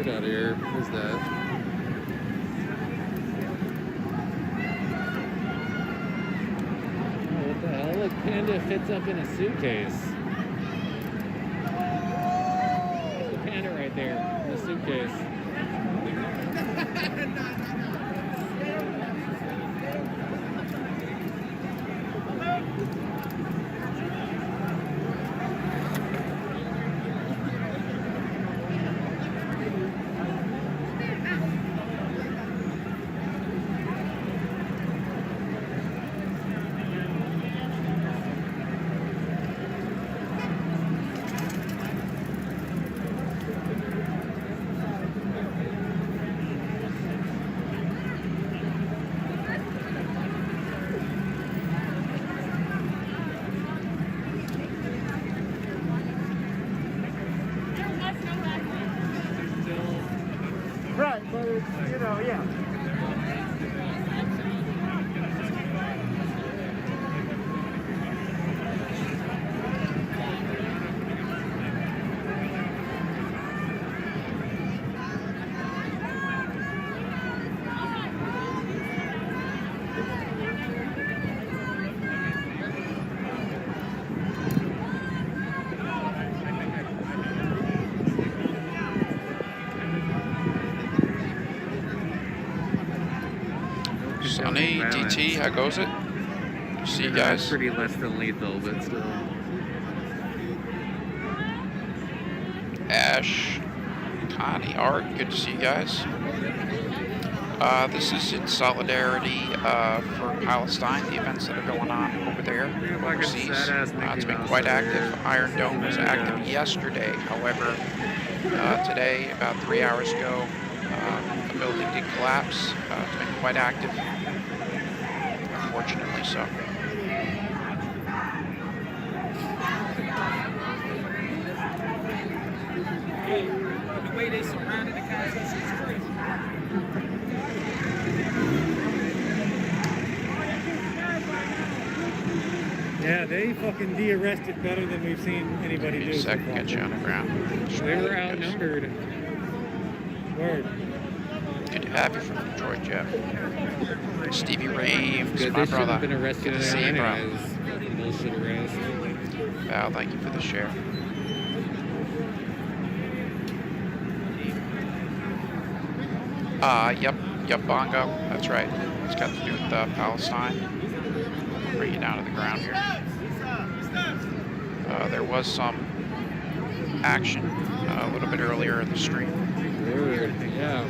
road out here. Where's that? Oh, what the hell? Look, Panda fits up in a suitcase. There's the Panda right there in the suitcase. Right, but it's, you know, yeah. Sunny, DT, how goes it? See you guys. Pretty less than lethal, but still. Ash, Connie, Art, good to see you guys. This is in solidarity for Palestine, the events that are going on over there overseas. It's been quite active. Iron Dome was active yesterday. However, today, about 3 hours ago, the building did collapse. It's been quite active, unfortunately so. The way they surrounded the Constitution is crazy. Yeah, they fucking de-arrested better than we've seen anybody do. Give me a second, get you on the ground. They were outnumbered. Word. Good to have you from Detroit, Jeff. Stevie Raves, Good, my they should brother. have been arrested Good to see you, bro. anyways. Bullshit arrest. Val, thank you for the share. Yep, Bongo. That's right. It's got to do with Palestine. I'll bring you down to the ground here. There was some action a little bit earlier in the stream. Word, yeah.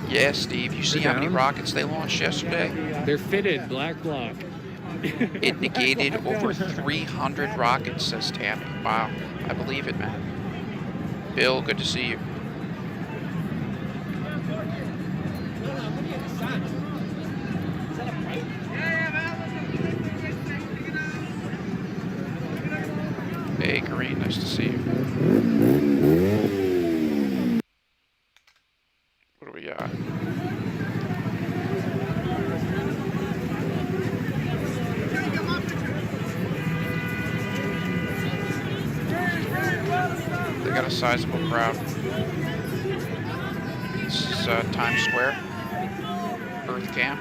Yeah, Steve, you see how many rockets they launched yesterday? They're fitted, black block. It negated over 300 rockets, says Tammy. Wow, I believe it, man. Bill, good to see you. Hey, Green, nice to see you. What do we got? They got a sizable crowd. This is Times Square, Earth Camp,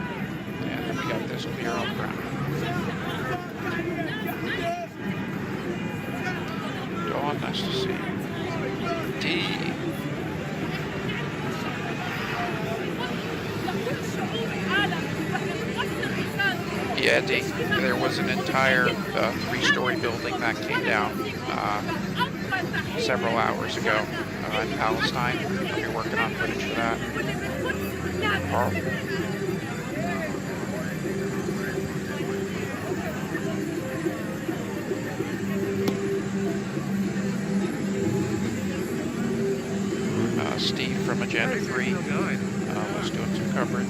and then we got this beer on the ground. Dawn, nice to see you. D. Yeah, D. There was an entire 3-story building that came down several hours ago in Palestine. I'll be working on footage for that. Carl. Steve from Agenda 3 was doing some coverage.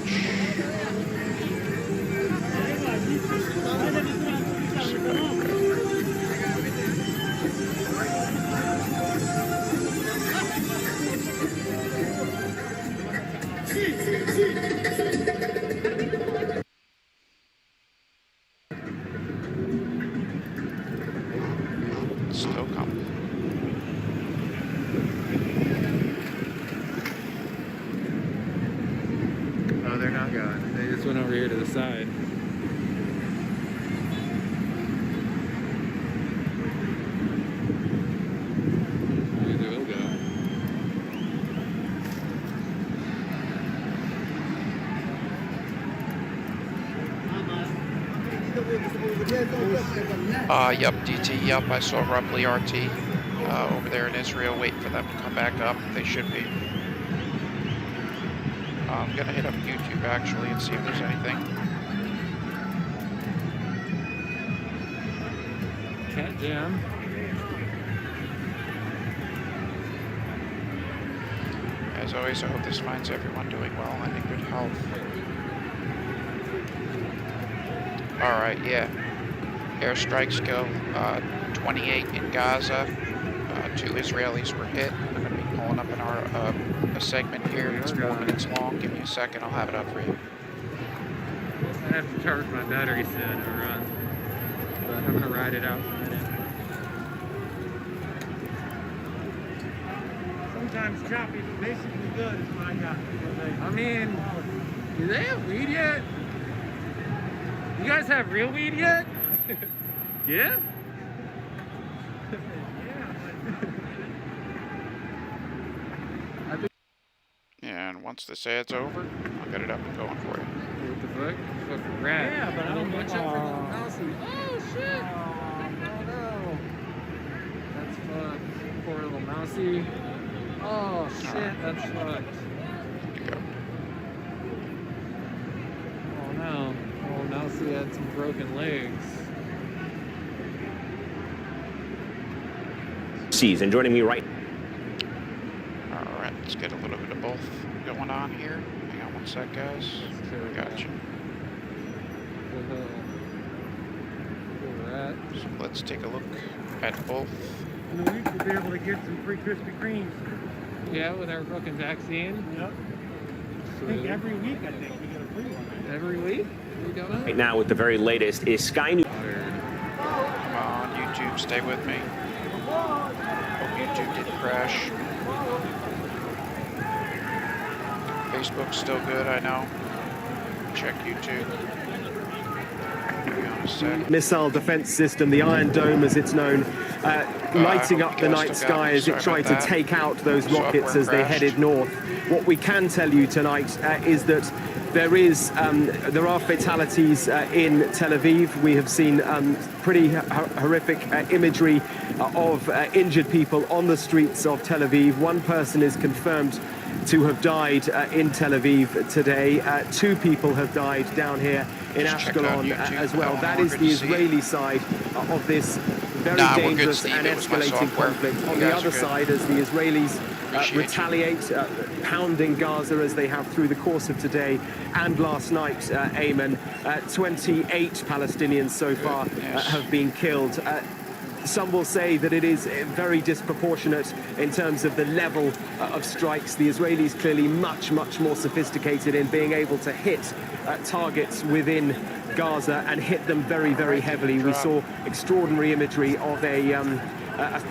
Still coming. inside. Maybe they will go. Yep, DT, yep, I saw roughly RT over there in Israel, waiting for them to come back up. They should be. I'm gonna hit up YouTube actually and see if there's anything. Cat jam. As always, I hope this finds everyone doing well and in good health. Alright, yeah. Airstrikes go 28 in Gaza. 2 Israelis were hit. I'm going to be pulling up in our a segment here. It's 4 minutes long. Give me a second. I'll have it up for you. I have to charge my battery soon to run. But I'm going to ride it out for a minute. Sometimes choppy, but basically good is what I got. I mean, do they have weed yet? You guys have real weed yet? Yeah? And once this ad's over, I'll get it up and going for you. What the fuck? Fucking rat. Yeah, but I don't watch out for little mousey. Oh shit! Oh no. That's fucked. Poor little mousey. Oh shit, that's fucked. Good to go. Oh no. Little mousey had some broken legs. And joining me right. Alright, let's get a little bit of both going on here. Hang on one sec, guys. Gotcha. So let's take a look at both. In a week we'll be able to get some free Krispy Kremes. Yeah, with our fucking vaccine. Yep. I think every week we get a free one. Every week? We don't know. Right now with the very latest is Sky News. Come on, YouTube, stay with me. Hope YouTube didn't crash. Facebook's still good, I know. Check YouTube. Hang on a sec. Missile defense system, the Iron Dome as it's known, lighting up the night sky as it tried to take out those rockets as they headed north. What we can tell you tonight is that there are fatalities in Tel Aviv. We have seen pretty horrific imagery of injured people on the streets of Tel Aviv. One person is confirmed to have died in Tel Aviv today. 2 people have died down here in Ashkelon as well. That is the Israeli side of this very dangerous and escalating conflict. On the other side, as the Israelis retaliate, pounding Gaza as they have through the course of today and last night, Ayman, 28 Palestinians so far have been killed. Some will say that it is very disproportionate in terms of the level of strikes. The Israelis clearly much more sophisticated in being able to hit targets within Gaza and hit them very heavily. We saw extraordinary imagery of a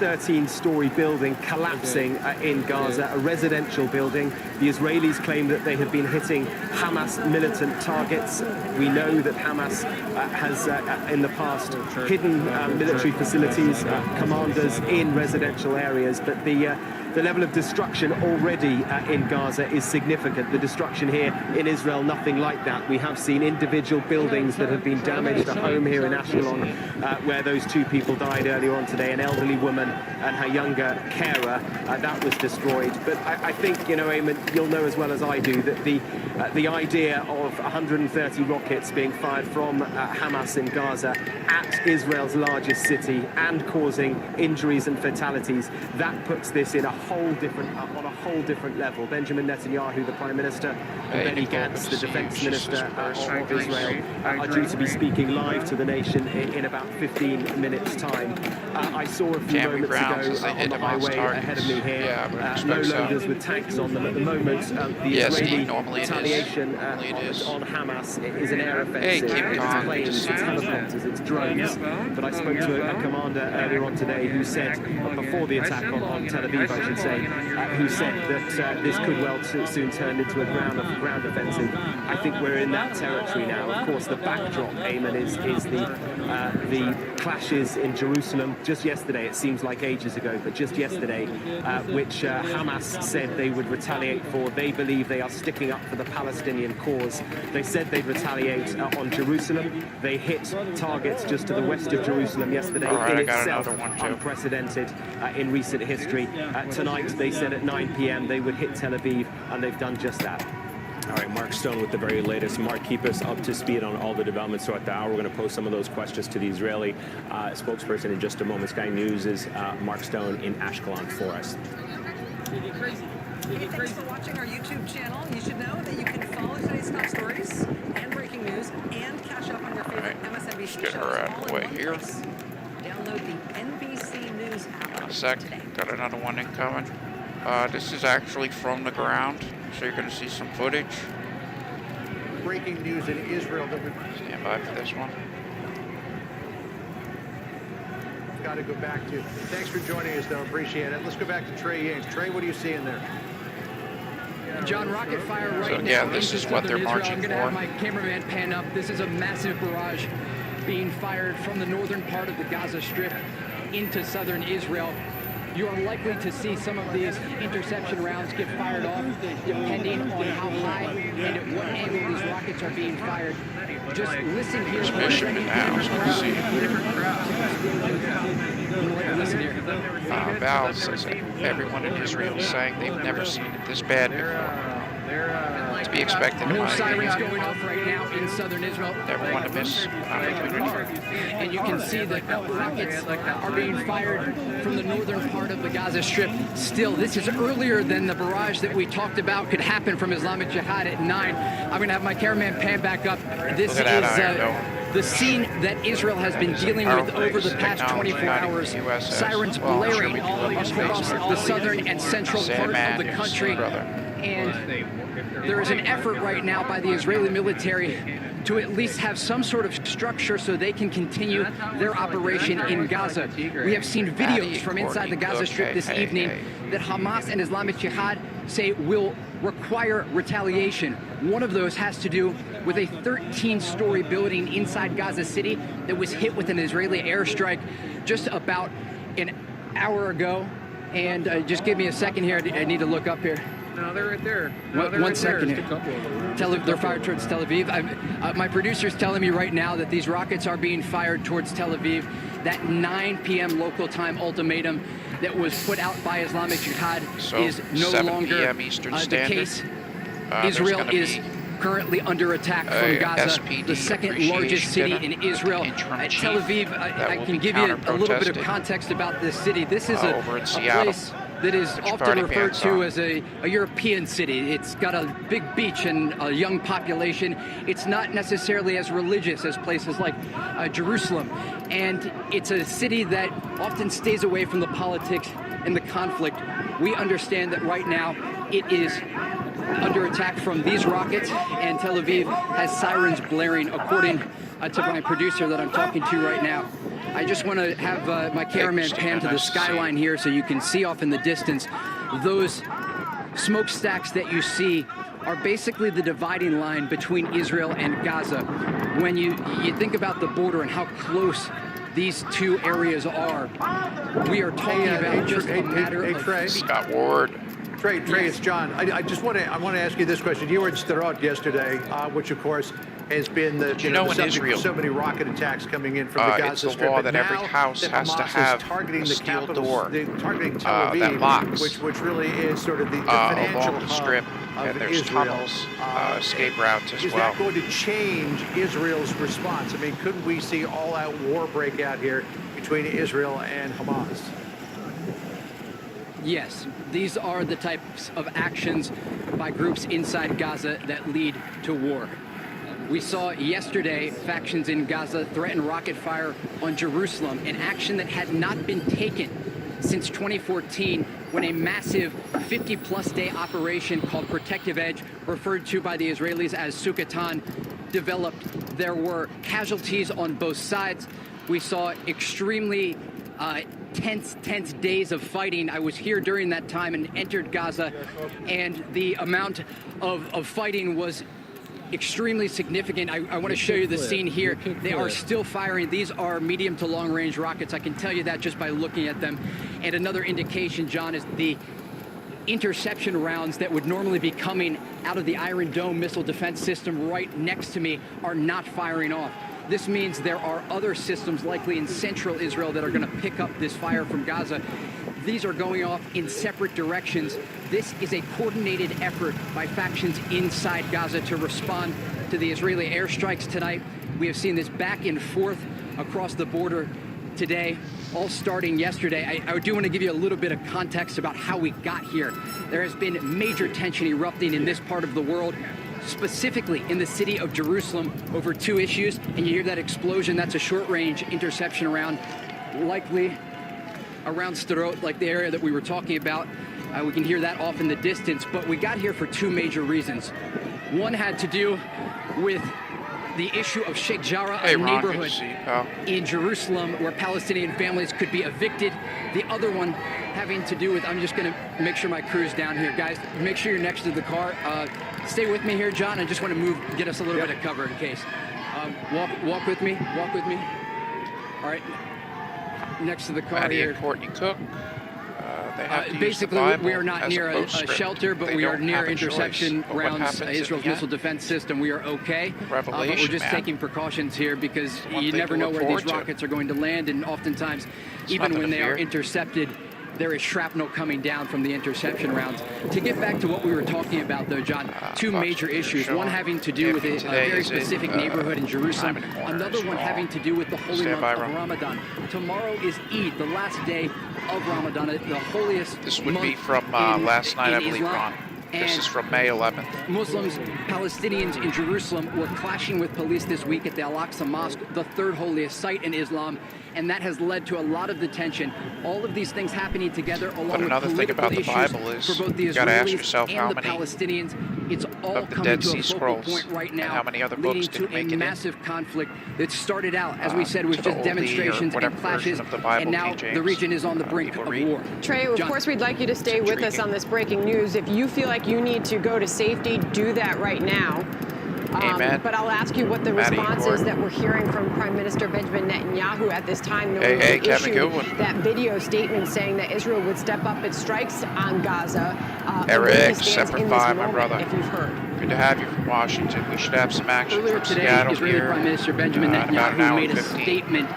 13-story building collapsing in Gaza, a residential building. The Israelis claim that they have been hitting Hamas militant targets. We know that Hamas has in the past hidden military facilities, commanders in residential areas, but the level of destruction already in Gaza is significant. The destruction here in Israel, nothing like that. We have seen individual buildings that have been damaged. A home here in Ashkelon, where those 2 people died earlier on today, an elderly woman and her younger carer, that was destroyed. But I think, you know, Ayman, you'll know as well as I do that the idea of 130 rockets being fired from Hamas in Gaza at Israel's largest city and causing injuries and fatalities, that puts this in on a whole different level. Benjamin Netanyahu, the Prime Minister, and Benny Gantz, the Defense Minister of Israel, are due to be speaking live to the nation in about 15 minutes' time. I saw a few moments ago on the highway ahead of me here, low loaders with tanks on them. At the moment, the Israeli retaliation on Hamas is an air offensive. It's planes, it's helicopters, it's drones. But I spoke to a commander earlier on today who said, before the attack on Tel Aviv, I should say, who said that this could well soon turn into a ground offensive. I think we're in that territory now. Of course, the backdrop, Eamon, is the clashes in Jerusalem. Just yesterday, it seems like ages ago, but just yesterday, which Hamas said they would retaliate for. They believe they are sticking up for the Palestinian cause. They said they'd retaliate on Jerusalem. They hit targets just to the west of Jerusalem yesterday, in itself unprecedented in recent history. Tonight, they said at 9 p.m. they would hit Tel Aviv, and they've done just that. All right, Mark Stone with the very latest. Mark, keep us up to speed on all the developments throughout the hour. We're going to post some of those questions to the Israeli spokesperson in just a moment. Sky News' Mark Stone in Ashkelon for us. Hey, thanks for watching our YouTube channel. You should know that you can follow today's top stories and breaking news and catch up on your favorite MSNBC shows all in one place. Download the NBC News app today. Got another one incoming. This is actually from the ground, so you're going to see some footage. Breaking news in Israel that we Stand by for this one. got to go back to. Thanks for joining us, though. Appreciate it. Let's go back to Trey Yates. Trey, what are you seeing there? John, rocket fire right now. Yeah, this is what they're marching I'm going to have my cameraman pan up. This is a massive barrage being fired from the northern part of the Gaza Strip into southern Israel. You are likely to see some of these interception rounds get fired off depending on how high and at what angle these rockets are being fired. Just listen here. Listen here. Val says that everyone in Israel is saying they've never seen it this bad before. To be expected. More sirens going off right now in southern Israel. Never want to miss opportunity. And you can see that rockets are being fired from the northern part of the Gaza Strip. Still, this is earlier than the barrage that we talked about could happen from Islamic Jihad at 9. I'm going to have my cameraman pan back up. This is the scene that Israel has been dealing with over the past 24 hours. Sirens blaring all across the southern and central part of the country. And there is an effort right now by the Israeli military to at least have some sort of structure so they can continue their operation in Gaza. We have seen videos from inside the Gaza Strip this evening that Hamas and Islamic Jihad say will require retaliation. One of those has to do with a 13-story building inside Gaza City that was hit with an Israeli airstrike just about an hour ago. And just give me a second here. I need to look up here. No, they're right there. No, One second here. They're fired towards Tel Aviv. My producer's telling me right now that these rockets are being fired towards Tel Aviv. That 9 p.m. local time ultimatum that was put out by Islamic Jihad is no longer the case. Israel is currently under attack from Gaza, the second largest city in Israel. Tel Aviv, I can give you a little bit of context about this city. This is a place that is often referred to as a European city. It's got a big beach and a young population. It's not necessarily as religious as places like Jerusalem. And it's a city that often stays away from the politics and the conflict. We understand that right now it is under attack from these rockets, and Tel Aviv has sirens blaring, according to my producer that I'm talking to right now. I just want to have my cameraman pan to the skyline here so you can see off in the distance. Those smokestacks that you see are basically the dividing line between Israel and Gaza. When you think about the border and how close these two areas are, we are talking about just a matter of... Scott Ward. Trey, it's John. I want to ask you this question. You were in Sderot yesterday, which of course has been the subject of so many rocket attacks coming in from the Gaza Strip. It's the law that every house has to have a steel door targeting Tel Aviv, that locks. which really is sort of the financial along the strip. And there's tunnels, escape routes as well. Is that going to change Israel's response? I mean, could we see all-out war break out here between Israel and Hamas? Yes, these are the types of actions by groups inside Gaza that lead to war. We saw yesterday factions in Gaza threaten rocket fire on Jerusalem, an action that had not been taken since 2014, when a massive 50-plus day operation called Protective Edge, referred to by the Israelis as Sukkatan, developed. There were casualties on both sides. We saw extremely tense days of fighting. I was here during that time and entered Gaza, and the amount of fighting was extremely significant. I want to show you the scene here. They are still firing. These are medium to long range rockets. I can tell you that just by looking at them. And another indication, John, is the interception rounds that would normally be coming out of the Iron Dome missile defense system right next to me are not firing off. This means there are other systems likely in central Israel that are going to pick up this fire from Gaza. These are going off in separate directions. This is a coordinated effort by factions inside Gaza to respond to the Israeli airstrikes tonight. We have seen this back and forth across the border today, all starting yesterday. I do want to give you a little bit of context about how we got here. There has been major tension erupting in this part of the world, specifically in the city of Jerusalem, over two issues. And you hear that explosion, that's a short-range interception round, likely around Sderot, like the area that we were talking about. We can hear that off in the distance, but we got here for two major reasons. One had to do with the issue of Sheikh Jarrah, a neighborhood in Jerusalem where Palestinian families could be evicted. The other one having to do with, I'm just going to make sure my crew's down here. Guys, make sure you're next to the car. Stay with me here, John. I just want to get us a little bit of cover in case. Walk with me. All right. Next to the car Maddie here. and Courtney Cook. They have to basically, use the we are not near a shelter, but we are near interception rounds, Israel's missile defense system. We are okay, but we're just taking precautions here because you never know where these rockets are going to land, and oftentimes, even when they are intercepted, there is shrapnel coming down from the interception rounds. To get back to what we were talking about, though, John, two major issues. One having to do with a very specific neighborhood in Jerusalem. Another one having to do with the holy month of Ramadan. Tomorrow is Eid, the last day of Ramadan, the holiest This would month be from last night, I believe, Ron. This is from May 11th. Muslims, Palestinians in Jerusalem were clashing with police this week at the Al-Aqsa Mosque, the third holiest site in Islam, and that has led to a lot of the tension. All of these things happening together, along with political issues for both the Israelis and the Palestinians. It's all coming to a focal point right now, leading to a massive conflict that started out, as we said, with just demonstrations and clashes, and now the region is on the brink of war. Trey, of course, we'd like you to stay with us on this breaking news. If you feel like you need to go to safety, do that right now. But I'll ask you what the response is that we're hearing from Prime Minister Benjamin Netanyahu at this time, knowing he issued that video statement saying that Israel would step up its strikes on Gaza. Eric, Semper Fi, my brother. If you've heard. Good to have you from Washington. We should have some action Earlier from today, Seattle Israeli here. Prime Minister Benjamin Netanyahu made a statement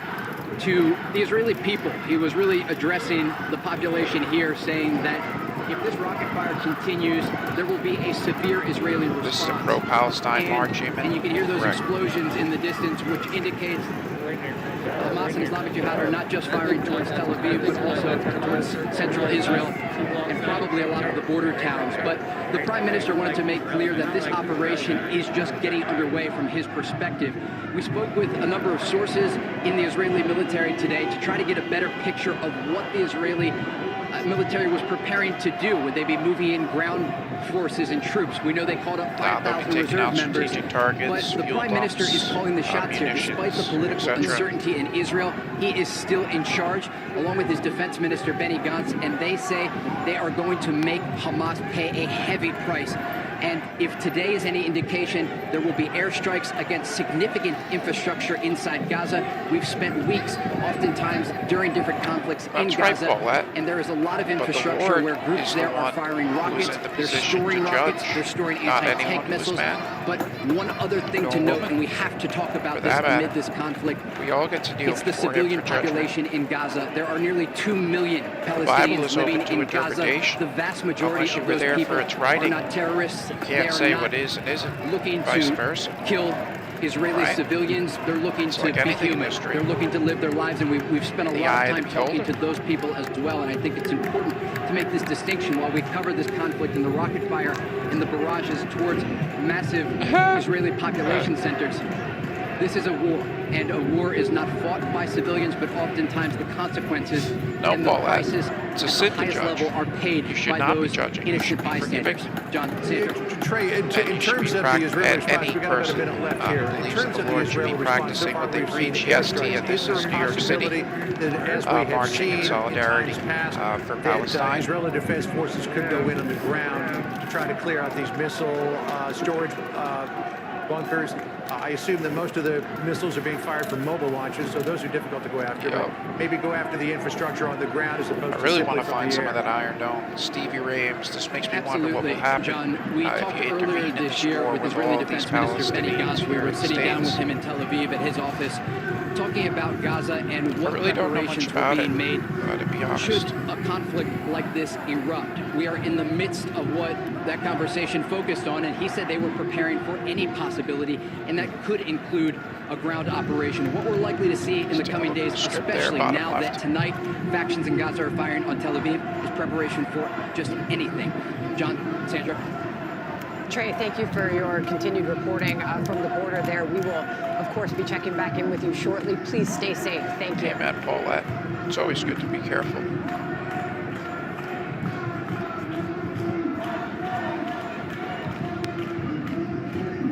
to the Israeli people. He was really addressing the population here, saying that if this rocket fire continues, there will be a severe Israeli response. This is a pro-Palestine march, and you can hear those explosions in the distance, which indicates Hamas and Islamic Jihad are not just firing towards Tel Aviv, but also towards central Israel and probably a lot of the border towns. But the Prime Minister wanted to make clear that this operation is just getting underway from his perspective. We spoke with a number of sources in the Israeli military today to try to get a better picture of what the Israeli military was preparing to do. Would they be moving in ground forces and troops? We know they called up 5,000 reserve members, but the Prime Minister is calling the shots here. Despite the political uncertainty in Israel, he is still in charge, along with his defense minister, Benny Gantz, and they say they are going to make Hamas pay a heavy price. And if today is any indication, there will be airstrikes against significant infrastructure inside Gaza. We've spent weeks, oftentimes during different conflicts in Gaza, and there is a lot of infrastructure where groups there are firing rockets, they're storing rockets, they're storing anti-tank missiles. But one other thing to note, and we have to talk about this amid this conflict, it's the civilian population in Gaza. There are nearly 2 million Palestinians living in Gaza. The vast majority of those people are not terrorists. You can't say what is and isn't, looking vice to versa. Kill Israeli civilians. They're looking to be human. They're looking to live their lives, and we've spent a lot of time talking to those people as well, and I think it's important to make this distinction while we cover this conflict and the rocket fire and the barrages towards massive Israeli population centers. This is a war, and a war is not fought by civilians, but oftentimes the consequences and the prices at the highest level are paid by those innocent bystanders. John, Trey, in terms of the Israeli response, we got about a minute left here. In terms of the Israeli response, so far we've seen and this is New York City, marching in solidarity for Palestine. Israeli Defense Forces could go in on the ground to try to clear out these missile storage bunkers. I assume that most of the missiles are being fired from mobile launches, so those are difficult to go after. But maybe go after the infrastructure on the ground as opposed to I really want to find some of that Iron Dome. Stevie Rames, this makes me wonder what will happen. John, we talked earlier this year with Israeli Defense Minister Benny Gantz. We were sitting down with him in Tel Aviv at his office, talking about Gaza and what preparations were being made should a conflict like this erupt. We are in the midst of what that conversation focused on, and he said they were preparing for any possibility, and that could include a ground operation. What we're likely to see in the coming days, especially now that tonight factions in Gaza are firing on Tel Aviv, is preparation for just anything. John, Sandra. Trey, thank you for your continued reporting from the border there. We will, of course, be checking back in with you shortly. Please stay safe. Thank you. Amen, Paulette. It's always good to be careful.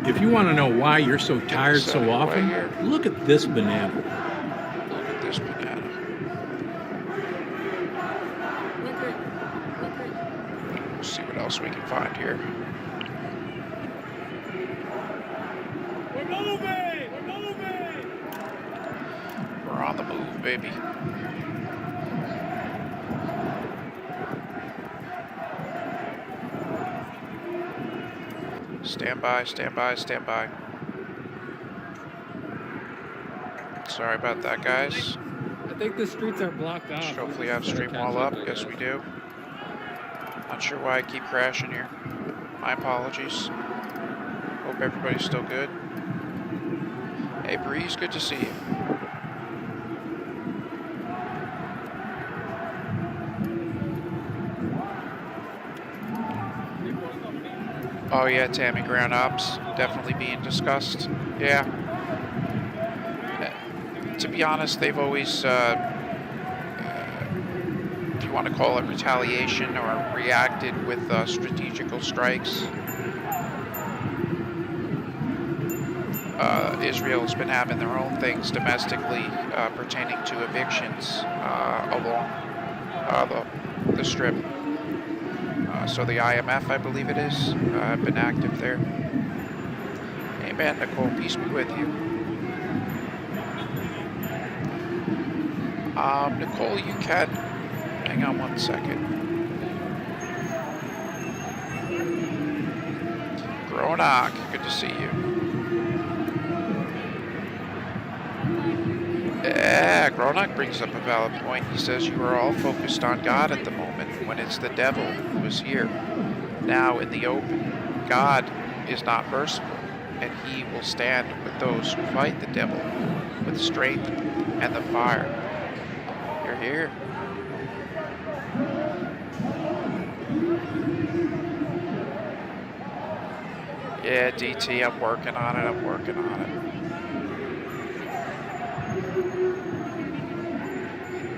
If you want to know why you're so tired so often, look at this banana. Look at this banana. Let's see what else we can find here. We're moving! We're moving! We're on the move, baby. Stand by, stand by, stand by. Sorry about that, guys. I think the streets are blocked off. Should hopefully have stream wall up. Yes, we do. Not sure why I keep crashing here. My apologies. Hope everybody's still good. Hey, Breeze, good to see you. Oh yeah, Tammy, ground ops definitely being discussed. Yeah. To be honest, they've always, if you want to call it retaliation, or reacted with strategical strikes. Israel's been having their own things domestically pertaining to evictions along the strip. So the IMF, I believe it is, have been active there. Amen, Nicole, peace be with you. Nicole, you can, hang on one second. Gronak, good to see you. Yeah, Gronak brings up a valid point. He says you are all focused on God at the moment, when it's the devil who is here. Now in the open, God is not merciful, and he will stand with those who fight the devil with strength and the fire. You're here. Yeah, DT, I'm working on it, I'm working on it.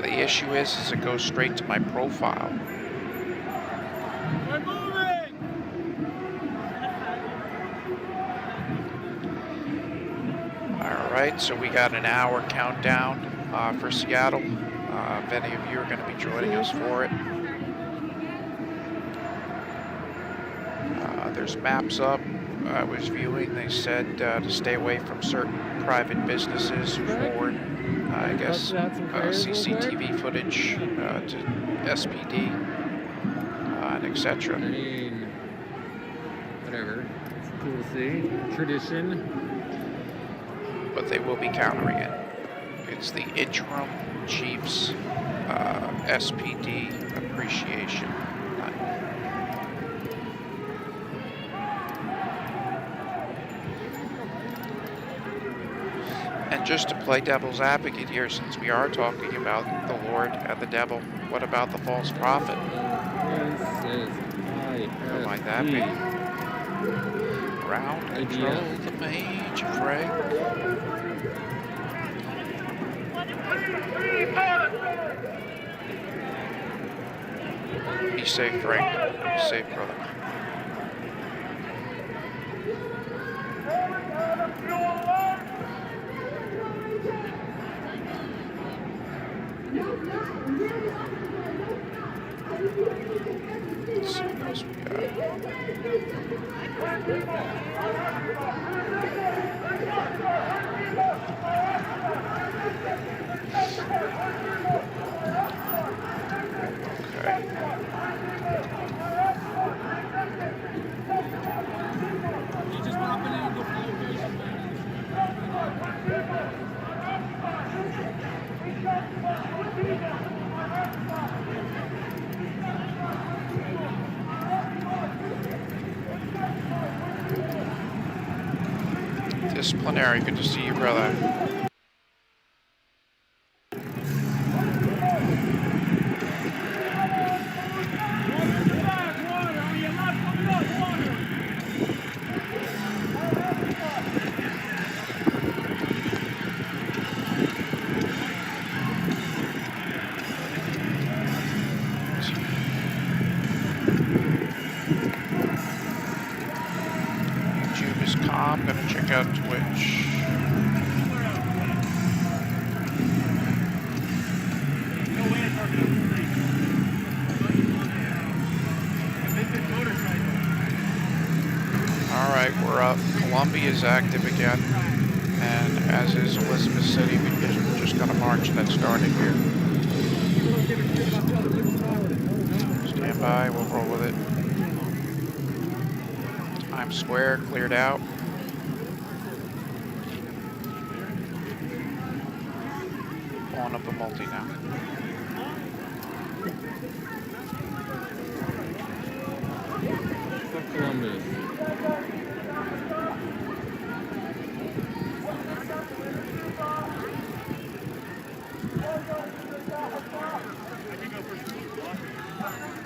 The issue is it goes straight to my profile. We're moving! All right, so we got an hour countdown for Seattle. If any of you are going to be joining us for it. There's maps up. I was viewing, they said to stay away from certain private businesses, forward, I guess, CCTV footage to SPD, and etc. I mean, whatever. It's cool to see. Tradition. But they will be countering it. It's the interim chief's SPD appreciation night. And just to play devil's advocate here, since we are talking about the Lord and the devil, what about the false prophet? Who might that be? Ground control, the mage, Frank. Be safe, Frank. Be safe, brother. Let's see what else we got. Disciplinary, good to see you, brother. YouTube is calm, gonna check out Twitch. Alright, we're up. Columbia is active again, and as is Elizabeth City. We're just gonna march that started here. Stand by, we'll roll with it. Times Square cleared out. Pulling up a multi now. Columbus.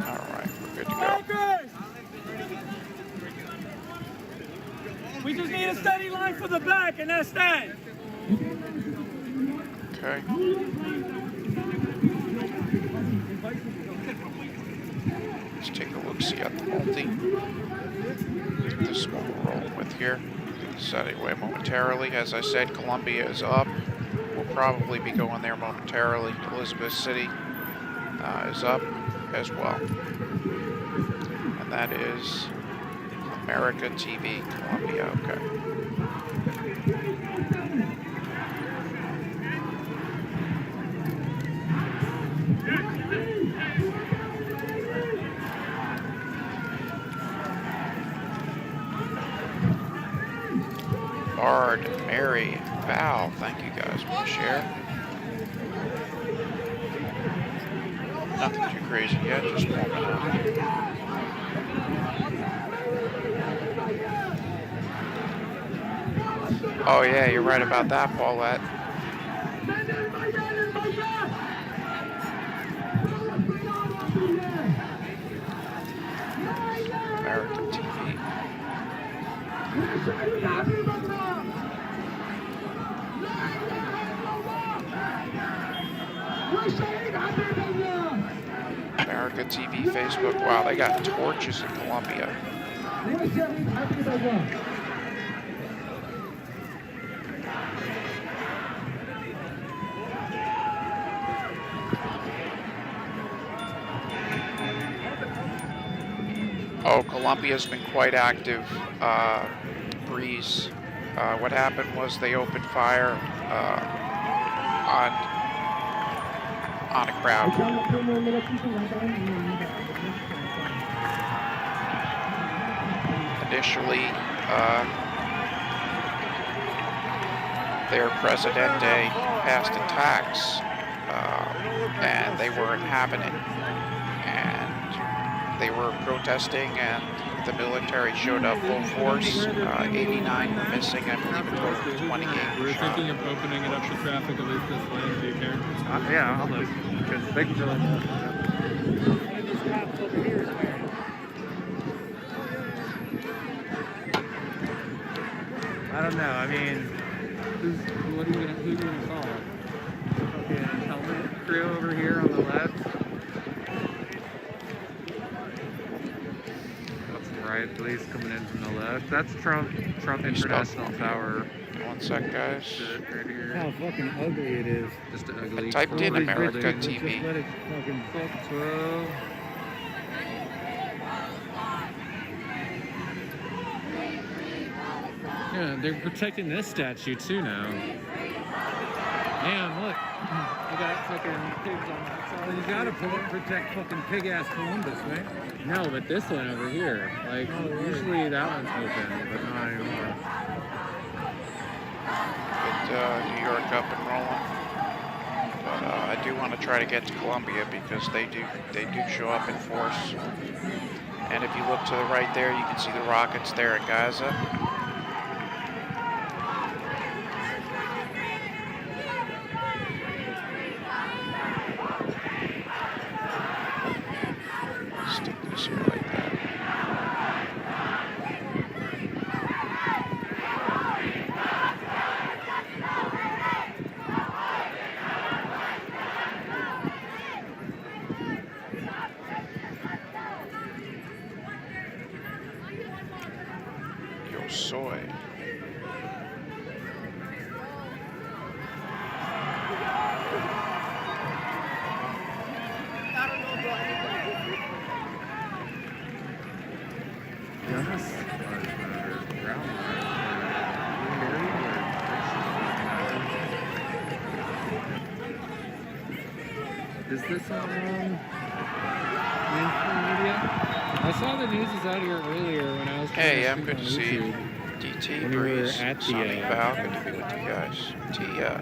Alright, we're good to go. We just need a steady line for the back, and that's that. Okay. Let's take a look, see at the multi. This is what we're rolling with here. Set away momentarily. As I said, Columbia is up. We'll probably be going there momentarily. Elizabeth City is up as well. And that is America TV, Columbia, okay. Bard, Mary, Val, thank you guys for the share. Nothing too crazy yet, just warming up. Oh yeah, you're right about that, Paulette. American TV. America TV, Facebook. Wow, they got torches in Columbia. Oh, Columbia's been quite active. Breeze. What happened was they opened fire on a crowd. Initially, their presidente passed a tax, and they weren't having it. They were protesting, and the military showed up full force. 89 were missing, I believe a total of 28 were shot. Thinking of opening it up to traffic at least this lane, do you care? Yeah, I'll look. Because they can go I don't know. I mean, who are you gonna call? Fucking helmet crew over here on the left. police coming in from the left. That's Trump International Tower. One sec, guys. Right here. How fucking ugly it is. Just an ugly. I typed in America Just TV. let it fucking fuck. Yeah, they're protecting this statue too now. Damn, look. You got fucking pigs on that side. Well, you gotta protect fucking pig-ass Columbus, man. No, but this one over here. Like, usually that one's open, but not anymore. Get New York up and rolling. But I do want to try to get to Columbia because they do show up in force. And if you look to the right there, you can see the rockets there at Gaza. Stick this here like that. Yo soy. Is this on mainstream media? I saw the news is out here earlier when I was trying Hey, to I'm good to see you. DT, Breeze, Sonny, Val, good to be with you guys. Tia.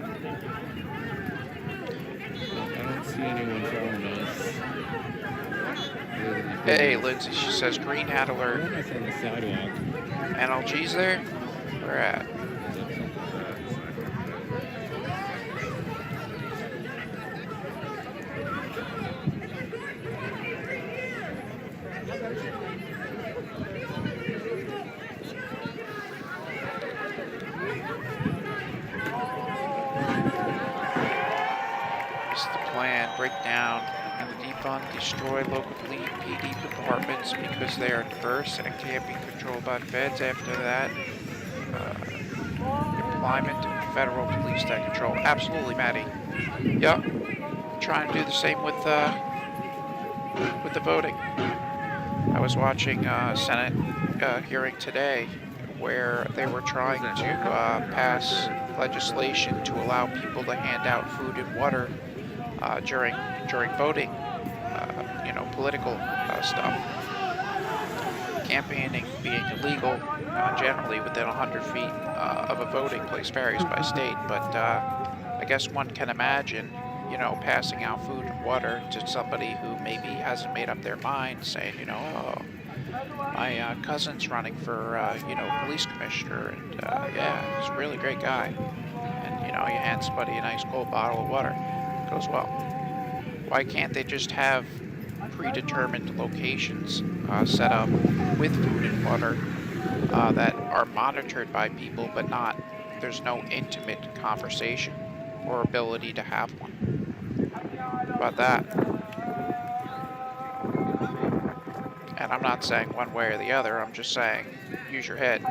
I don't see anyone following us. Hey, Lindsay, she says green hat alert. On the sidewalk. NLG's there? Where at? This is the plan. Break down and the defund, destroy local PD departments because they are diverse and can't be controlled by feds. After that, implement federal police that control. Absolutely, Maddie. Yep. Trying to do the same with the voting. I was watching Senate hearing today where they were trying to pass legislation to allow people to hand out food and water during voting, political stuff. Campaigning being illegal generally within 100 feet of a voting place, varies by state, but I guess one can imagine, passing out food and water to somebody who maybe hasn't made up their mind, saying, oh, my cousin's running for, police commissioner, and yeah, he's a really great guy. And, you hand somebody a nice cold bottle of water. It goes well. Why can't they just have predetermined locations set up with food and water that are monitored by people, but there's no intimate conversation or ability to have one? How about that? And I'm not saying one way or the other, I'm just saying use your head.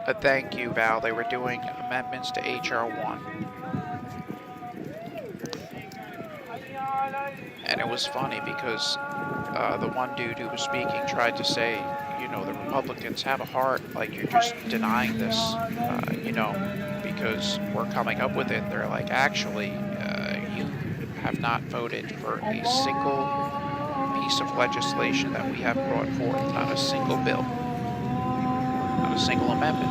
But thank you, Val. They were doing amendments to HR 1. And it was funny because the one dude who was speaking tried to say, the Republicans have a heart, like you're just denying this, because we're coming up with it. They're like, actually, you have not voted for a single piece of legislation that we have brought forth, not a single bill, not a single amendment.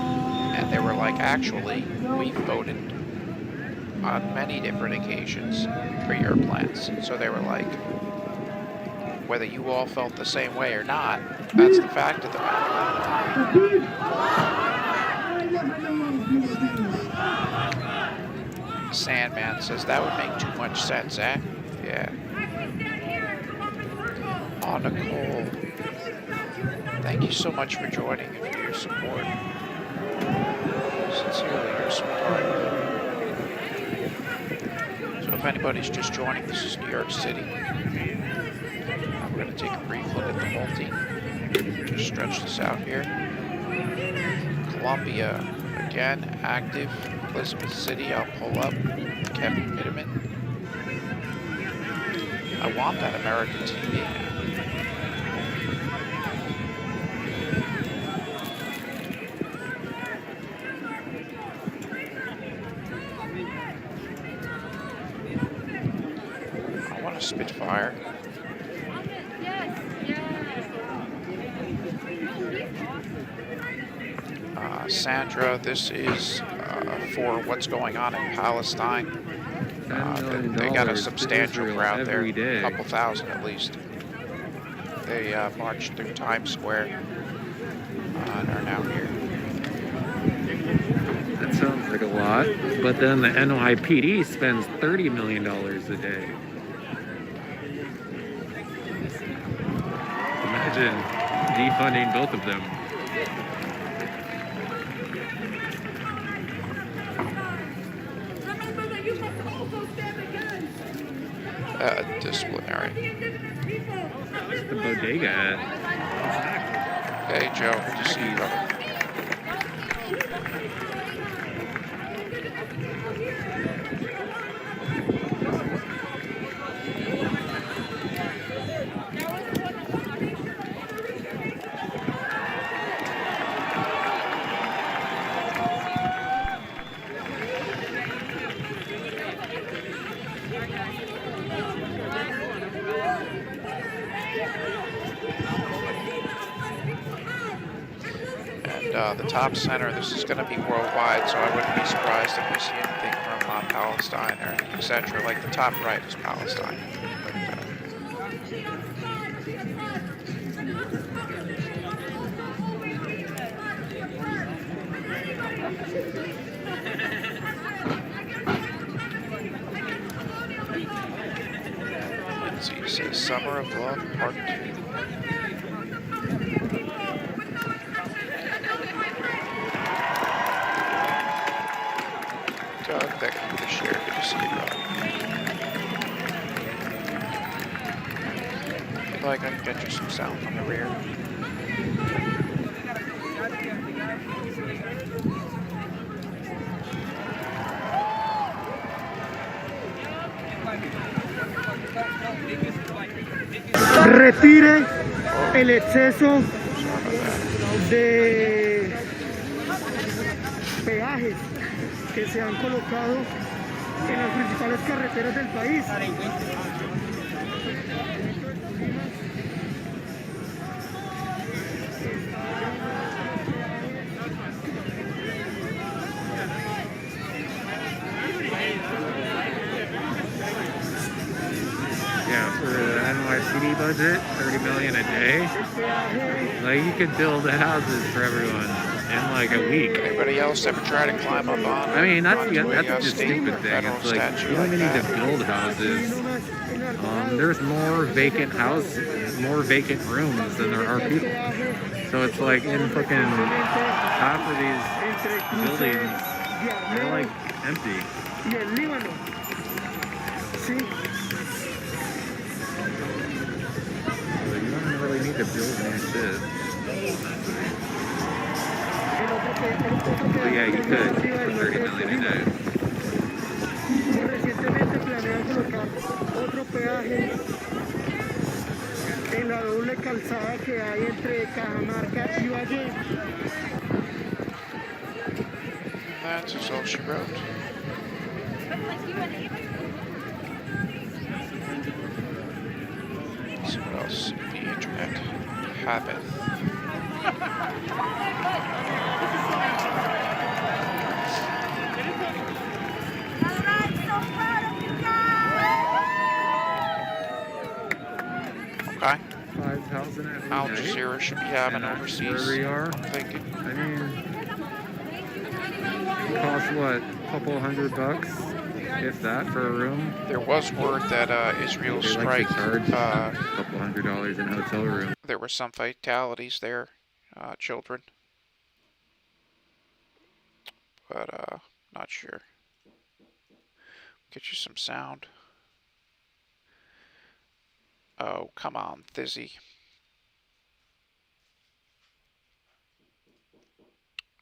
And they were like, actually, we voted on many different occasions for your plans. So they were like, whether you all felt the same way or not, that's the fact of the matter. Sandman says that would make too much sense, eh? Yeah. Oh, Nicole. Thank you so much for joining and for your support. Sincerely, your support. So if anybody's just joining, this is New York City. going to take a brief look at the multi. Just stretch this out here. Columbia, again, active. Elizabeth City, I'll pull up. Kevin Pittman. I want that American TV. I want a Spitfire. Sandra, this is for what's going on in Palestine. They got a substantial crowd there, a couple thousand at least. They marched through Times Square and are now here. That sounds like a lot, but then the NYPD spends $30 million a day. Imagine defunding both of them. Disciplinary. Where's the bodega at? Hey Joe, good to see you, brother. The top center, this is going to be worldwide, so I wouldn't be surprised if we see anything from Palestine or etc. Like the top right is Palestine. Let's see, it says Summer of Love Part 2. Thank you for the share. Good to see you, bro. I feel like I can get you some sound from the rear. Retire el exceso de peajes que se han colocado en las principales carreteras del país. Yeah, for the NYCD budget, $30 million a day. Like, you could build houses for everyone in like a week. Anybody else ever try to climb up on? I mean, that's the stupid thing. It's like, you don't even need to build houses. There's more vacant vacant rooms than there are people. So it's like in fucking half of these buildings, they're like empty. You don't really need to build any shit. But yeah, you could for $30 million a day. Recientemente planean colocar otro peaje en la doble calzada que hay entre Cajamarca y Valle. That's all she wrote. So what else the internet happened? Okay. 5,000 every Al day. Jazeera should be having And overseas. Where we are. I'm thinking. I mean, it costs what, a couple $100, if that, for a room. There was word that Israel They strike. like to charge a couple $100 in a hotel room. There were some fatalities there, children. But not sure. Get you some sound. Oh, come on, Thizzy.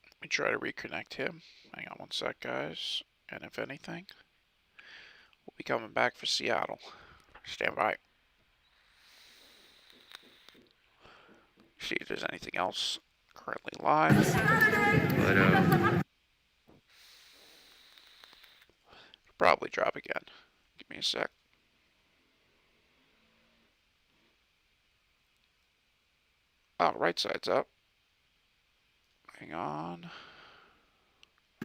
Let me try to reconnect him. Hang on one sec, guys. And if anything, we'll be coming back for Seattle. Stand by. See if there's anything else currently live. But probably drop again. Give me a sec. Oh, right side's up. Hang on.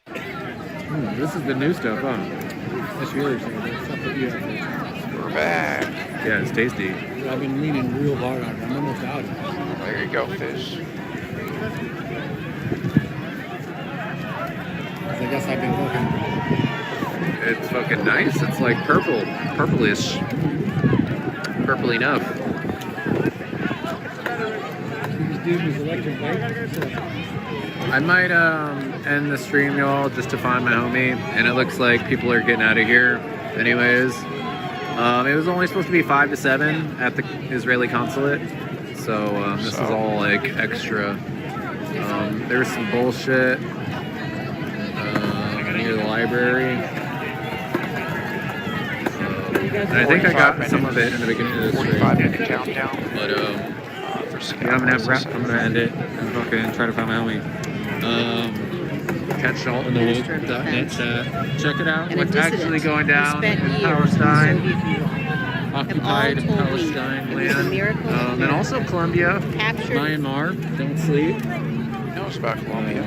This is the new stuff, huh? That's yours. We're back. Yeah, it's tasty. I've been leaning real hard on it. I'm almost out. There you go, Fish. I guess I've been cooking. It's fucking nice. It's like purple. Purplish. Purple enough. I might end the stream, y'all, just to find my homie. And it looks like people are getting out of here anyways. It was only supposed to be 5 to 7 at the Israeli consulate. So this is all like extra. There's some bullshit near the library. And I think I got some of it in the beginning of the stream. 45-minute countdown. But yeah, I'm gonna end it and fucking try to find my homie. Catch all in the net chat. Check it out. What's actually going down in Palestine, occupied Palestine land, and also Colombia, Myanmar. Don't sleep. Who knows about Colombia?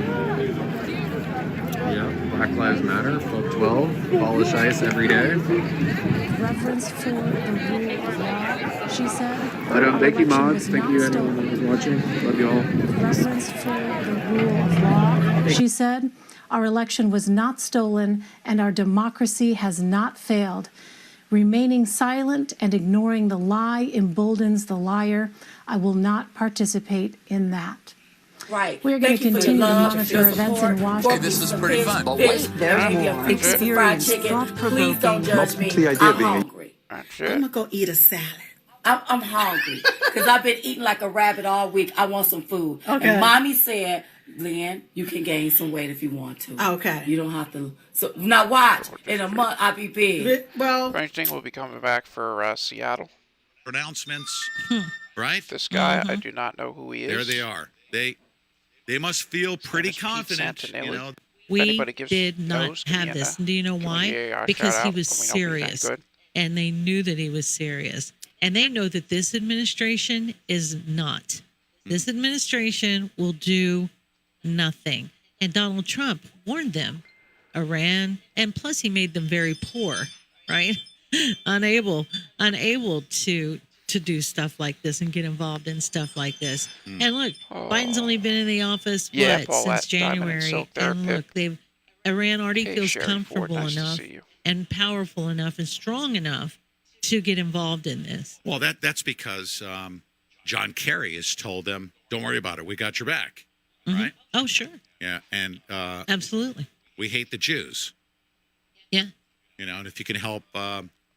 Yeah, Black Lives Matter. Fuck 12. Abolish ICE every day. Reverence for the rule of law, she said. But thank you, mods. Thank you, anyone who was watching. Love you all. Reverence for the rule of law, she said. Our election was not stolen, and our democracy has not failed. Remaining silent and ignoring the lie emboldens the liar. I will not participate in that. Right. We're going to continue to monitor events in Washington. Hey, this is pretty fun. But wait, there's more. Experience Please don't judge me. I'm hungry. I'm gonna go eat a salad. I'm hungry because I've been eating like a rabbit all week. I want some food. Okay. And mommy said, Lynn, you can gain some weight if you want to. Okay. You don't have to. So now watch. In a month, I'll be big. Well, Frank will be coming back for Seattle. Pronouncements, right? This guy, I do not know who he is. There they are. They must feel pretty confident. You know. We did not have this. Do you know why? Because he was serious. And they knew that he was serious. And they know that this administration is not. This administration will do nothing. And Donald Trump warned them, Iran, and plus he made them very poor, right? unable to do stuff like this and get involved in stuff like this. And look, Biden's only been in the office since January. And look, Iran already feels comfortable enough and powerful enough and strong enough to get involved in this. Well, that's because John Kerry has told them, "Don't worry about it. We got your back." Right? Oh, sure. Yeah, and absolutely. We hate the Jews. Yeah. You know, and if you can help.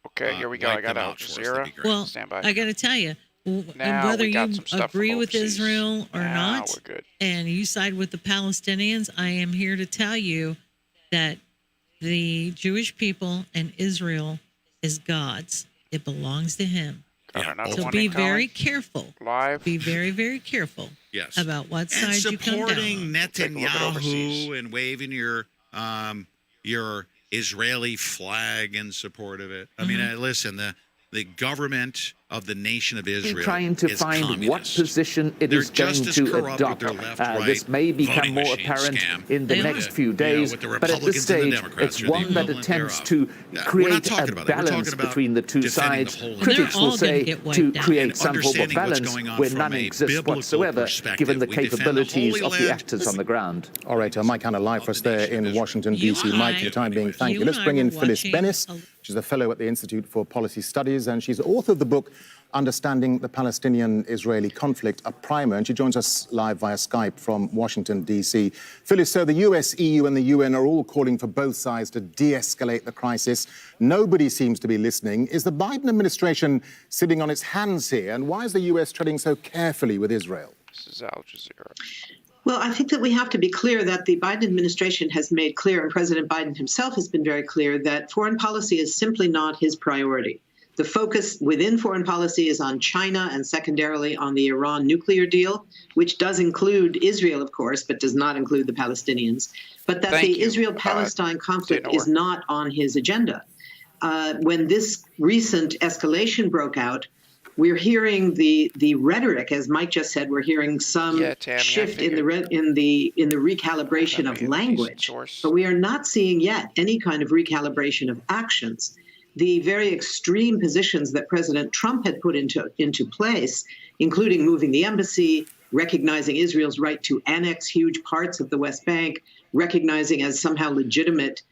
Okay, here we go. I got Al Jazeera. Well, stand by. I got to tell you, whether you agree with Israel or not, and you side with the Palestinians, I am here to tell you that the Jewish people and Israel is God's. It belongs to Him. So be very careful. Be very, very careful. Yes. About what side you come down on. Supporting Netanyahu and waving your Israeli flag in support of it. I mean, listen, the government of the nation of Israel trying to find communist. What position it is going to adopt. This may become more apparent in the next few days, but at this stage, it's one that attempts to create a balance between the two sides. Critics will say to create some form of balance where none exists whatsoever, given the capabilities of the actors on the ground. All right, Mike Hanna live for us there in Washington, D.C. Mike, for the time being, thank you. Let's bring in Phyllis Bennis. She's a fellow at the Institute for Policy Studies, and she's the author of the book, Understanding the Palestinian-Israeli Conflict, a primer, and she joins us live via Skype from Washington, D.C. Phyllis, so the US, EU and the UN are all calling for both sides to de-escalate the crisis. Nobody seems to be listening. Is the Biden administration sitting on its hands here? And why is the US treading so carefully with Israel? This is Al Jazeera. Well, I think that we have to be clear that the Biden administration has made clear, and President Biden himself has been very clear, that foreign policy is simply not his priority. The focus within foreign policy is on China and secondarily on the Iran nuclear deal, which does include Israel, of course, but does not include the Palestinians. But that the Israel-Palestine conflict is not on his agenda. When this recent escalation broke out, we're hearing the rhetoric, as Mike just said. We're hearing some shift in the recalibration of language, but we are not seeing yet any kind of recalibration of actions. The very extreme positions that President Trump had put into place, including moving the embassy, recognizing Israel's right to annex huge parts of the West Bank, recognizing as somehow legitimate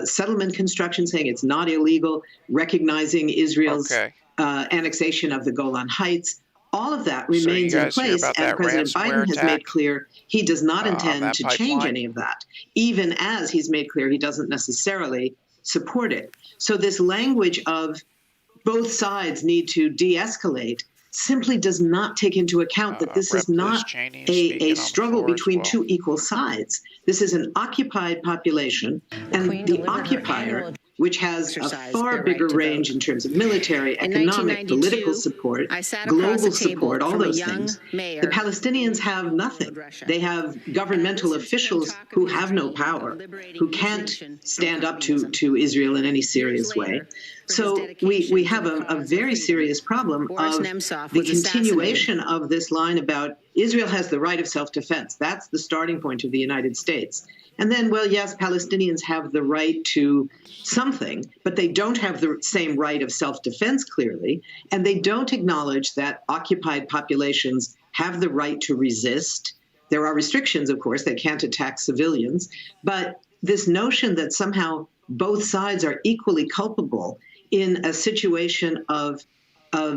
settlement construction, saying it's not illegal, recognizing Israel's annexation of the Golan Heights. All of that remains in place, and President Biden has made clear he does not intend to change any of that, even as he's made clear he doesn't necessarily support it. So this language of both sides need to de-escalate simply does not take into account that this is not a struggle between two equal sides. This is an occupied population, and the occupier, which has a far bigger range in terms of military, economic, political support, global support, all those things. The Palestinians have nothing. They have governmental officials who have no power, who can't stand up to Israel in any serious way. So we have a very serious problem of the continuation of this line about Israel has the right of self-defense. That's the starting point of the United States. And then, well, yes, Palestinians have the right to something, but they don't have the same right of self-defense, clearly, and they don't acknowledge that occupied populations have the right to resist. There are restrictions, of course, they can't attack civilians, but this notion that somehow both sides are equally culpable in a situation of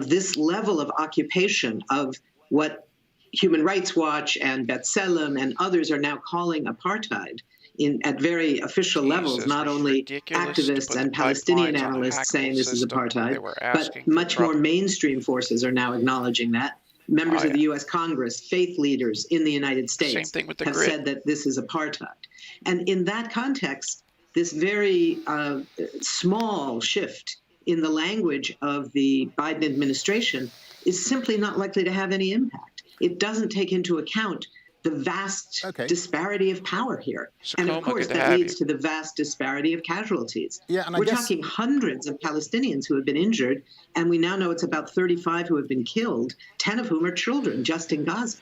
this level of occupation, of what Human Rights Watch and B'Tselem and others are now calling apartheid at very official levels, not only activists and Palestinian analysts saying this is apartheid, but much more mainstream forces are now acknowledging that. Members of the U.S. Congress, faith leaders in the United States have said that this is apartheid. And in that context, this very small shift in the language of the Biden administration is simply not likely to have any impact. It doesn't take into account the vast disparity of power here. And of course, that leads to the vast disparity of casualties. We're talking hundreds of Palestinians who have been injured, and we now know it's about 35 who have been killed, 10 of whom are children just in Gaza.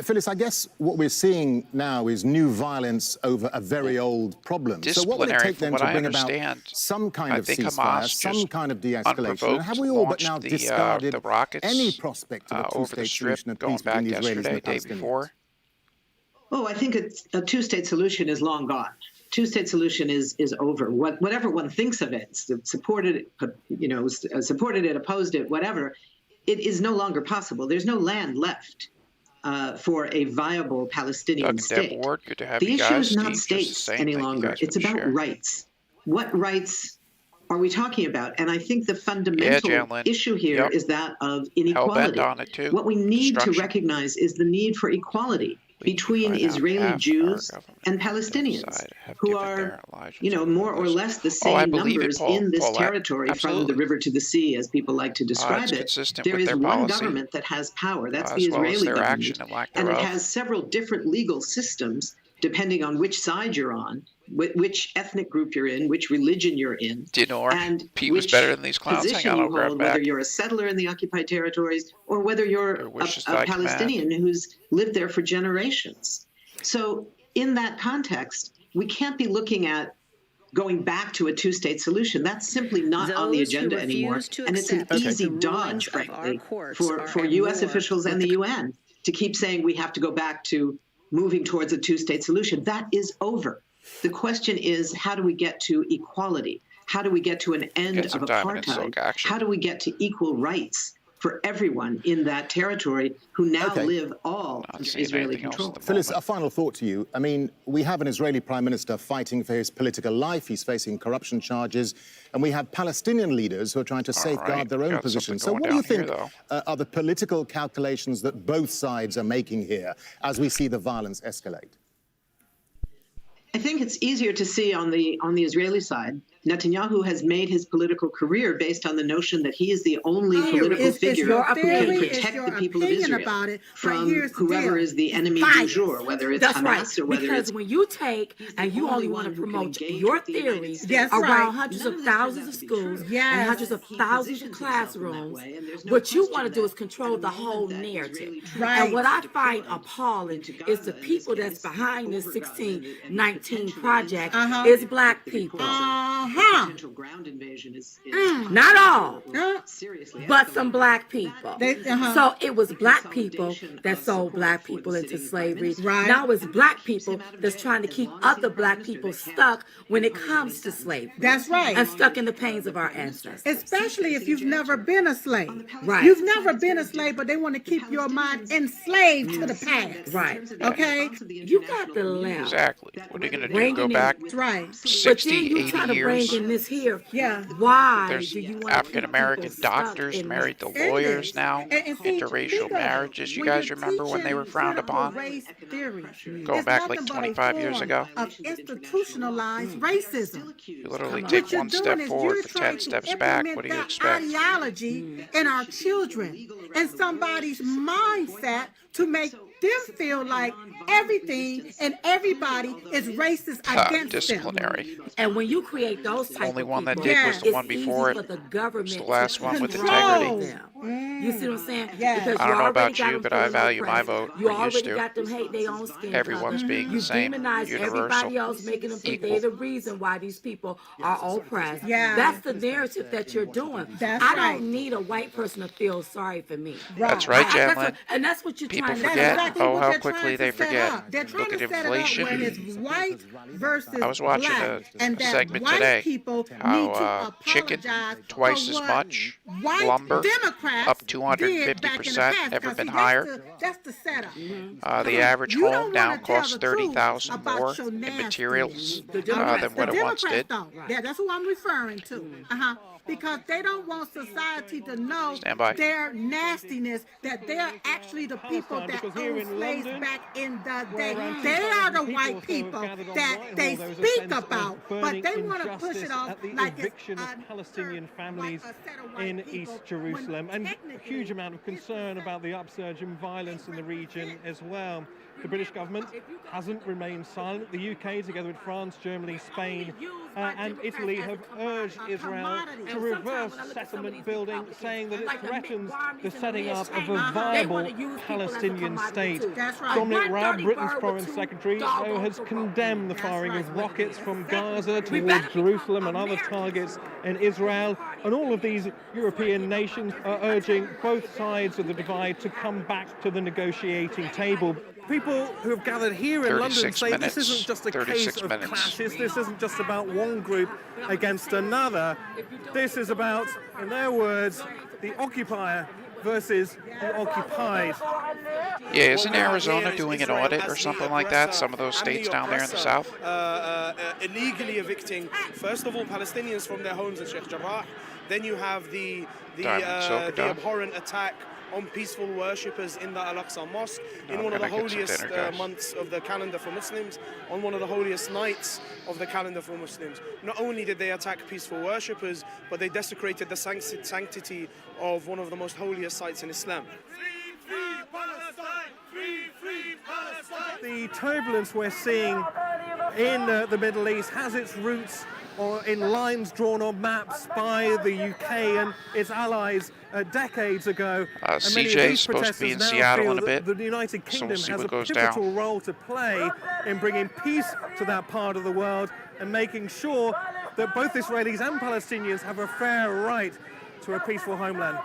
Phyllis, I guess what we're seeing now is new violence over a very old problem. So what will it take then to bring about some kind of ceasefire, some kind of de-escalation? And have we all but now discarded any prospect of a two-state solution of peace between the Israelis and the Palestinians? Oh, I think a two-state solution is long gone. Two-state solution is over. Whatever one thinks of it, supported it, opposed it, whatever, it is no longer possible. There's no land left for a viable Palestinian state. The issue is not states any longer. It's about rights. What rights are we talking about? And I think the fundamental issue here is that of inequality. What we need to recognize is the need for equality between Israeli Jews and Palestinians, who are, more or less the same numbers in this territory from the river to the sea, as people like to describe it. There is one government that has power. That's the Israeli government. And it has several different legal systems, depending on which side you're on, which ethnic group you're in, which religion you're in, and Pete was better than these clowns. Position you hold, whether you're a settler in the occupied territories or whether you're a Palestinian who's lived there for generations. So in that context, we can't be looking at going back to a two-state solution. That's simply not on the agenda anymore. And it's an easy dodge, frankly, for U.S. officials and the UN to keep saying we have to go back to moving towards a two-state solution. That is over. The question is, how do we get to equality? How do we get to an end of apartheid? How do we get to equal rights for everyone in that territory who now live all under Israeli control? Phyllis, a final thought to you. I mean, we have an Israeli prime minister fighting for his political life. He's facing corruption charges. And we have Palestinian leaders who are trying to safeguard their own position. So what do you think are the political calculations that both sides are making here as we see the violence escalate? I think it's easier to see on the Israeli side. Netanyahu has made his political career based on the notion that he is the only political figure who can protect the people of Israel from whoever is the enemy du jour, whether it's Hamas or whether because when you take and you only want to promote your theories around hundreds of thousands of schools and hundreds of thousands of classrooms, what you want to do is control the whole narrative. And what I find appalling is the people that's behind this 1619 project is Black people. Ground invasion is not all, but some Black people. So it was Black people that sold Black people into slavery. Now it's Black people that's trying to keep other Black people stuck when it comes to slavery. That's right. And stuck in the pains of our ancestors. Especially if you've never been a slave. Right. You've never been a slave, but they want to keep your mind enslaved to the past. Right. Okay? You got the left. Exactly. What are you going to do? Go back 60, 80 years? In this here, why there's African-American doctors married to lawyers now, interracial marriages. You guys remember when they were frowned upon? Going back like 25 years ago? Of institutionalized racism. You literally take one step forward for 10 steps back. What do you expect? Ideology in our children and somebody's mindset to make them feel like everything and everybody is racist against disciplinary. them. And when you create those type only of one that people, did was the one before it. For the government it's the last one with control integrity. You see what I'm saying? Because I don't know about you, but I value my vote. You I used already to. got them hate their own skin Everyone's color. being the same, demonize universal, everybody else, making them think they're the reason why these people are oppressed. Yeah. That's the narrative that you're doing. That's I right. don't need a white person to feel sorry for me. That's right, Jamlin. And that's what you're People trying to forget. exactly Oh, what how they're quickly trying they to set forget. up. They're trying Look at to set inflation. it up when it's white versus I was watching black, and a that segment white today. people need to How chicken apologize twice for as what much, white lumber Democrats up did back in the 250%, past, ever 'cause been see, higher. That's the setup. The average You don't home now wanna tell costs the truth $30,000 about more your in nastiness. materials The than what it once did. don't. Yeah, that's who I'm referring to. Because they don't want society to know their nastiness, that they're actually the people that owned slaves back in the day. They are the white people that they speak about, but they want to push it off like it's Palestinian families in East Jerusalem, and a huge amount of concern about the upsurge in violence in the region as well. The British government hasn't remained silent. The UK, together with France, Germany, Spain, and Italy, have urged Israel to reverse settlement building, saying that it threatens the setting up of a viable Palestinian state. Dominic Raab, Britain's Foreign Secretary, has condemned the firing of rockets from Gaza towards Jerusalem and other targets in Israel. And all of these European nations are urging both sides of the divide to come back to the negotiating table. People who have gathered here in London say this isn't just a case of clashes, this isn't just about one group against another. This is about, in their words, the occupier versus the occupied. Yeah, isn't Arizona doing an audit or something like that? Some of those states down there in the south? Illegally evicting, first of all, Palestinians from their homes in Sheikh Jarrah. Then you have the abhorrent attack on peaceful worshippers in the Al-Aqsa Mosque, in one of the holiest months of the calendar for Muslims, on one of the holiest nights of the calendar for Muslims. Not only did they attack peaceful worshippers, but they desecrated the sanctity of one of the most holiest sites in Islam. The turbulence we're seeing in the Middle East has its roots in lines drawn on maps by the UK and its allies decades ago. CJ is supposed to be in Seattle in a bit. The United Kingdom so has a pivotal role to play in bringing peace to that part of the world and making sure that both Israelis and Palestinians have a fair right to a peaceful homeland.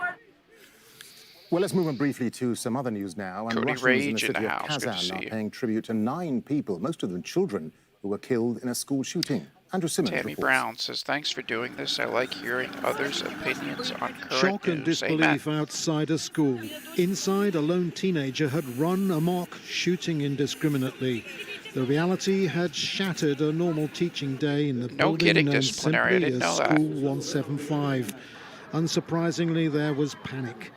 Well, let's move on briefly to some other news now. And Russians in the city of Kazan are paying tribute to 9 people, most of them children, who were killed in a school shooting. Andrew Simmons Tammy reports. Brown says, thanks for doing this. I like hearing others' opinions on current Shock and news. disbelief outside a school. Inside, a lone teenager had run amok, shooting indiscriminately. The reality had shattered a normal teaching day in the building known simply as School 175. Unsurprisingly, there was panic.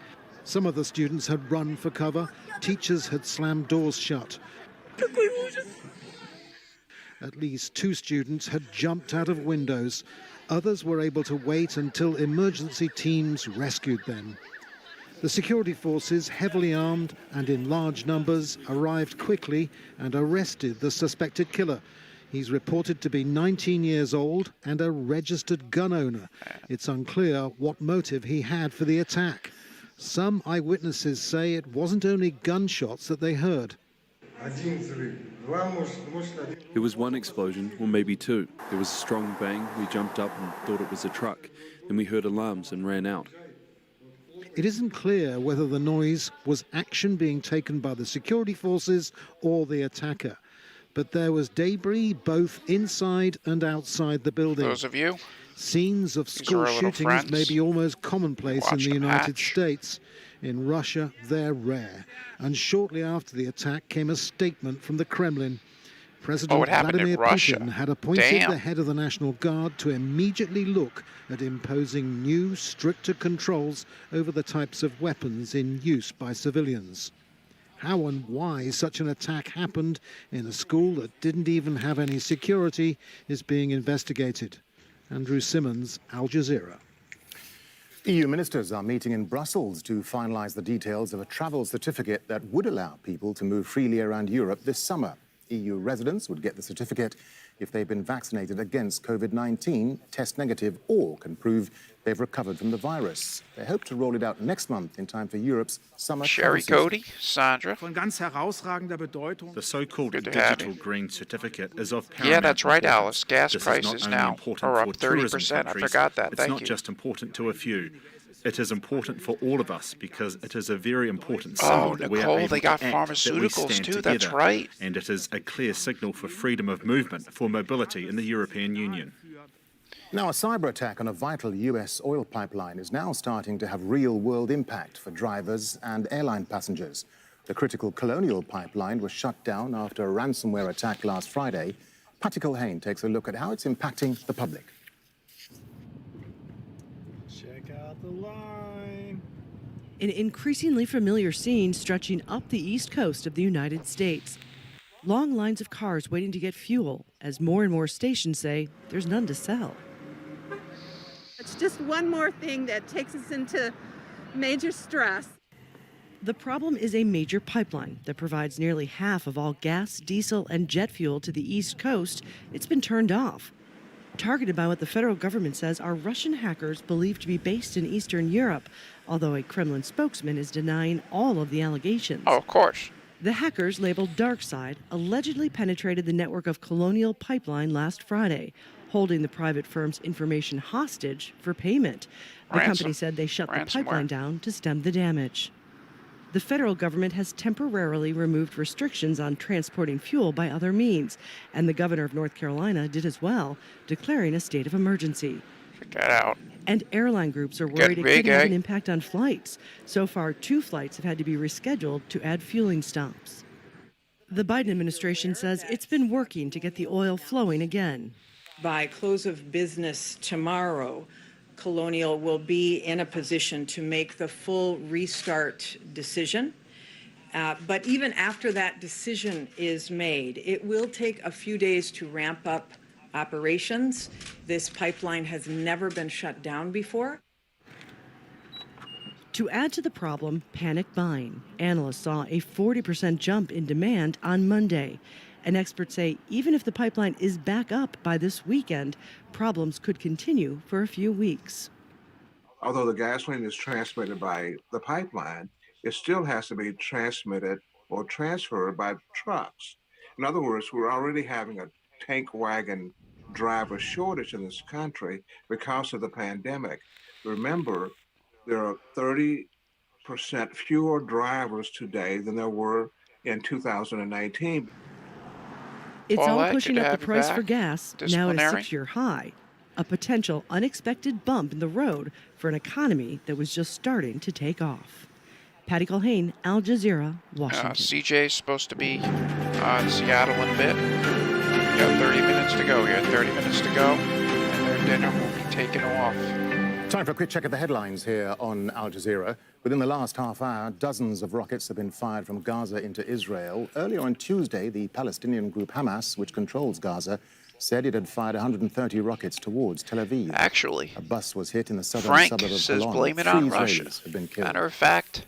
Some of the students had run for cover. Teachers had slammed doors shut. At least 2 students had jumped out of windows. Others were able to wait until emergency teams rescued them. The security forces, heavily armed and in large numbers, arrived quickly and arrested the suspected killer. He's reported to be 19 years old and a registered gun owner. It's unclear what motive he had for the attack. Some eyewitnesses say it wasn't only gunshots that they heard. It was one explosion, or maybe 2. There was a strong bang. We jumped up and thought it was a truck. Then we heard alarms and ran out. It isn't clear whether the noise was action being taken by the security forces or the attacker. But there was debris both inside and outside the building. Those of you, scenes of school shootings may be almost commonplace in the United States. In Russia, they're rare. And shortly after the attack came a statement from the Kremlin. President Vladimir Putin had appointed the head of the National Guard to immediately look at imposing new, stricter controls over the types of weapons in use by civilians. How and why such an attack happened in a school that didn't even have any security is being investigated. Andrew Simmons, Al Jazeera. EU ministers are meeting in Brussels to finalise the details of a travel certificate that would allow people to move freely around Europe this summer. EU residents would get the certificate if they've been vaccinated against COVID-19, test negative, or can prove they've recovered from the virus. They hope to roll it out next month in time for Europe's summer Sherry Cody, Sandra. The so-called digital green certificate is of paramount Yeah, that's right, importance. Alice. Gas This prices is not only now important are up for tourism 30%. I countries, forgot that. It's Thank not you. just important to a few. It is important for all of us because it is a very important symbol that we are Nicole, able they got to act, that we pharmaceuticals stand too. together. That's right. And it is a clear signal for freedom of movement, for mobility in the European Union. Now, a cyber attack on a vital US oil pipeline is now starting to have real-world impact for drivers and airline passengers. The critical Colonial pipeline was shut down after a ransomware attack last Friday. Patty Culhane takes a look at how it's impacting the public. Check out the line. An increasingly familiar scene stretching up the east coast of the United States. Long lines of cars waiting to get fuel as more and more stations say there's none to sell. It's just one more thing that takes us into major stress. The problem is a major pipeline that provides nearly half of all gas, diesel, and jet fuel to the East Coast. It's been turned off. Targeted by what the federal government says are Russian hackers believed to be based in Eastern Europe, although a Kremlin spokesman is denying all of the allegations. Oh, of course. The hackers, labeled DarkSide, allegedly penetrated the network of Colonial Pipeline last Friday, holding the private firm's information hostage for payment. The company said they shut the pipeline down to stem the damage. The federal government has temporarily removed restrictions on transporting fuel by other means, and the governor of North Carolina did as well, declaring a state of emergency. Get out. And airline groups are worried it could have an impact on flights. So far, 2 flights have had to be rescheduled to add fueling stops. The Biden administration says it's been working to get the oil flowing again. By close of business tomorrow, Colonial will be in a position to make the full restart decision. But even after that decision is made, it will take a few days to ramp up operations. This pipeline has never been shut down before. To add to the problem, panic buying. Analysts saw a 40% jump in demand on Monday. And experts say even if the pipeline is back up by this weekend, problems could continue for a few weeks. Although the gasoline is transmitted by the pipeline, it still has to be transmitted or transferred by trucks. In other words, we're already having a tank wagon driver shortage in this country because of the pandemic. Remember, there are 30% fewer drivers today than there were in 2019. It's all Paulette, pushing good to up have the you price back. for gas, now at a Disciplinary. 6-year high. A potential unexpected bump in the road for an economy that was just starting to take off. Patty Culhane, Al Jazeera, Washington. CJ's supposed to be in Seattle in a bit. We got 30 minutes to go here. 30 minutes to go, and their dinner will be taken off. Time for a quick check of the headlines here on Al Jazeera. Within the last half hour, dozens of rockets have been fired from Gaza into Israel. Earlier on Tuesday, the Palestinian group Hamas, which controls Gaza, said it had fired 130 rockets towards Tel Aviv. Actually, a bus was hit in the southern Frank suburb of says Holon. blame it 3 on Israelis Russia. have been killed. Matter of fact,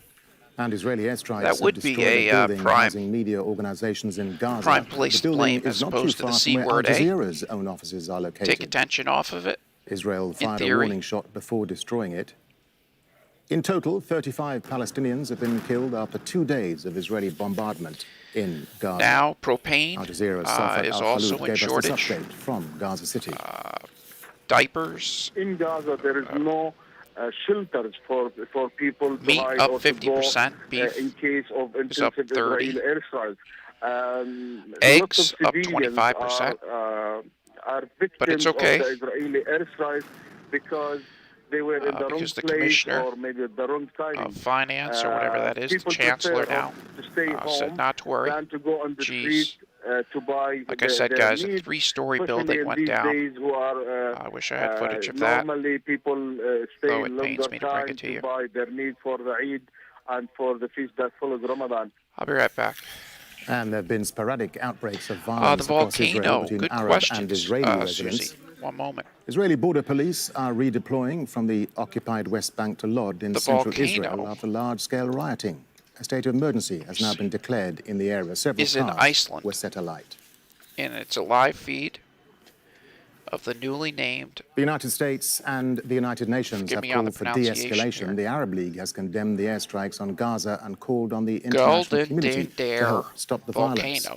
And Israeli airstrikes that would have be destroyed a building prime housing media organizations in Gaza. prime place The building blame is as not too opposed to the far C from where word, Al eh? Jazeera's own offices are located. Take attention off of it. Israel fired a theory. warning shot before destroying it. In total, 35 Palestinians have been killed after 2 days of Israeli bombardment in Gaza. Now, propane Al Jazeera's Safar is Al also Khaloud in gave us shortage. this update from Gaza City. Diapers. In Gaza, there is no shelters for people to Meat hide up or to go 50%, beef in case of is up intensive 30. Israeli airstrikes. Eggs lots of up civilians 25%. Are victims But it's okay. of the Israeli airstrikes because they were in the wrong because the place commissioner or maybe at the wrong timing. of finance or whatever that is, the People chancellor prefer now, to stay home said not to worry. than to go on the street to buy. Like I said, guys, a needs, 3-story especially building in went these down. days who are, I wish I had footage of that. Normally, people stay Though it longer pains me to bring time it to you. buy their need for the Eid and for the feast that follows Ramadan. I'll be right back. And there have been sporadic outbreaks of violence The across Israel volcano. between Good Arab questions, and Israeli residents. Susie. One moment. Israeli border police are redeploying from the occupied West Bank to Lod in central Israel after large-scale rioting. A state of emergency has now been declared in the area. Several Is in cars Iceland. were set alight. And it's a live feed of the newly named. The United States and the United Nations have called for de-escalation. The Arab League has condemned the airstrikes on Gaza and called on the international community to help stop the violence.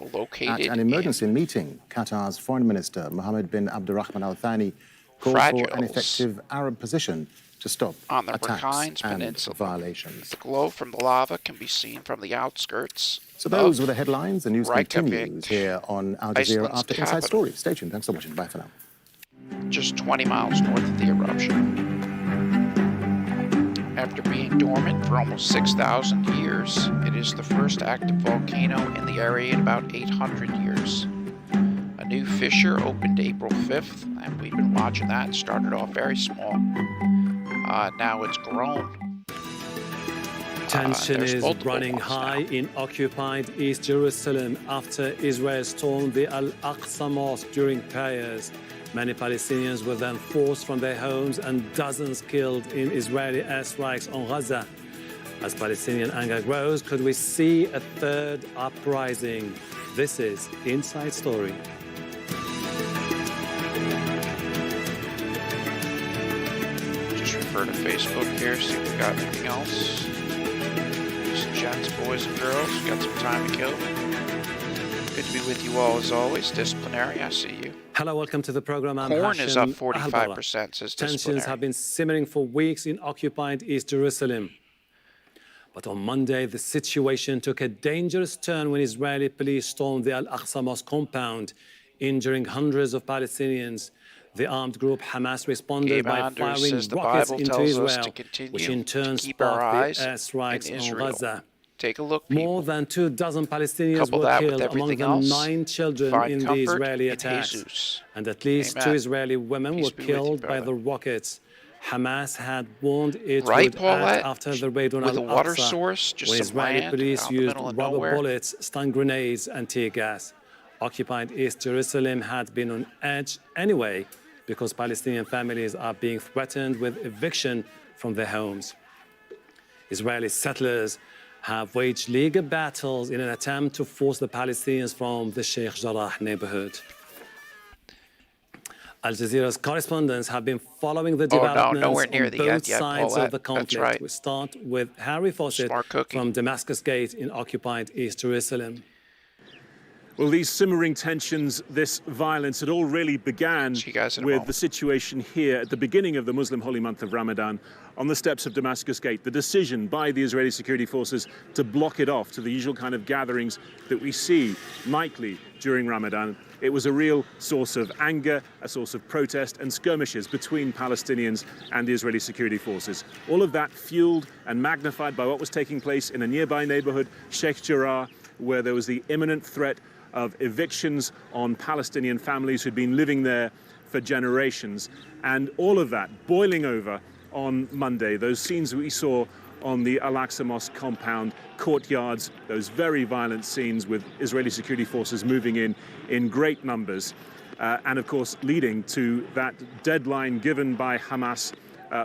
At an emergency meeting, Qatar's Foreign Minister Mohammed bin Abdurrahman Al Thani called for an effective Arab position to stop on the attacks Rakhine and Peninsula. violations. The glow from the lava can be seen from the outskirts. So those were the headlines. The news continues Reykjavik, here on Al Jazeera Iceland's after capital. Inside Story. Stay tuned. Thanks for watching. Bye for now. Just 20 miles north of the eruption. After being dormant for almost 6,000 years, it is the first active volcano in the area in about 800 years. A new fissure opened April 5th, and we've been watching that. It started off very small. Now it's grown. Tension is running high in occupied East Jerusalem after Israel stormed the Al-Aqsa Mosque during prayers. Many Palestinians were then forced from their homes and dozens killed in Israeli airstrikes on Gaza. As Palestinian anger grows, could we see a third uprising? This is Inside Story. Just refer to Facebook here, see if we got anything else. Just gents, boys, and girls, we got some time to kill. Good to be with you all as always. Disciplinary, I see you. Hello, welcome to the program. I'm Corn is up Hashem 45%, says Tensions Disciplinary. have been simmering for weeks in occupied East Jerusalem. But on Monday, the situation took a dangerous turn when Israeli police stormed the Al-Aqsa Mosque compound, injuring hundreds of Palestinians. The armed group Hamas responded by firing rockets into Israel, which in turn sparked the airstrikes on Gaza. Take a look, More than 24 Palestinians were killed, among them 9 children in the Israeli attacks. And at least 2 Israeli women were killed by the rockets. Hamas had warned it would act after the raid on Al-Aqsa, where Israeli police used rubber bullets, stun grenades, and tear gas. Occupied East Jerusalem had been on edge anyway, because Palestinian families are being threatened with eviction from their homes. Israeli settlers have waged legal battles in an attempt to force the Palestinians from the Sheikh Jarrah neighborhood. Al Jazeera's correspondents have been following the developments on both sides of the conflict. We start with Harry Fawcett from Damascus Gate in occupied East Jerusalem. Well, these simmering tensions, this violence, it all really began with the situation here at the beginning of the Muslim holy month of Ramadan on the steps of Damascus Gate. The decision by the Israeli security forces to block it off to the usual kind of gatherings that we see nightly during Ramadan. It was a real source of anger, a source of protest and skirmishes between Palestinians and the Israeli security forces. All of that fueled and magnified by what was taking place in a nearby neighborhood, Sheikh Jarrah, where there was the imminent threat of evictions on Palestinian families who'd been living there for generations. And all of that boiling over on Monday, those scenes we saw on the Al-Aqsa Mosque compound, courtyards, those very violent scenes with Israeli security forces moving in great numbers. And of course, leading to that deadline given by Hamas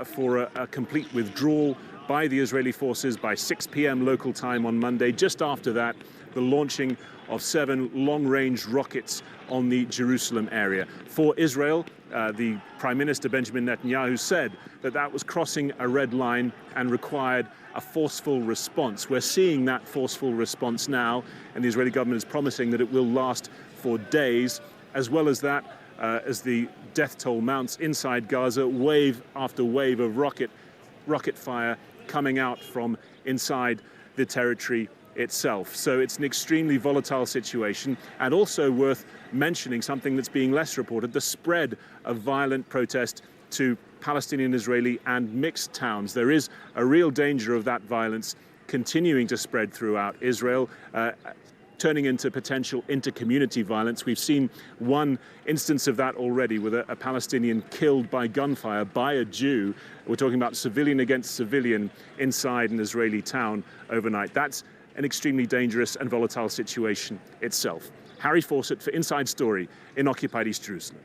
for a complete withdrawal by the Israeli forces by 6 p.m. local time on Monday. Just after that, the launching of 7 long-range rockets on the Jerusalem area. For Israel, the Prime Minister Benjamin Netanyahu said that that was crossing a red line and required a forceful response. We're seeing that forceful response now, and the Israeli government is promising that it will last for days. As well as that, as the death toll mounts inside Gaza, wave after wave of rocket fire coming out from inside the territory itself. So it's an extremely volatile situation, and also worth mentioning something that's being less reported, the spread of violent protest to Palestinian, Israeli and mixed towns. There is a real danger of that violence continuing to spread throughout Israel, turning into potential inter-community violence. We've seen one instance of that already with a Palestinian killed by gunfire by a Jew. We're talking about civilian against civilian inside an Israeli town overnight. That's an extremely dangerous and volatile situation itself. Harry Fawcett for Inside Story in occupied East Jerusalem.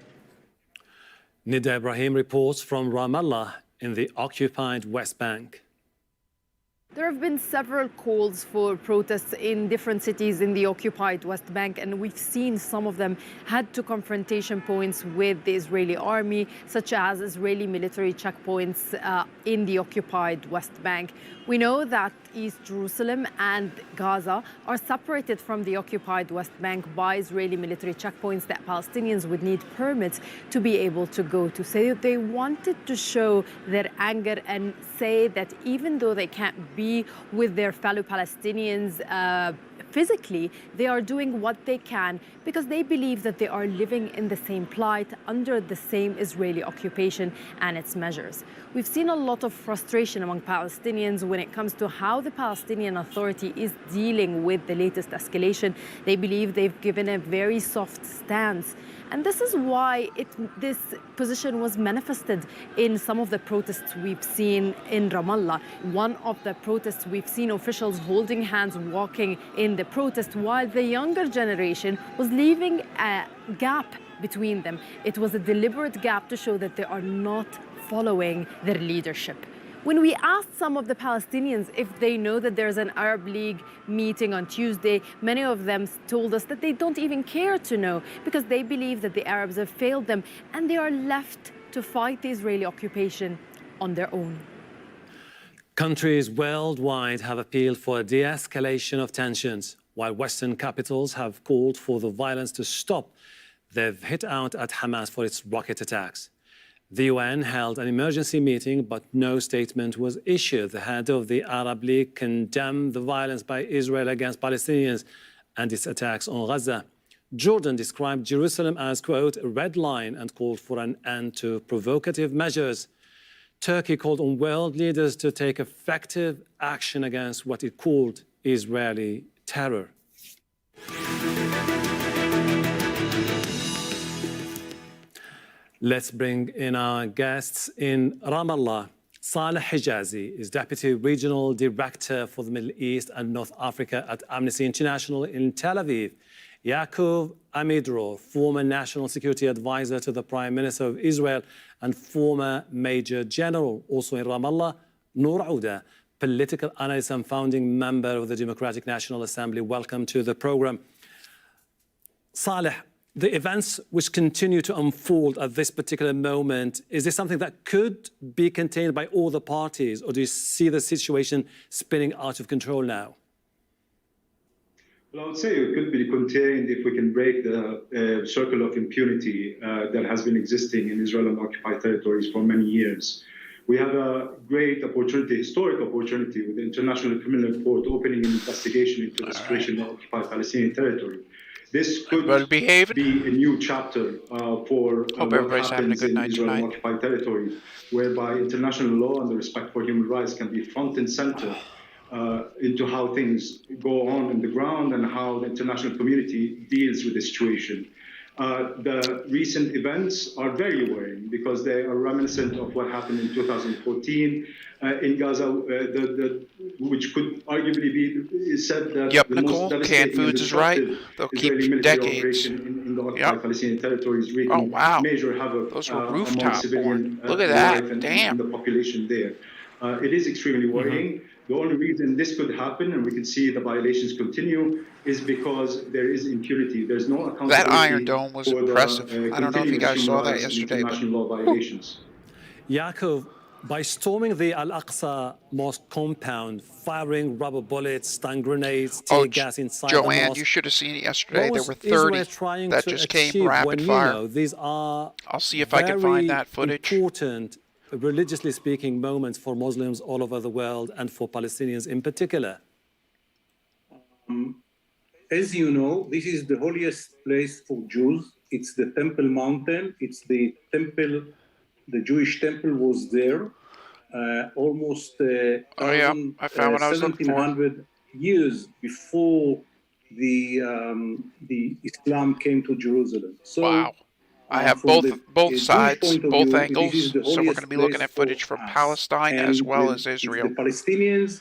Nida Ibrahim reports from Ramallah in the occupied West Bank. There have been several calls for protests in different cities in the occupied West Bank, and we've seen some of them head to confrontation points with the Israeli army, such as Israeli military checkpoints in the occupied West Bank. We know that East Jerusalem and Gaza are separated from the occupied West Bank by Israeli military checkpoints that Palestinians would need permits to be able to go to. So they wanted to show their anger and say that even though they can't be with their fellow Palestinians physically, they are doing what they can because they believe that they are living in the same plight under the same Israeli occupation and its measures. We've seen a lot of frustration among Palestinians when it comes to how the Palestinian Authority is dealing with the latest escalation. They believe they've given a very soft stance. And this is why this position was manifested in some of the protests we've seen in Ramallah. One of the protests, we've seen officials holding hands, walking in the protest, while the younger generation was leaving a gap between them. It was a deliberate gap to show that they are not following their leadership. When we asked some of the Palestinians if they know that there's an Arab League meeting on Tuesday, many of them told us that they don't even care to know because they believe that the Arabs have failed them and they are left to fight the Israeli occupation on their own. Countries worldwide have appealed for a de-escalation of tensions. While Western capitals have called for the violence to stop, they've hit out at Hamas for its rocket attacks. The UN held an emergency meeting, but no statement was issued. The head of the Arab League condemned the violence by Israel against Palestinians and its attacks on Gaza. Jordan described Jerusalem as, quote, a red line and called for an end to provocative measures. Turkey called on world leaders to take effective action against what it called Israeli terror. Let's bring in our guests in Ramallah. Saleh Hijazi is Deputy Regional Director for the Middle East and North Africa at Amnesty International in Tel Aviv. Yaakov Amidror, former National Security Advisor to the Prime Minister of Israel and former Major General. Also in Ramallah, Noor Ouda, political analyst and founding member of the Democratic National Assembly. Welcome to the program. Saleh, the events which continue to unfold at this particular moment, is this something that could be contained by all the parties, or do you see the situation spinning out of control now? Well, I would say it could be contained if we can break the circle of impunity that has been existing in Israel and occupied territories for many years. We have a great opportunity, historic opportunity, with the International Criminal Court opening an investigation into the situation of occupied Palestinian territory. This could be a new chapter for what happens in Israel-occupied territories, whereby international law and the respect for human rights can be front and center into how things go on the ground and how the international community deals with the situation. The recent events are very worrying because they are reminiscent of what happened in 2014 in Gaza, which could arguably be said that the most devastating and destructive Israeli military operation in the occupied Palestinian territories, wreaking major havoc among civilian life and the population there. It is extremely worrying. The only reason this could happen, and we can see the violations continue, is because there is impunity. There's no accountability. That Iron Dome was impressive. I don't know if you guys saw that yesterday. International law violations. Yaakov, by storming the Al-Aqsa Mosque compound, firing rubber bullets, stun grenades, tear gas inside the mosque. Joanne, you should have seen it yesterday. There were 30 that just came rapid fire. These are I'll see if I can find that footage. Important, religiously speaking, moments for Muslims all over the world and for Palestinians in particular. As you know, this is the holiest place for Jews. It's the Temple Mountain. It's the temple. The Jewish temple was there almost 1700 years before the Islam came to Jerusalem. So, wow. I have both sides, both angles, so we're going to be looking at footage from Palestine as well as Israel. The Palestinians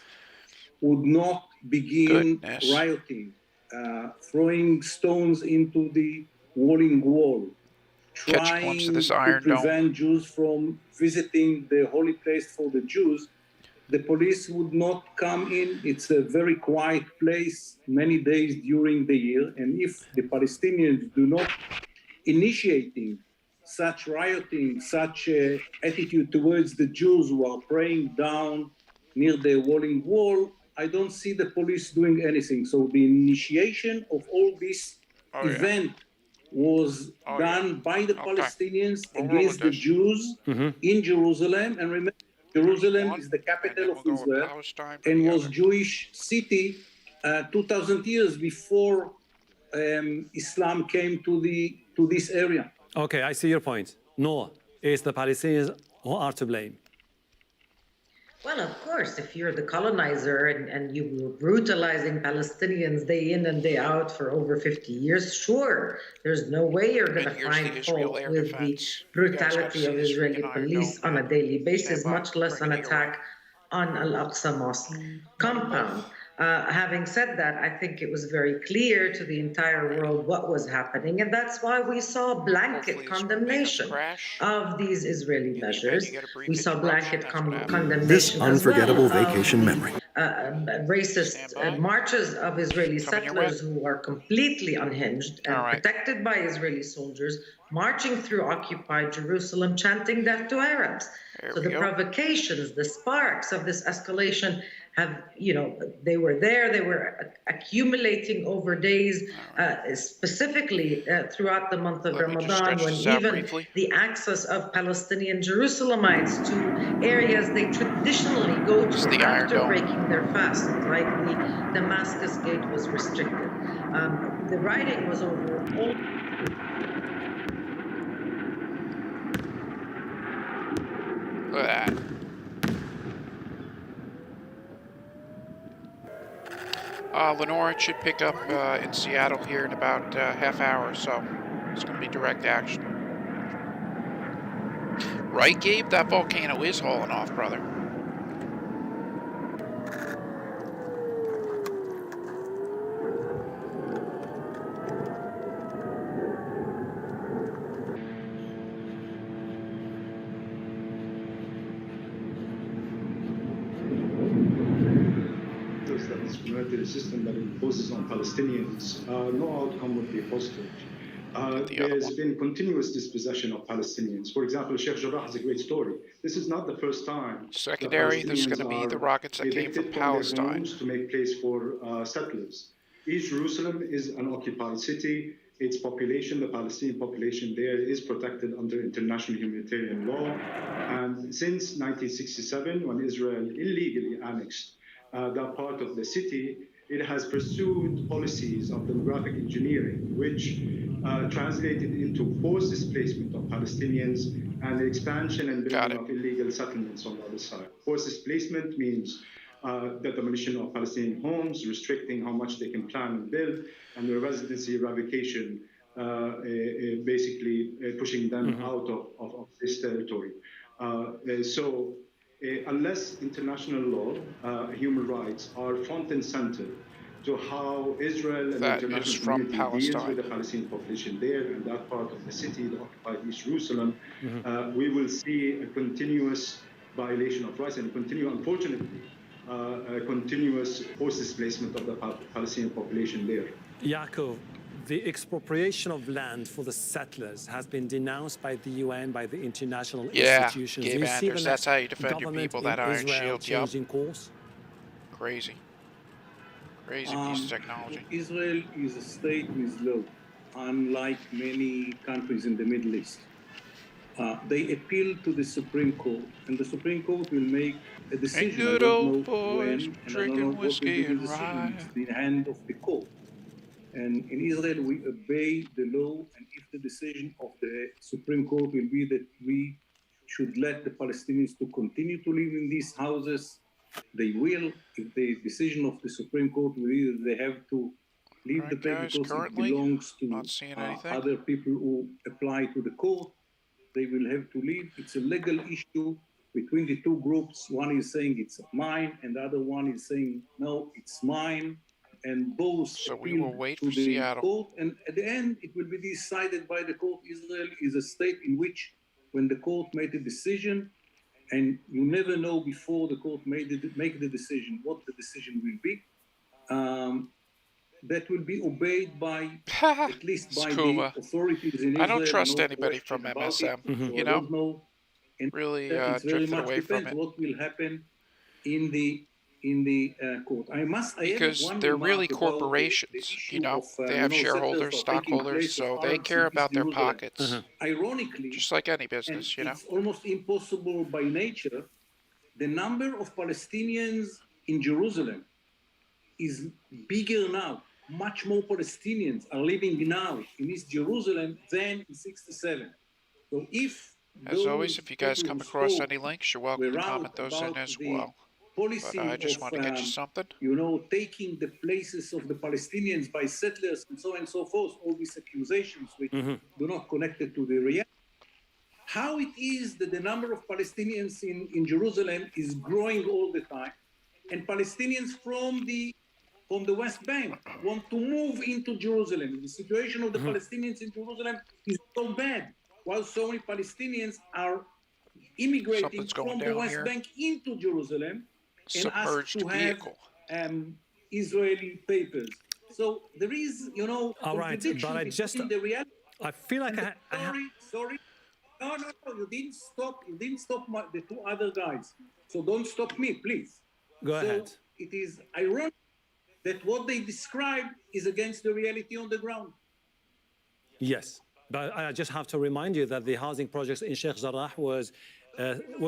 would not begin rioting, throwing stones into the Wailing Wall, trying to prevent Jews from visiting the holy place for the Jews, the police would not come in. It's a very quiet place many days during the year. And if the Palestinians do not initiating such rioting, such attitude towards the Jews who are praying down near the Wailing Wall, I don't see the police doing anything. So the initiation of all this event was done by the Palestinians against the Jews in Jerusalem. And remember, Jerusalem is the capital of Israel and was Jewish city 2,000 years before Islam came to this area. Okay, I see your point. No, it's the Palestinians who are to blame. Well, of course, if you're the colonizer and you were brutalizing Palestinians day in and day out for over 50 years, sure, there's no way you're going to find fault with the brutality of Israeli police on a daily basis, much less an attack on Al-Aqsa Mosque compound. Having said that, I think it was very clear to the entire world what was happening, and that's why we saw blanket condemnation of these Israeli measures. We saw blanket condemnation. This unforgettable vacation memory. Racist marches of Israeli settlers who are completely unhinged and protected by Israeli soldiers, marching through occupied Jerusalem, chanting death to Arabs. So the provocations, the sparks of this escalation have, they were there, they were accumulating over days, specifically throughout the month of Ramadan, when even the access of Palestinian Jerusalemites to areas they traditionally go to after breaking their fast, like the Damascus Gate, was restricted. The rioting was over all. Look at that. Lenore, it should pick up in Seattle here in about half hour or so. It's going to be direct action. Right, Gabe? That volcano is hauling off, brother. The system that imposes on Palestinians, no outcome would be positive. There's been continuous dispossession of Palestinians. For example, Sheikh Jarrah has a great story. This is not the first time. Secondary, there's going to be the rockets that came from Palestine. To make place for settlers. East Jerusalem is an occupied city. Its population, the Palestinian population there, is protected under international humanitarian law. And since 1967, when Israel illegally annexed that part of the city, it has pursued policies of demographic engineering, which translated into forced displacement of Palestinians and the expansion and building of illegal settlements on the other side. Forced displacement means the demolition of Palestinian homes, restricting how much they can plan and build, and the residency eradication, basically pushing them out of this territory. So unless international law, human rights are front and center to how Israel and the international community deals with the Palestinian population there and that part of the city, the occupied East Jerusalem, we will see a continuous violation of rights and unfortunately, a continuous forced displacement of the Palestinian population there. Yaakov, the expropriation of land for the settlers has been denounced by the UN, by the international institutions. Gabe Anders, that's how you defend your people, that iron shield. Changing course? Crazy. Crazy piece of technology. Israel is a state with law, unlike many countries in the Middle East. They appeal to the Supreme Court, and the Supreme Court will make a decision. And good old boys drinking whiskey and rye. It's the hand of the court. And in Israel, we obey the law, and if the decision of the Supreme Court will be that we should let the Palestinians to continue to live in these houses, they will. If the decision of the Supreme Court will be that they have to leave the place because it belongs to other people who apply to the court, they will have to leave. It's a legal issue between the two groups. One is saying it's mine, and the other one is saying, no, it's mine. And both so we will wait for the Seattle. Court, and at the end, it will be decided by the court. Israel is a state in which, when the court made a decision, and you never know before the court make the decision what the decision will be, that will be obeyed by at least by the authorities in Israel. I don't trust anybody from MSM. You know, really drifted away from it. What will happen in the court? Because they're really corporations, you know. They have shareholders, stockholders, so they care about their pockets. Ironically, just like any business, you know. It's almost impossible by nature. The number of Palestinians in Jerusalem is bigger now. Much more Palestinians are living now in East Jerusalem than in 67. So as always, if you guys come across any links, you're welcome to comment those in as well. But I just want to get you something. You know, taking the places of the Palestinians by settlers and so on and so forth, all these accusations which do not connect it to the reality. How it is that the number of Palestinians in Jerusalem is growing all the time, and Palestinians from the West Bank want to move into Jerusalem. The situation of the Palestinians in Jerusalem is so bad, while so many Palestinians are immigrating from the West Bank into Jerusalem and ask to have Israeli papers. So there is, you know, but the reality. I feel like Sorry. No, you didn't stop. You didn't stop the two other guys. So don't stop me, please. Go ahead. It is ironic that what they describe is against the reality on the ground. Yes, but I just have to remind you that the housing projects in Sheikh Jarrah was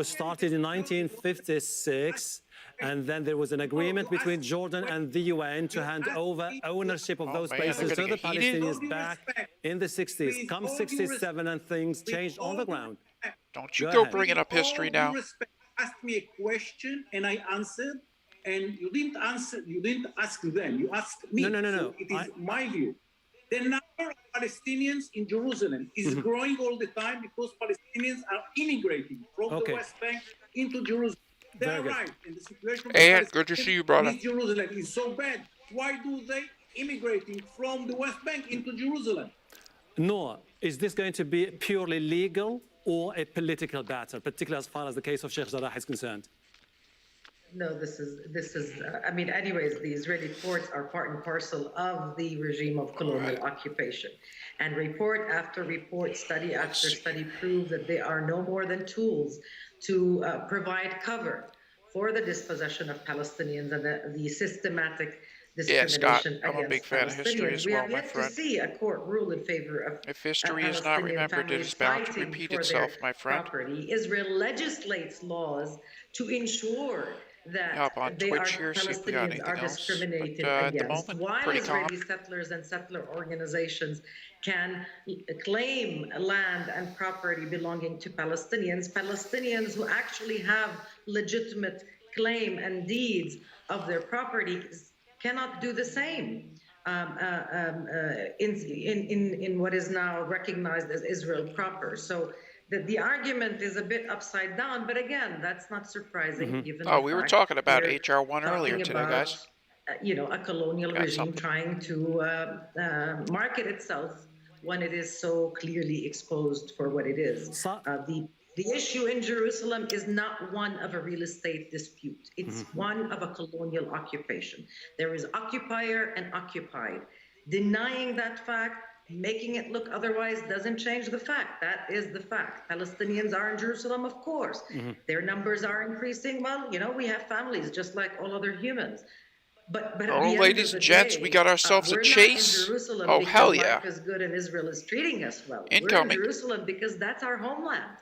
started in 1956, and then there was an agreement between Jordan and the UN to hand over ownership of those places to the Palestinians back in the 60s. Come 67 and things changed on the ground. Don't you go bringing up history now. Asked me a question and I answered, and you didn't answer. You didn't ask them. You asked me. No. So it is my view. The number of Palestinians in Jerusalem is growing all the time because Palestinians are immigrating from the West Bank into Jerusalem. They are right. And the situation of good to see you, brother. In Jerusalem is so bad. Why do they immigrating from the West Bank into Jerusalem? Noah, is this going to be purely legal or a political battle, particularly as far as the case of Sheikh Jarrah is concerned? No, this is. I mean, anyways, the Israeli courts are part and parcel of the regime of colonial occupation, and report after report, study after study prove that they are no more than tools to provide cover for the dispossession of Palestinians and the systematic discrimination I'm a big fan of history as well, my friend. We have yet to see a court rule in favor of if history is not remembered, it is bound to repeat itself, my friend. Property. Israel legislates laws to ensure that they are Palestinians are discriminated against, while Israeli settlers and settler organizations can claim land and property belonging to Palestinians who actually have legitimate claim and deeds of their property cannot do the same in what is now recognized as Israel proper. So the argument is a bit upside down, but again, that's not surprising. Given we were talking about HR 1 earlier today, guys. A colonial regime trying to market itself when it is so clearly exposed for what it is. The issue in Jerusalem is not one of a real estate dispute. It's one of a colonial occupation. There is occupier and occupied. Denying that fact, making it look otherwise doesn't change the fact. That is the fact. Palestinians are in Jerusalem, of course. Their numbers are increasing. Well, we have families just like all other humans. But oh, ladies and gents, we got ourselves a chase. Oh, hell yeah. Life is good and Israel is treating us well. Incoming. We're in Jerusalem because that's our homeland.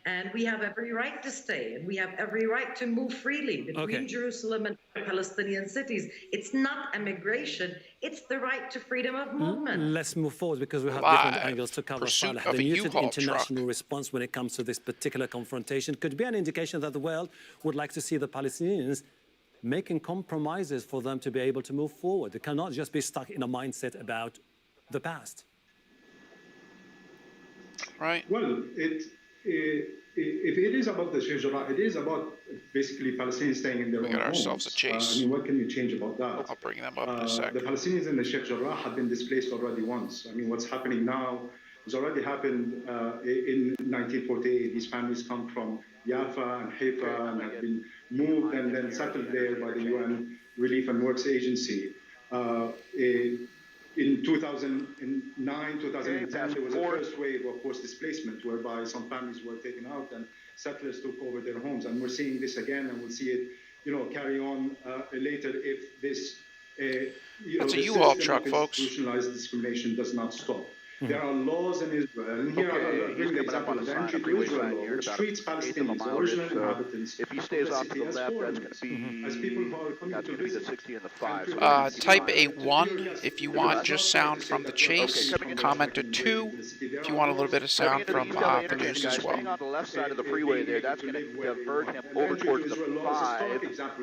And we have every right to stay. And we have every right to move freely between Jerusalem and Palestinian cities. It's not immigration. It's the right to freedom of movement. Let's move forward because we have different angles to cover. Pursuit the muted international truck. response when it comes to this particular confrontation could be an indication that the world would like to see the Palestinians making compromises for them to be able to move forward. They cannot just be stuck in a mindset about the past. Right. Well, if it is about the Sheikh Jarrah, it is about basically Palestinians staying in their own homes. We got ourselves a chase. I mean, what can you change about that? I'll bring them up in a second. The Palestinians in the Sheikh Jarrah have been displaced already once. I mean, what's happening now has already happened in 1948. These families come from Jaffa and Haifa and have been moved and then settled there by the UN Relief and Works Agency. In 2009, 2010, there was a first wave of forced displacement whereby some families were taken out and settlers took over their homes. And we're seeing this again, and we'll see it, carry on later if this, that's a U-Haul truck, folks. Institutionalized discrimination does not stop. There are laws in Israel, and here I bring the example of the entry to Israel law, which treats Palestinians, the original inhabitants, if he stays off to the left, that's going to be as people who are coming to visit. The 60 and the 5. Type a 1 if you want just sound from the chase. Comment a 2 if you want a little bit of sound from the news as well. On the left side of the freeway there, that's going to divert him over towards the 5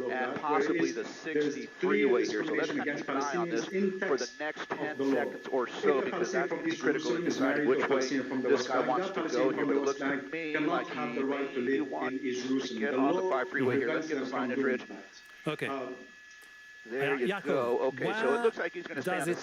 and possibly the 60 freeway here. So let's kind of keep an eye on this for the next 10 seconds or so, because that's going to be critical in deciding which way this guy wants to go here. But it looks to me like he wants to get on the 5 freeway here. Let's get the signage, Rich. Okay. There you go. Okay, so it looks like he's going to stay on the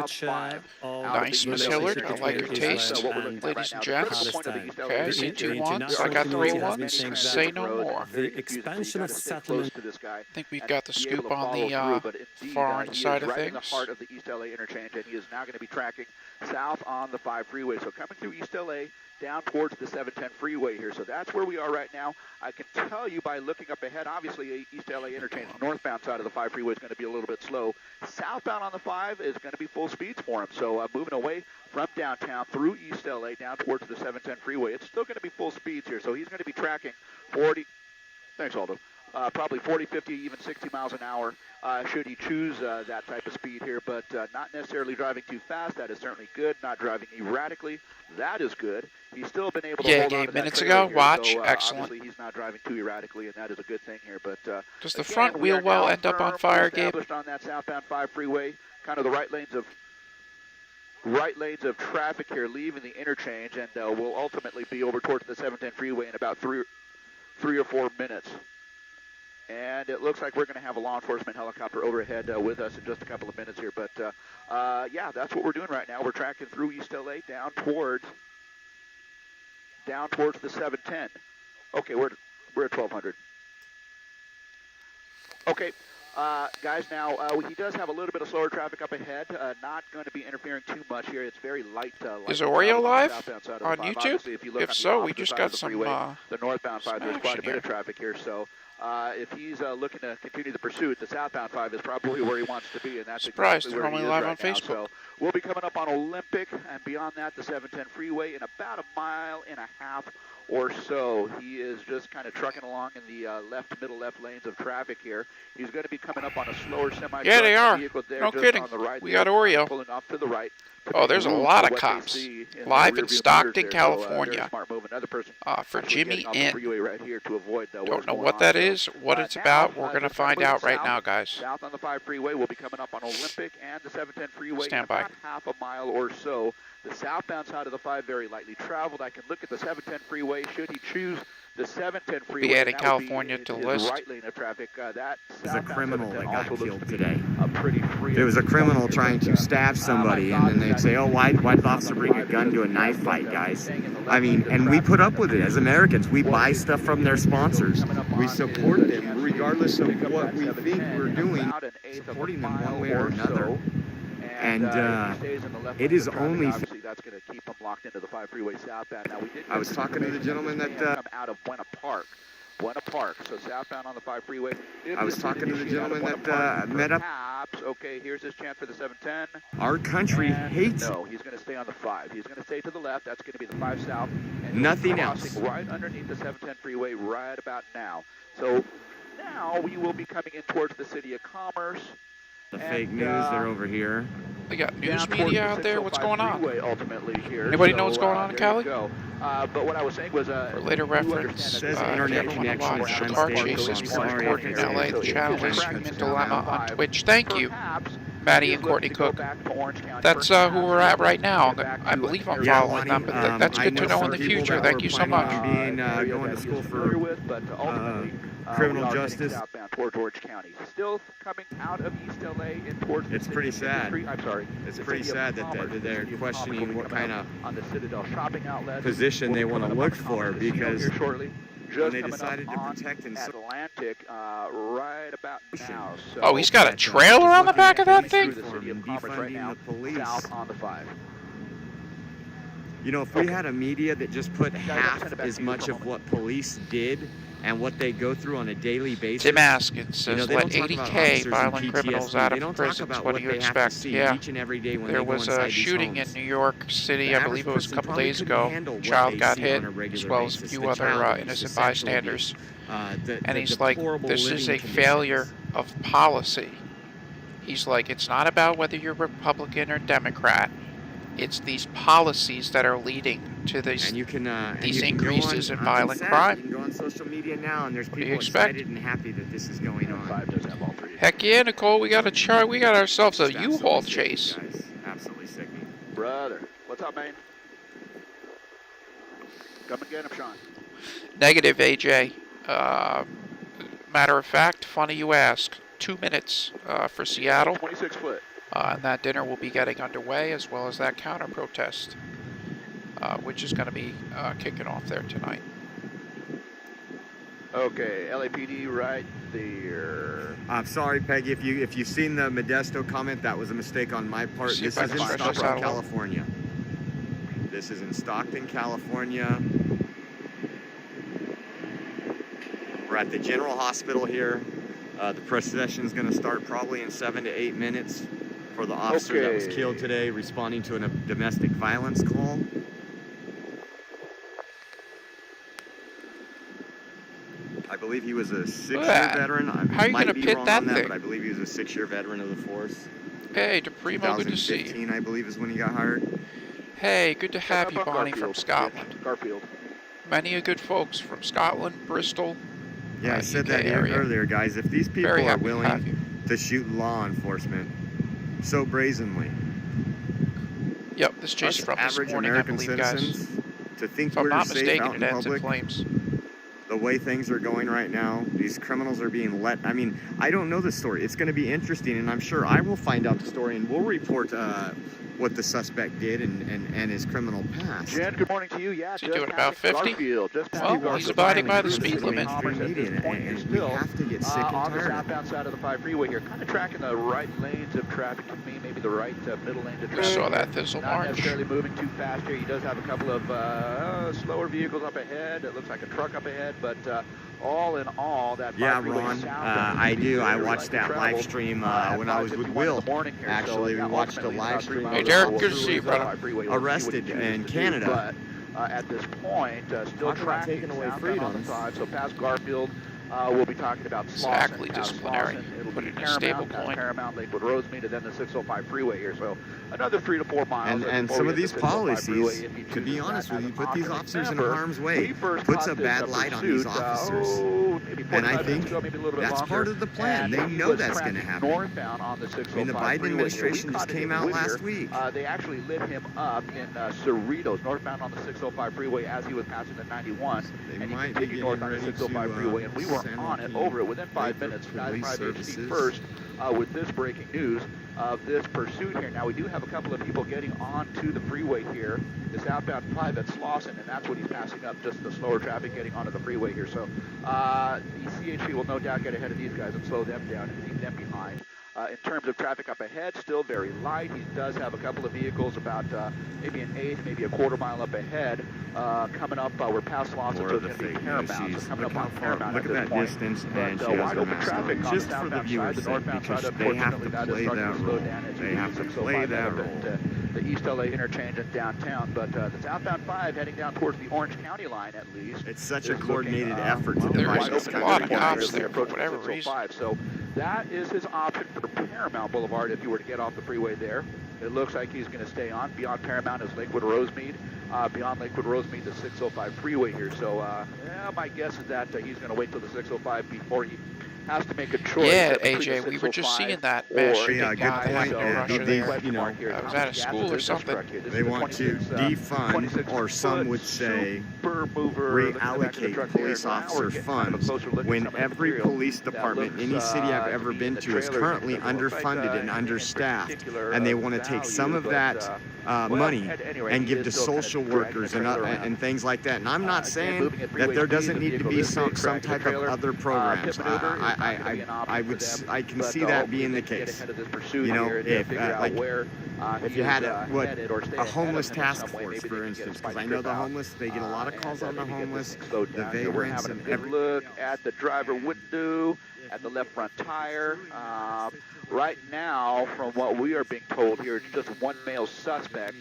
south 5. Nice, Miss Hillard. I like your taste. Ladies and gents. Okay, I see 2 1s. I got 3 1s. Say no more. The expansion of settlement. I think we've got the scoop on the foreign side of things. In the heart of the East LA interchange, and he is now going to be tracking south on the 5 freeway. So coming through East LA, down towards the 710 freeway here. So that's where we are right now. I can tell you by looking up ahead, obviously East LA interchange, northbound side of the 5 freeway is going to be a little bit slow. Southbound on the 5 is going to be full speeds for him. So moving away from downtown through East LA down towards the 710 freeway, it's still going to be full speeds here. So he's going to be tracking 40, thanks Aldo, probably 40, 50, even 60 miles an hour should he choose that type of speed here, but not necessarily driving too fast. That is certainly good. Not driving erratically. That is good. He's still been able to hold on to that minutes ago. Here, watch. so, excellent. Obviously, he's not driving too erratically, and that is a good thing here. But does the front wheel well end up on fire, Gabe? On that southbound 5 freeway, kind of the right lanes of traffic here, leaving the interchange, and will ultimately be over towards the 710 freeway in about three or 4 minutes. And it looks like we're going to have a law enforcement helicopter overhead with us in just a couple of minutes here. But, yeah, that's what we're doing right now. We're tracking through East LA down towards the 710. Okay, we're at 1200. Okay, guys, now he does have a little bit of slower traffic up ahead. Not going to be interfering too much here. It's very light. Is Oreo live on YouTube? If so, we just got some the northbound 5, there's quite a bit of traffic here. So if he's looking to continue the pursuit, the southbound 5 is probably where he wants to be, and that's exactly where he is live right on Facebook. Now. So we'll be coming up on Olympic, and beyond that, the 710 freeway in about 1.5 miles or so. He is just kind of trucking along in the middle left lanes of traffic here. He's going to be coming up on a slower semi-truck. Yeah, they are. Vehicle there No just kidding. on the right. We got Oreo. Pulling off to the right. Oh, there's a lot of cops live in Stockton, California, for Jimmy Inn. Don't know what that is, what it's about. We're going to find out right now, guys. South on the 5 freeway will be coming up on Olympic and the 710 freeway. Stand by. About half a mile or so. The southbound side of the 5 very lightly traveled. I can look at the 710 freeway should he choose the 710 freeway. Be adding California to the list. Right lane of traffic. That was a criminal that got killed today. It There was a criminal trying to stab somebody, and then they'd say, "Oh, why'd the officer bring a gun to a knife fight, guys?" I mean, and we put up with it as Americans. We buy stuff from their sponsors. We support them regardless of what we think we're doing, supporting them one way or another. And it is only. That's going to keep them locked into the 5 freeway southbound. Now I was talking to the gentleman that come out of Buena Park, so southbound on the 5 freeway. I was talking to the gentleman that met up. Okay, here's his chance for the 710. Our country hates. No, he's going to stay on the 5. He's going to stay to the left. That's going to be the 5 south. And nothing else. Right underneath the 710 freeway right about now. So now we will be coming in towards the city of Commerce. The fake news, they're over here. They got news media out there. What's going on? Ultimately here. Anybody know what's going on in Cali? But what I was saying was, for later reference, says internet connection watch the car chases more important in LA. The channel is Human Dilemma on Twitch. Thank you, Maddie and Courtney Cook. That's who we're at right now. I believe I'm following them, but that's good to know in the future. Thank you so much. Going to school for criminal justice. Towards Orange County. Still coming out of East LA and towards it's pretty sad. I'm sorry. It's pretty sad that they're questioning what kind of on the Citadel shopping outlet position they want to look for, because when they decided to protect Atlantic right about now. So oh, he's got a trailer on the back of that thing? Defunding the police. South on the 5. You know, if we had a media that just put half as much of what police did and what they go through on a daily basis. Tim Askins says, let 80K violent criminals out of prisons. What do you expect? Yeah, there was a shooting in New York City, I believe it was a couple days ago. Child got hit, as well as a few other innocent bystanders. And he's like, this is a failure of policy. He's like, it's not about whether you're Republican or Democrat. It's these policies that are leading to these increases in violent crime. You can go on social media now, and there's people excited and happy that this is going on. Heck yeah, Nicole, we got ourselves a U-Haul chase. Guys. Absolutely sickening. Brother, what's up, man? Come and get him, Sean. Negative, AJ. Matter of fact, funny you ask. 2 minutes for Seattle. 26 foot. And that dinner will be getting underway, as well as that counter-protest, which is going to be kicking off there tonight. Okay, LAPD right there. I'm sorry, Peggy, if you've seen the Modesto comment, that was a mistake on my part. This is in Stockton, California. This is in Stockton, California. We're at the General Hospital here. The procession is going to start probably in 7 to 8 minutes. For the officer that was killed today, responding to a domestic violence call. I believe he was a 6-year veteran. How are you going to pit that thing? But I believe he was a 6-year veteran of the force. Hey, DePrimo, good to see you. 2015, I believe, is when he got hired. Hey, good to have you, Bonnie, from Scotland. Garfield. Many good folks from Scotland, Bristol. Yeah, I said that earlier, guys. If these people are willing to shoot law enforcement so brazenly. Yep, this chase is from this morning, American I believe, citizens, guys. to think if I'm we're not safe mistaken, out in it ends public. in flames. The way things are going right now, these criminals are being let. I mean, I don't know the story. It's going to be interesting, and I'm sure I will find out the story, and we'll report what the suspect did and his criminal past. Jen, good morning to you. Yeah, is he doing about 50? Well, he's abiding by the speed limit. And we have to get sick and on the tired. southbound side of the 5 freeway here, kind of tracking the right lanes of traffic to me, maybe the right middle lanes of traffic. We saw that Thistle Not March. necessarily moving too fast here. He does have a couple of slower vehicles up ahead. It looks like a truck up ahead, but all in all, that Ron, I do. I watched that live stream when I was with Will. Actually, we watched a live stream. Hey, Derek, good to see you, brother. Arrested in Canada at this point. Still tracking southbound on the 5, so past Garfield. We'll be talking about exactly disciplinary. Put it in a stable point. Paramount, Lakewood, Rosemead, and then the 605 freeway here. So another 3 to 4 miles. And some of these policies, to be honest with you, put these officers in harm's way. Puts a bad light on these officers. And I think that's part of the plan. They know that's going to happen. Northbound on the 605 I mean, the Biden administration just came out last week. They actually lit him up in Cerritos, northbound on the 605 freeway as he was passing the 91. And he continued north on the 605 freeway. And we were on it, over it, within 5 minutes. Guys, 5 HD first with this breaking news of this pursuit here. Now, we do have a couple of people getting onto the freeway here. The southbound 5 at Slauson, and that's what he's passing up, just the slower traffic getting onto the freeway here. So the CHP will no doubt get ahead of these guys and slow them down and leave them behind. In terms of traffic up ahead, still very light. He does have a couple of vehicles about maybe an eighth, maybe a quarter mile up ahead. Coming up, we're past Slauson, so it's going to be Paramount. So coming up on Paramount look at that point. distance, but, and she has wide her open mask traffic on. on Just the for the southbound viewers' side, the sake, northbound because side, they have to unfortunately, play that that is starting to slow role. down as They have to play that role. The East LA interchange and downtown, but the southbound 5 heading down towards the Orange County line at least. It's such a coordinated effort to There's divide this a lot of cops there for whatever reason. So that is his option for Paramount Boulevard if you were to get off the freeway there. It looks like he's going to stay on. Beyond Paramount is Lakewood Rosemead. Beyond Lakewood Rosemead, the 605 freeway here. So my guess is that he's going to wait till the 605 before he has to make a choice. Yeah, AJ, we were just seeing that mesh. Yeah, good point. I was at a school or something. They want to defund, or some would say reallocate police officer funds, when every police department, any city I've ever been to, is currently underfunded and understaffed, and they want to take some of that money and give to social workers and things like that. And I'm not saying that there doesn't need to be some type of other programs. I can see that being the case. You know, if you had a homeless task force, for instance, because I know the homeless, they get a lot of calls on the homeless, the vagrants, and every look at the driver window, at the left front tire. Right now, from what we are being told here, it's just one male suspect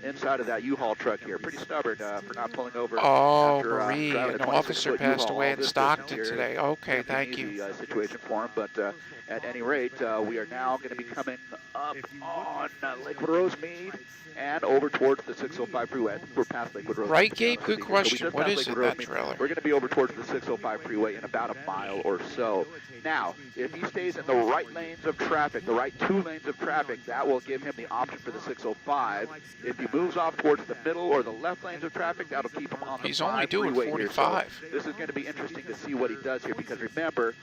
inside of that U-Haul truck here. Pretty stubborn for not pulling over. Oh, after, Marie, an officer passed away in Stockton today. Okay, thank you. Situation for him, but at any rate, we are now going to be coming up on Lakewood Rosemead and over towards the 605 freeway. I think we're past Lakewood Rosemead. Right, Gabe? Good question. What is it, that trailer? We're going to be over towards the 605 freeway in about a mile or so. Now, if he stays in the right lanes of traffic, the right 2 lanes of traffic, that will give him the option for the 605. If he moves off towards the middle or the left lanes of traffic, that'll keep him on the He's only doing 45. So this is going to be interesting to see what he does here, because remember,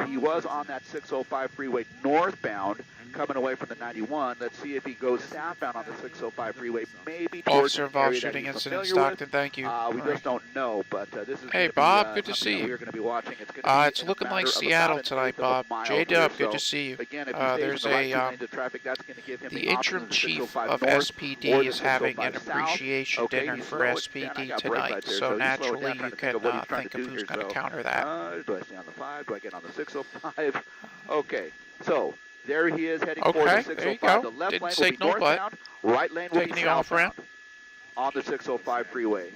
he was on that 605 freeway northbound, coming away from the 91. Let's see if he goes southbound on the 605 freeway, maybe towards Officer involved shooting incident in Stockton. Thank you. We just don't know, but this is. Hey, Bob, good to see you. We're going to be watching. It's looking like Seattle tonight, Bob. J-Dub, good to see you. There's the interim chief of SPD is having an appreciation dinner for SPD tonight, so naturally you can think of who's going to counter that. Do I stay on the 5? Do I get on the 605? Okay, so there he is heading for the 605. There you go. The left Didn't lane signal, will be northbound, right lane will be southbound on the 605 freeway.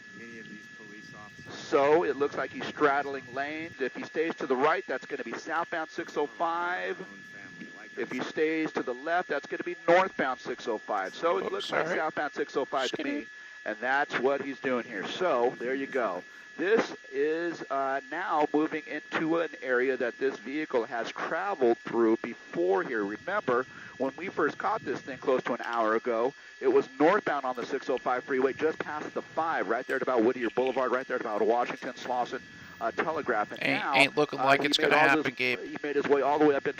So it looks like he's straddling lanes. If he stays to the right, that's going to be southbound 605. If he stays to the left, that's going to be northbound 605. So it looks like southbound 605 to me, and that's what he's doing here. So there you go. This is now moving into an area that this vehicle has traveled through before here. Remember, when we first caught this thing close to an hour ago, it was northbound on the 605 freeway, just past the 5, right there at about Whittier Boulevard, right there at about Washington, Slauson, Telegraph. And now, ain't looking like it's going to happen, Gabe. He made his way all the way up in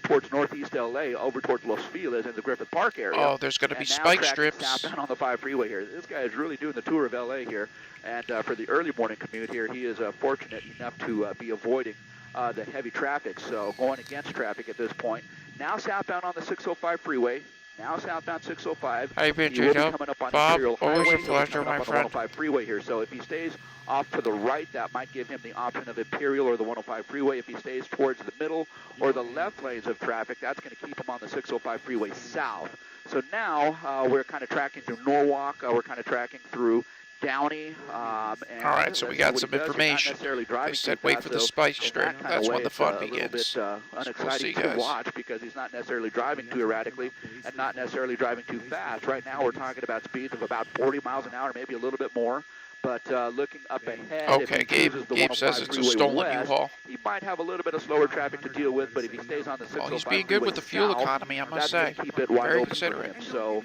towards northeast LA, over towards Los Feliz in the Griffith Park area. Oh, there's going to be spike strips. Southbound on the 5 freeway here. This guy is really doing the tour of LA here. And for the early morning commute here, he is fortunate enough to be avoiding the heavy traffic, so going against traffic at this point. Now southbound on the 605 freeway. Now southbound 605. Hey, he will be coming up on Bob, Imperial always Highway. a pleasure, my friend. 105 freeway here. So if he stays off to the right, that might give him the option of Imperial or the 105 freeway. If he stays towards the middle or the left lanes of traffic, that's going to keep him on the 605 freeway south. So now we're kind of tracking through Norwalk. We're kind of tracking through Downey. And all right, so we got some information. They said wait for the spice strip. That's when the fun begins. A little bit unexciting to watch because he's not necessarily driving too erratically and not necessarily driving too fast. Right now we're talking about speeds of about 40 miles an hour, maybe a little bit more. But looking up ahead, okay, Gabe says it's a stolen U-Haul. He might have a little bit of slower traffic to deal with, but if he stays on the 605 he's being good with the fuel economy, I must say. Keep it wide Very open considerate. So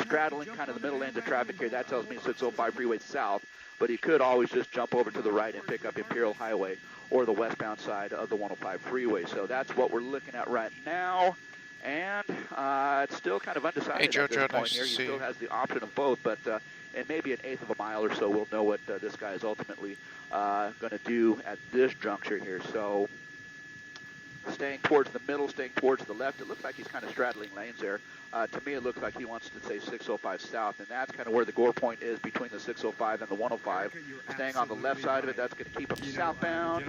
straddling kind of the middle lanes of traffic here, that tells me 605 freeway south, but he could always just jump over to the right and pick up Imperial Highway or the westbound side of the 105 freeway. So that's what we're looking at right now. And it's still kind of undecided at this point here. He still has the option of both, but in maybe an eighth of a mile or so, we'll know what this guy is ultimately going to do at this juncture here. So staying towards the middle, staying towards the left. It looks like he's kind of straddling lanes there. To me, it looks like he wants to say 605 south, and that's kind of where the gore point is between the 605 and the 105. Staying on the left side of it, that's going to keep him southbound,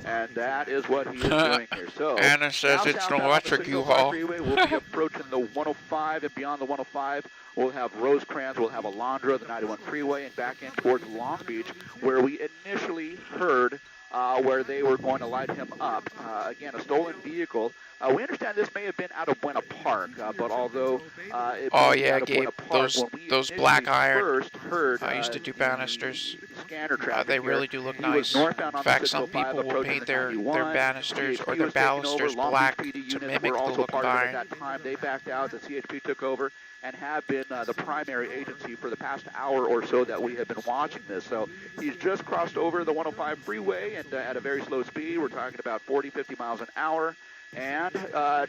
and that is what he is doing here. So Anna says it's an electric U-Haul. We'll be approaching the 105 and beyond the 105. We'll have Rosecrans, we'll have Alondra, the 91 freeway, and back in towards Long Beach, where we initially heard where they were going to light him up. Again, a stolen vehicle. We understand this may have been out of Buena Park, but although it Gabe, those black iron. First heard, I used to do banisters. Scanner traffic. They really do look nice. In fact, some people will paint their banisters or their balusters black to mimic the look of iron. At that time, they backed out. The CHP took over and have been the primary agency for the past hour or so that we have been watching this. So he's just crossed over the 105 freeway and at a very slow speed. We're talking about 40, 50 miles an hour. And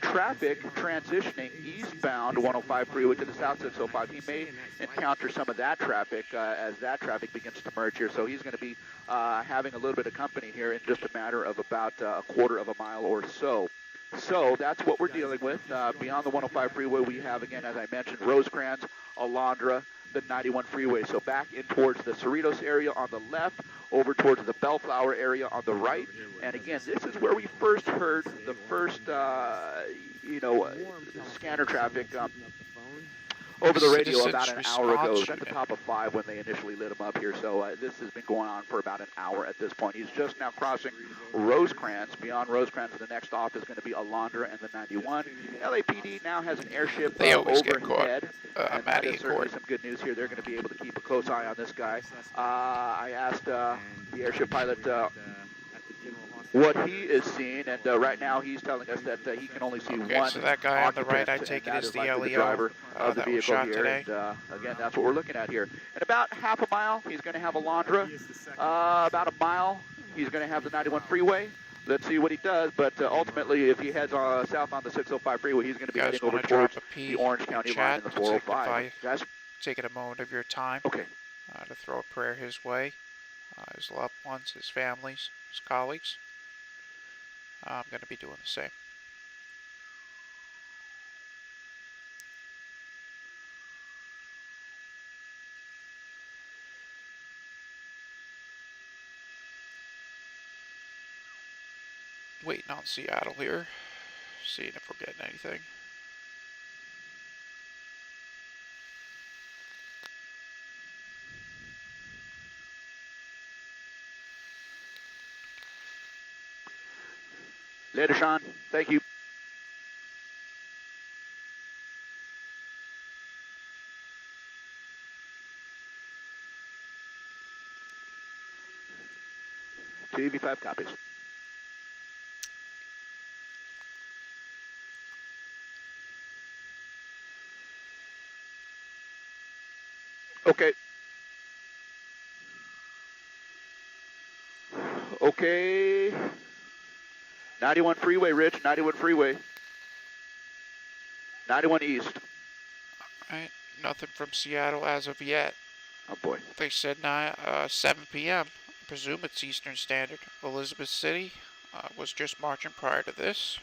traffic transitioning eastbound 105 freeway to the south 605. He may encounter some of that traffic as that traffic begins to merge here. So he's going to be having a little bit of company here in just a matter of about a quarter of a mile or so. So that's what we're dealing with. Beyond the 105 freeway, we have, again, as I mentioned, Rosecrans, Alondra, the 91 freeway. So back in towards the Cerritos area on the left, over towards the Bellflower area on the right. And again, this is where we first heard the first, scanner traffic over the radio about an hour ago. It was at the top of 5 when they initially lit him up here. So this has been going on for about an hour at this point. He's just now crossing Rosecrans. Beyond Rosecrans, the next stop is going to be Alondra and the 91. LAPD now has an airship overhead. And that is certainly some good news here. They're going to be able to keep a close eye on this guy. I asked the airship pilot what he is seeing, and right now he's telling us that he can only see one. So that guy on the right, I take it, is the LEO of the that vehicle was shot here. today. And, again, that's what we're looking at here. In about half a mile, he's going to have Alondra. About a mile, he's going to have the 91 freeway. Let's see what he does, but ultimately, if he heads south on the 605 freeway, he's going to be heading over towards the Orange County line in the 405. Guys, taking a moment of your time to throw a prayer his way, his loved ones, his families, his colleagues. I'm going to be doing the same. Waiting on Seattle here, seeing if we're getting anything. Later, Sean. Thank you. TV5 copies. Okay. Okay. 91 freeway, Rich. 91 freeway. 91 east. All right. Nothing from Seattle as of yet. Oh, boy. They said 7 p.m. I presume it's Eastern Standard. Elizabeth City was just marching prior to this.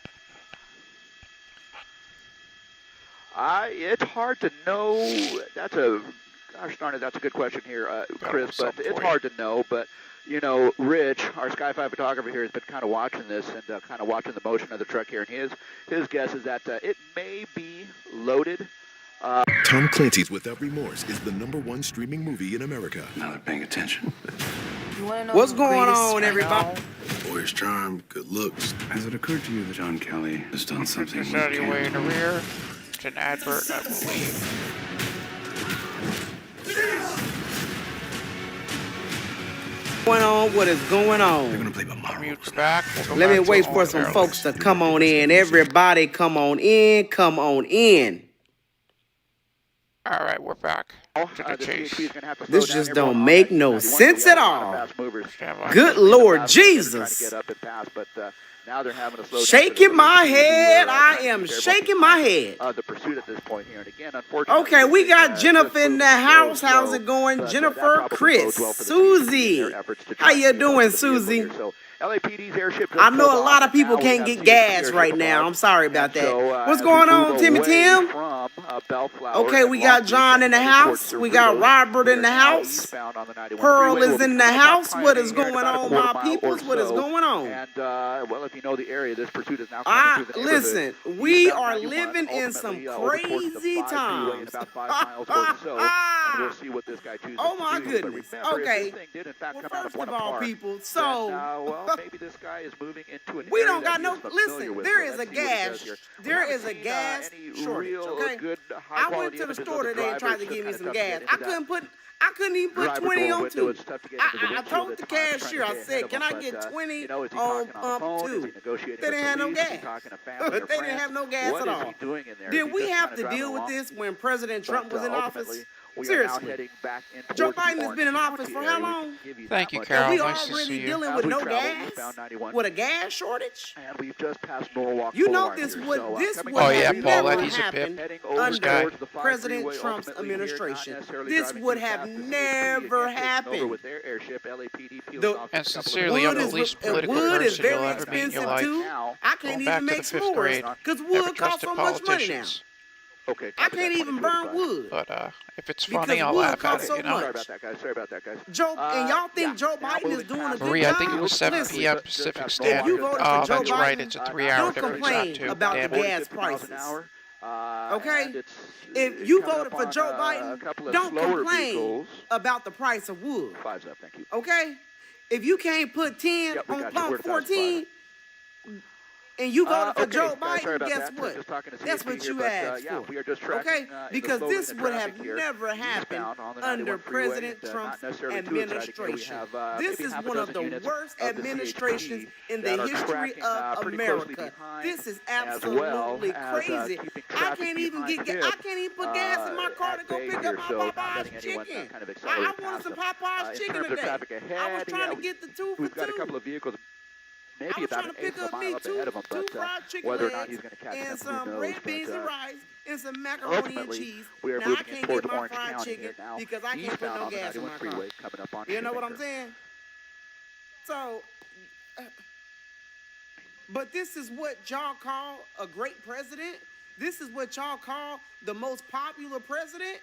It's hard to know. That's a Gosh darn it, that's a good question here, Chris, but it's hard to know. But, you know, Rich, our Sky 5 photographer here, has been kind of watching this and kind of watching the motion of the truck here. And his guess is that it may be loaded. Tom Clancy's Without Remorse is the #1 streaming movie in America. Now they're paying attention. What's going on, everybody? Boyish charm, good looks. Has it occurred to you that John Kelly has done something There's already way in the rear. It's an advert, I believe. What is going on? They're gonna play by my rules. Back. Let me wait for some folks to come on in. Everybody come on in, come on in. All right, we're back to the chase. This just don't make no sense at all. Good Lord Jesus. Shaking my head. I am shaking my head. The pursuit at this point here. And again, unfortunately. Okay, we got Jennifer in the house. How's it going? Jennifer, Chris, Susie. How you doing, Susie? LAPD's airship. I know a lot of people can't get gas right now. I'm sorry about that. What's going on, Timmy Tim? Okay, we got John in the house. We got Robert in the house. Pearl is in the house. What is going on, my peoples? What is going on? And, well, if you know the area, this pursuit is now coming through the listen, we are living in some crazy times. We'll see what this guy chooses. Oh, my goodness. Okay. Well, first of all, people, so... well, maybe this guy is moving into an we area don't got no listen. There is a gas. There is a gas shortage. Okay. I went to the store today and tried to get me some gas. I couldn't even put 20 on 2. I told the cashier, I said, can I get 20 on pump 2? They didn't have no gas. They didn't have no gas at all. Did we have to deal with this when President Trump was in office? Seriously. Joe Biden has been in office for how long? Thank you, Carol. Are we nice already dealing with no gas? With a gas shortage? And we've just passed Norwalk. You know this would have never happened under President Trump's administration. This would have never happened. And sincerely, I'm the least political person you'll ever meet in your life. I can't even make s'mores because wood costs so much money now. Okay. I can't even burn wood. But if it's funny, I'll laugh at it, you know? Sorry about that, guys. Joe, and y'all think Joe Biden is doing a good job? Marie, I think it was 7 p.m. Pacific Standard. Oh, that's right. It's a 3-hour difference. Don't complain about the gas prices. Okay? If you voted for Joe Biden, don't complain about the price of wood. Okay? If you can't put 10 on pump 14, and you voted for Joe Biden, guess what? That's what you asked for. Okay? Because this would have never happened under President Trump's administration. This is one of the worst administrations in the history of America. This is absolutely crazy. I can't even put gas in my car to go pick up my Popeye's chicken. I wanted some Popeye's chicken today. I was trying to get the 2 for 2. Maybe about an eighth of a mile up ahead of him, but whether or not he's going to catch him, and some red beans and rice and some macaroni and cheese. We are now moving I can't towards get my Orange fried County chicken here now. because I can't put no gas in my car. Freeway coming up on you know what I'm saying? So, but this is what y'all call a great president? This is what y'all call the most popular president?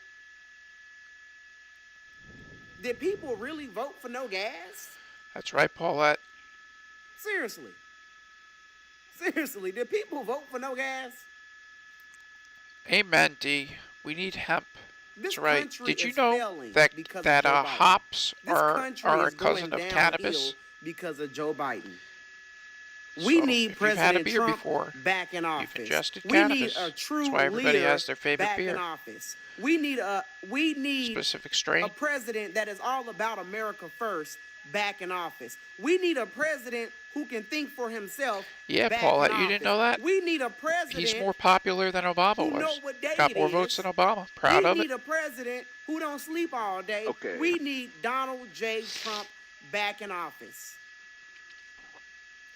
Did people really vote for no gas? That's right, Paulette. Seriously, did people vote for no gas? Amen, D. We need hemp. That's right. Did you know that hops are a cousin of cannabis? Because of Joe Biden. We need President Trump back in office. We need a true leader back in office. We need specific strain. A president that is all about America first back in office. We need a president who can think for himself. Yeah, Paulette, you didn't know that? We need a president. He's more popular than Obama was. Got more votes than Obama. Proud of it. We need a president who don't sleep all day. Okay. We need Donald J. Trump back in office.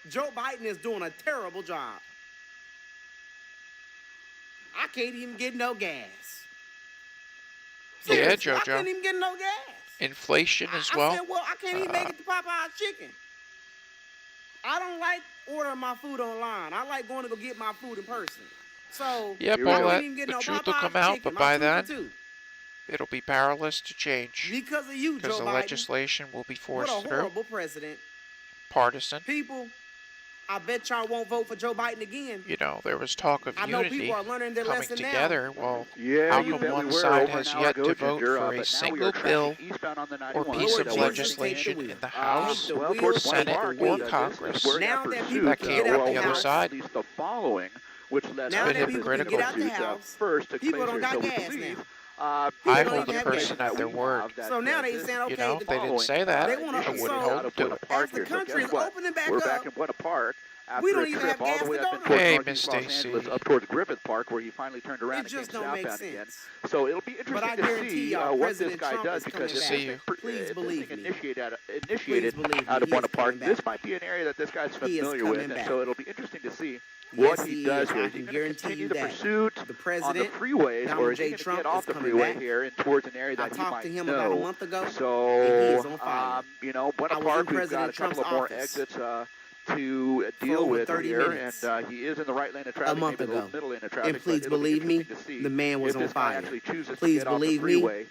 Joe Biden is doing a terrible job. I can't even get no gas. Seriously, yeah, JoJo. I couldn't even get no gas. Inflation as well. I said, well, I can't even make it to Popeye's chicken. I don't like ordering my food online. I like going to go get my food in person. So yeah, Paulette, the truth will come out, but by then, it'll be powerless to change. Because of you, Joe Biden. Because the legislation will be forced through. What a horrible president. Partisan. People, I bet y'all won't vote for Joe Biden again. You know, there was talk of unity coming together. Well, yeah, how come one side has yet to vote for a single bill or piece of legislation in the House, Senate, or Congress that came from the other side? The following, which led It's a bit hypocritical. First to people don't got so gas now. I hold a person at their word. So now they saying, okay, you know, if they didn't say that, I wouldn't hold them to it. As the country is opening back We're up, back in Buena Park. We don't even have gas to go to. Hey, Miss Stacy. Up towards Griffith Park, where he finally turned around and came southbound again. So it'll be interesting to see what this guy does, because please believe me. Initiated out of Buena Park. This might be an area that this guy's familiar with, and so it'll be interesting to see what he does here. Is he going to continue the pursuit on the freeways, or is he going to get off the freeway here and towards an area that he might know? About a month ago, so, you know, Buena Park, we've got a couple of more exits to deal with here, and he is in the right lane of traffic, maybe the middle lane of traffic. And please believe me, the man was on fire. Please believe me,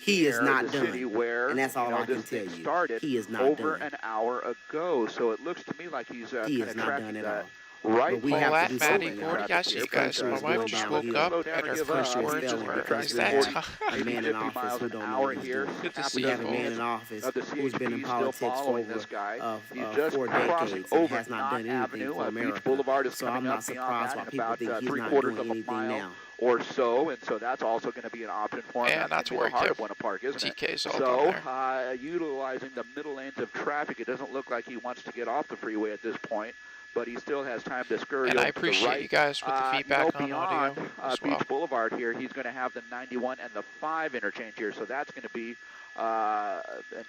he is not done. And that's all I can tell you. He is not done. Over an hour ago, so it looks to me like he's kind of tracking that. Right, well, Maddie, Gordy, I see you guys. My wife just woke up and her first words were, is that time? A man in office who don't know what he's doing. Good to see we have a man in office who's been in politics for over 4 decades and has not done anything for America. So I'm not surprised why people think he's not doing anything now. Or so, and so that's also going to be an option for him. Yeah, that's where heart of Buena Park, isn't TK's it? So, utilizing the middle lanes of traffic, it doesn't look like he wants to get off the freeway at this point, but he still has time to scurry and over I appreciate to the right. You guys with the feedback on audio as well. Beach Boulevard here, he's going to have the 91 and the 5 interchange here, so that's going to be an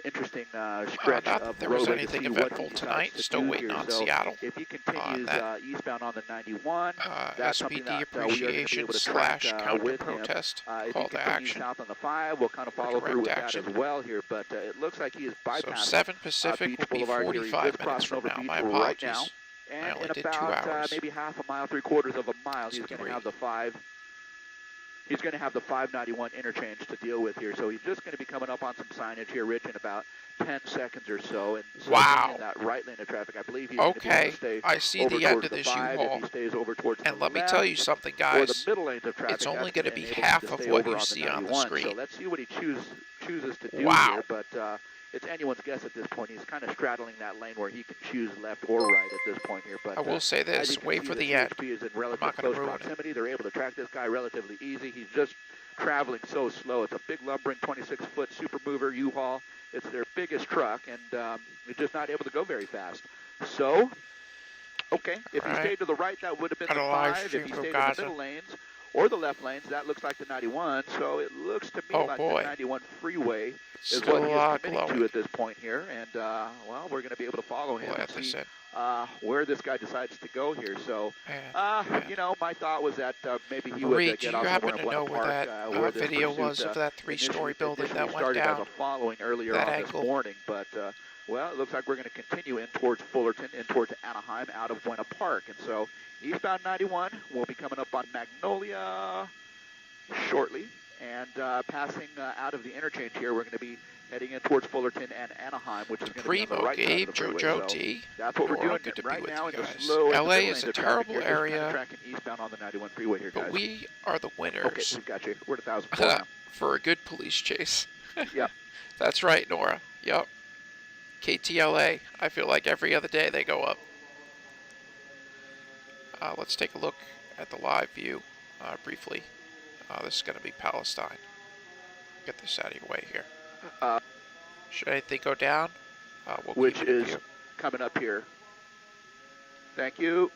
interesting stretch not of that there roadway was anything eventful tonight. Still waiting on Seattle. If he continues eastbound on the 91, that's something SPD that appreciation / counter protest call to action. South on the 5, we'll kind of follow through with that as well here, but it looks like he is bypassing. So 7 Pacific will be 45 minutes from now. My apologies. Right now. And I only in did about 2 hours. maybe half a mile, 3/4 of a mile, he's going to have the 5. He's going to have the 591 interchange to deal with here. So he's just going to be coming up on some signage here, Rich, in about 10 seconds or so. And so wow. In that right lane of traffic, I believe he's okay. going to stay I see over the end of the this 5 U-Haul. if he stays over towards and the let me left, tell you something, guys. the middle lanes of traffic, it's only going to be half of what you see on the screen. So let's see what he chooses to do wow. here. But it's anyone's guess at this point. He's kind of straddling that lane where he can choose left or right at this point here. But I will say this: wait for the end. Is in relative I'm not going close to ruin proximity. They're able to track this guy relatively easy. He's just traveling so slow. It's a big lumbering 26-foot super mover U-Haul. It's their biggest truck, and they're just not able to go very fast. So, okay, if he stayed to the right, that would have been the 5. If he stayed in the middle lanes or the left lanes, that looks like the 91. So it looks to me like the 91 freeway is what he is committing to at this point here. And, well, we're going to be able to follow him and see where this guy decides to go here. So, you know, my thought was that maybe he would get off somewhere in Buena Park, where this video was of that 3-story building that went down. As a following earlier on this morning, but well, it looks like we're going to continue in towards Fullerton, in towards Anaheim, out of Buena Park, and so eastbound 91 will be coming up on Magnolia shortly, and passing out of the interchange here, we're going to be heading in towards Fullerton and Anaheim, which is going to be on the right side of the freeway. JoJo T. That's what we're doing good to right be now with in you the guys. slow LA is a terrible area, tracking eastbound on the 91 freeway here, guys. But we are the winners. Okay, we've got you. We're at 1,004 now. For a good police chase. Yep. That's right, Nora. Yep. KTLA. I feel like every other day they go up. Let's take a look at the live view briefly. This is going to be Palestine. Get this out of your way here. Should anything go down? We'll which is coming up here. Thank you.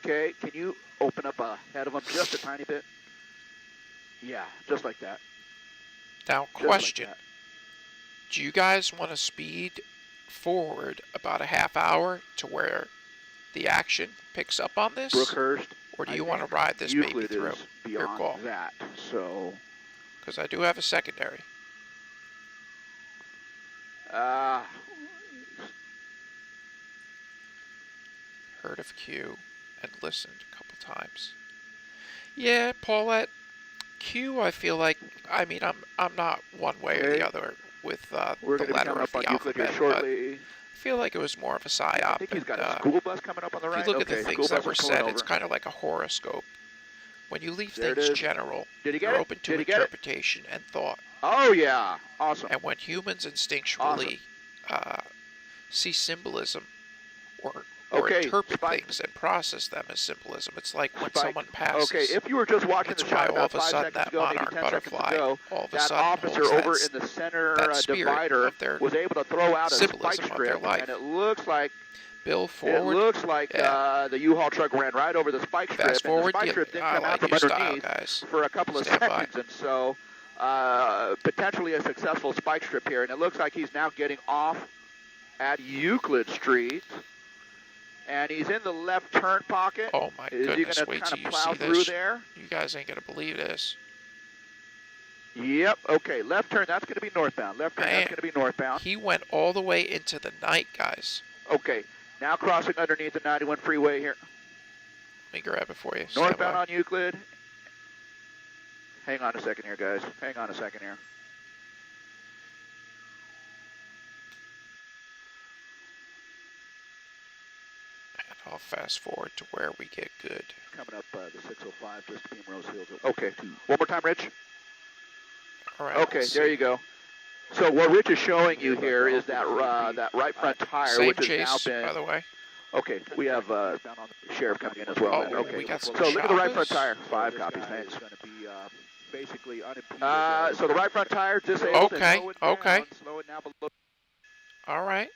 Okay, can you open up ahead of them just a tiny bit? Yeah, just like that. Now, question. Like do you guys want to speed forward about a half hour to where the action picks up on this? Brookhurst. Or do you want to ride this baby through? Your call. That, so. Because I do have a secondary. Heard of Q and listened a couple times. Yeah, Paulette. Q, I feel like, I mean, I'm not one way or the other with the letter of the alphabet, but I feel like it was more of a psyop. I think he's got a school bus coming up on the right. If you look at the things that were said, it's kind of like a horoscope. When you leave things general, you're open to interpretation and thought. Oh, yeah. Awesome. And when humans instinctually see symbolism or interpret things and process them as symbolism, it's like when someone passes. Okay, if you were just watching the shot about 5 seconds ago, maybe 10 seconds ago, that officer over in the center divider was able to throw out a spike strip, and it looks like Bill forward. It looks like the U-Haul truck ran right over the spike strip, Fast forward, and the spike strip didn't come out from underneath for a couple of seconds, and so potentially a successful spike strip here. And it looks like he's now getting off at Euclid Street, and he's in the left turn pocket. Oh my goodness! Is he going to kind of plow through there? You guys ain't going to believe this. Yep. Okay. Left turn. That's going to be northbound. Left turn. That's going to be northbound. He went all the way into the night, guys. Okay. Now crossing underneath the 91 freeway here. Let me grab it for you. Northbound on Euclid. Hang on a second here, guys. Hang on a second here. And I'll fast forward to where we get good. Coming up the 605 just to Rose Hills. Okay. One more time, Rich. All right. Okay, there you go. So what Rich is showing you here is that that right front tire, which has now been. By the way. Okay, we have sheriff coming in as well. Oh, okay, we got some so look at the right front choppers. tire. 5 copies, thanks. Basically unimpeded. So the right front tire disabled. Okay. Okay. Slow it down below. All right.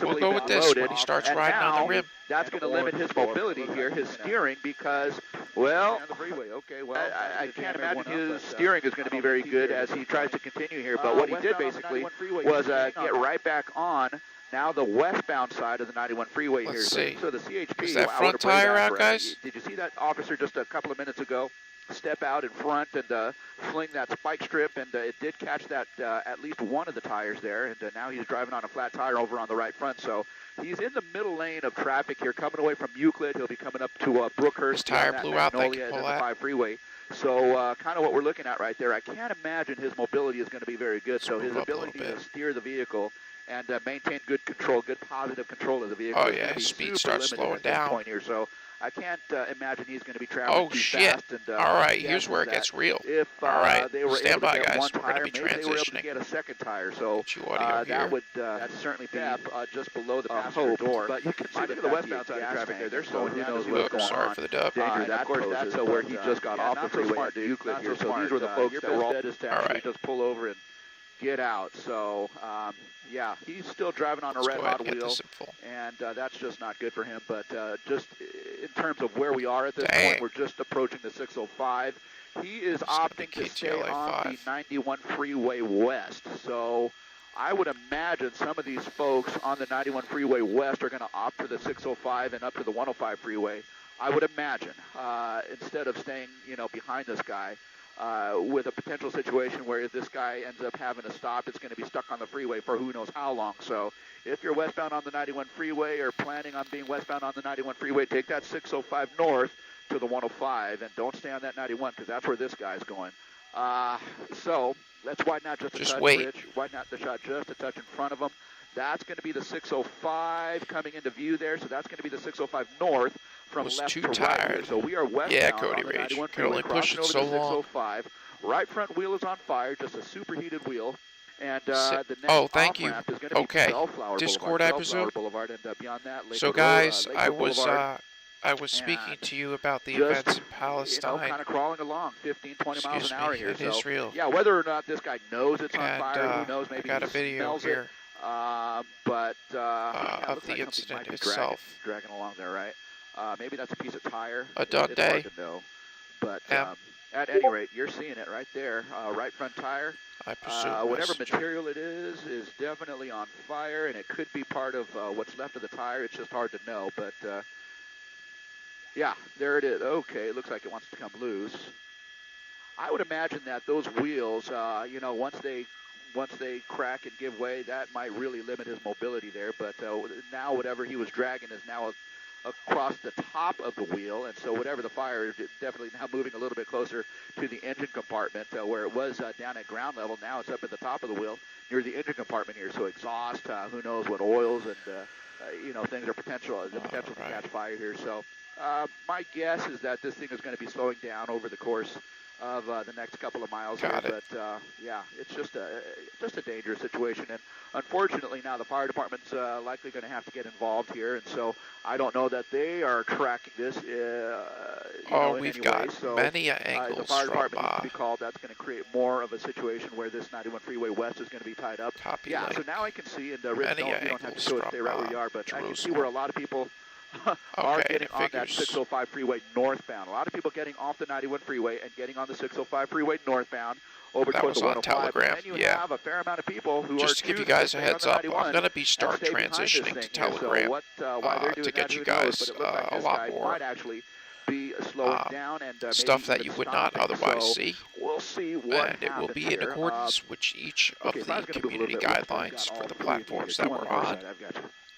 We'll go with this when he starts riding on the rim. That's going to limit his mobility here, his steering, because, well, I can't imagine his steering is going to be very good as he tries to continue here. But what he did basically was get right back on now the westbound side of the 91 freeway here. See. So the CHP. Is that front tire out, guys? Did you see that officer just a couple of minutes ago step out in front and fling that spike strip, and it did catch that at least one of the tires there, and now he's driving on a flat tire over on the right front. So he's in the middle lane of traffic here, coming away from Euclid. He'll be coming up to Brookhurst. His tire blew out, thank you, and Paul. the 5 freeway. So kind of what we're looking at right there. I can't imagine his mobility is going to be very good. So his ability to steer the vehicle and maintain good control, good positive control of the vehicle. Oh yeah, his speed starts slowing down. Point here. So I can't imagine he's going to be traveling too fast. And, all right, here's where it gets real. If all right, they were stand able by, to get guys. one We're going to be tire, they were able to transitioning. get a second tire. So that would certainly be just below the passenger door. But you can see that the westbound side of traffic there. They're slowing down. Sorry for the dub. Of course, that's where he just got off the freeway at Euclid here. So these were the folks that were all to actually just pull over and get out. So yeah, he's still driving on a red hot wheel, and that's just not good for him. But just in terms of where we are at this point, we're just approaching the 605. He is opting to stay on the 91 freeway west. So I would imagine some of these folks on the 91 freeway west are going to opt for the 605 and up to the 105 freeway. I would imagine instead of staying, behind this guy. With a potential situation where if this guy ends up having to stop, it's going to be stuck on the freeway for who knows how long. So if you're westbound on the 91 freeway or planning on being westbound on the 91 freeway, take that 605 north to the 105 and don't stay on that 91 because that's where this guy's going. So let's widen out just a touch, Rich. Widen out the shot just a touch in front of him. That's going to be the 605 coming into view there. So that's going to be the 605 north from left to right here. So we are westbound on the 91 freeway, crossing over the 605. Right front wheel is on fire, just a superheated wheel. And the next thank you. off-ramp is going to be Bellflower Discord, Boulevard, I presume. Boulevard, and beyond that, so guys, I was speaking to you about the events in Palestine. Kind of crawling along, 15, 20 miles an hour here. In Israel. Yeah, whether or not this guy knows it's on fire, who knows? Maybe I got a video here. But of the incident itself. Dragging along there, right? Maybe that's a piece of tire. A done it's day. Hard to know. But at any rate, you're seeing it right there. Right front tire. I presume whatever material it is definitely on fire, and it could be part of what's left of the tire. It's just hard to know. But yeah, there it is. Okay, it looks like it wants to come loose. I would imagine that those wheels, once they crack and give way, that might really limit his mobility there. But now whatever he was dragging is now across the top of the wheel, and so whatever the fire is, definitely now moving a little bit closer to the engine compartment, where it was down at ground level. Now it's up at the top of the wheel near the engine compartment here. So exhaust, who knows what oils and things are the potential to catch fire here. So my guess is that this thing is going to be slowing down over the course of the next couple of miles here. But yeah, it's just a dangerous situation, and unfortunately now the fire department's likely going to have to get involved here, and so I don't know that they are tracking this we've got many angles the fire department from, needs to be called. That's going to create more of a situation where this 91 freeway west is going to be tied up. Yeah, so now I can see, and Rich, you don't have to show it, stay right where you are, but I can see where a lot of people are getting on that 605 freeway northbound. A lot of people getting off the 91 freeway and getting on the 605 freeway northbound over towards the 105. Telegram. And then you have a fair amount of people who just to give you guys a heads up, I'm going to be start transitioning to Telegram to get you guys a lot more might actually be slowing down and stuff that you would not otherwise see. We'll see what and it will be in accordance with each of the community guidelines for the platforms that we're on.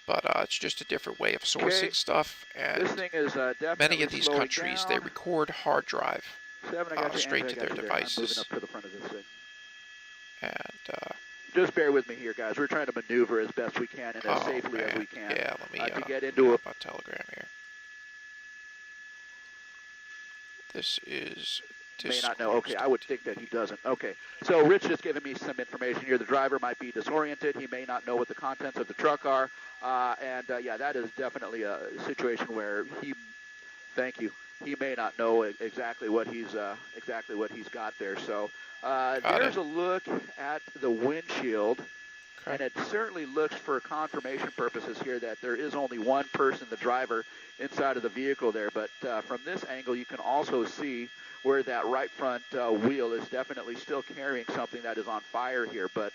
But it's just a different way of sourcing stuff, and this thing is, many of these countries, they record hard drive straight to their devices. Moving up to the front of this thing. And just bear with me here, guys. We're trying to maneuver as best we can and as safely as we can. Yeah, let me to get into a Telegram here. This is may not know. Okay, I would think that he doesn't. Okay, so Rich just giving me some information here. The driver might be disoriented. He may not know what the contents of the truck are. Yeah, that is definitely a situation where he may not know exactly what he's got there. So there's a look at the windshield, and it certainly looks for confirmation purposes here that there is only one person, the driver, inside of the vehicle there. But from this angle, you can also see where that right front wheel is definitely still carrying something that is on fire here. But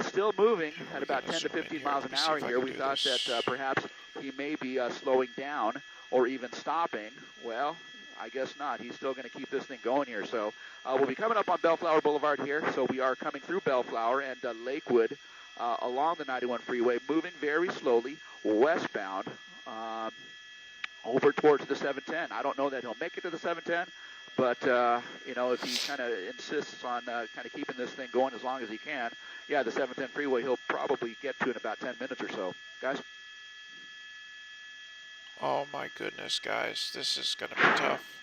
still moving at about 10 to 15 miles an hour here. We thought that perhaps he may be slowing down or even stopping. Well, I guess not. He's still going to keep this thing going here. So we'll be coming up on Bellflower Boulevard here. So we are coming through Bellflower and Lakewood along the 91 freeway, moving very slowly westbound over towards the 710. I don't know that he'll make it to the 710. But, if he kind of insists on kind of keeping this thing going as long as he can, yeah, the 710 freeway he'll probably get to in about 10 minutes or so. Guys? Oh, my goodness, guys. This is going to be tough.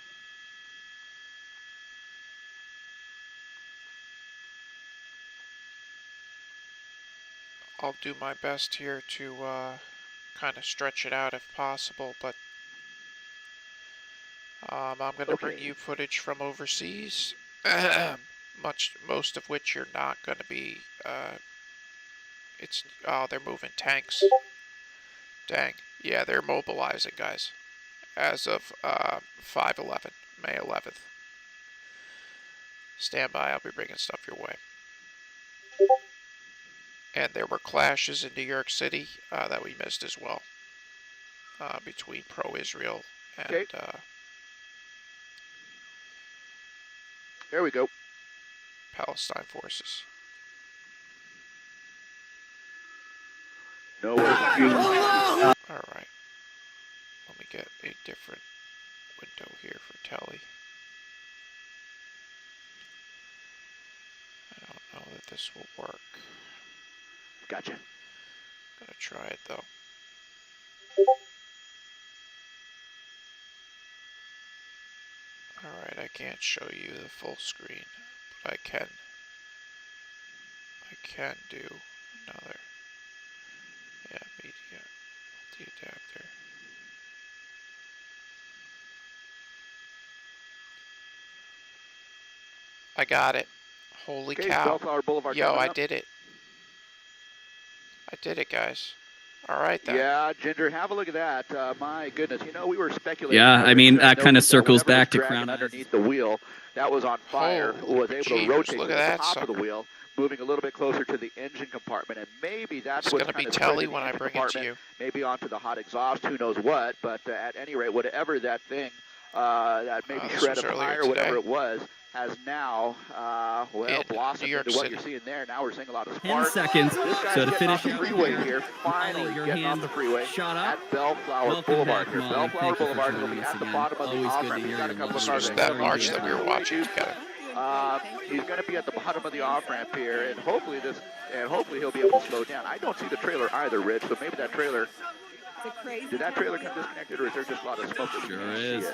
I'll do my best here to kind of stretch it out if possible, but I'm going to bring you footage from overseas, most of which you're not going to be, they're moving tanks. Dang. Yeah, they're mobilizing, guys, as of 5/11, May 11th. Stand by, I'll be bringing stuff your way. And there were clashes in New York City that we missed as well, between pro-Israel and... There we go. Palestine forces. No. Alright. Let me get a different window here for telly. I don't know that this will work. Gotcha. Gonna try it though. Alright, I can't show you the full screen, but I can do another, media, multi-adapter. I got it. Holy cow. Bellflower Boulevard. Yo, I did it. I did it, guys. All right, then. Yeah, Ginger, have a look at that. My goodness, we were speculating. Yeah, I mean, that kind of circles back to Crown underneath the wheel that was on fire, was able to rotate to the top of the wheel, moving a little bit closer to the engine compartment, and maybe that's what's going to be telly when I bring it to you. Maybe onto the hot exhaust, who knows what, but at any rate, whatever that thing, that maybe shred of fire, whatever it was, has now, blossomed into what you're seeing there. Now we're seeing a lot of sparks. 10 seconds. This guy's So to getting finish off the out freeway here, finally getting off the freeway at Bellflower Boulevard here. Bellflower Boulevard will be at the bottom of the off-ramp. He's got a couple of cars that march that we were watching together. He's going to be at the bottom of the off-ramp here, and hopefully he'll be able to slow down. I don't see the trailer either, Rich, so maybe that trailer... Did that trailer come disconnected, or is there just a lot of smoke? Sure is.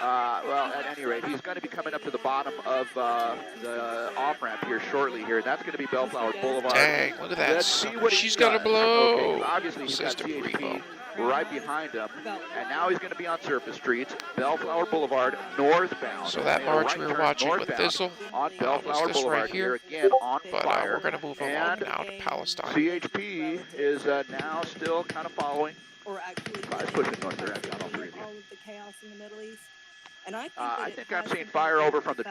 Well, at any rate, he's going to be coming up to the bottom of the off-ramp here shortly here. That's going to be Bellflower Boulevard. Dang, look at that. Let's see what she's going to blow. Okay, obviously, he's got CHP right behind him. And now he's going to be on surface streets, Bellflower Boulevard, northbound. So that march we were watching with Thistle on Bellflower Boulevard right here again on fire. We're going to move along now to Palestine. CHP is now still kind of following. Or actually pushing north direction. all of the chaos in the Middle East. And I think I'm seeing fire over from the.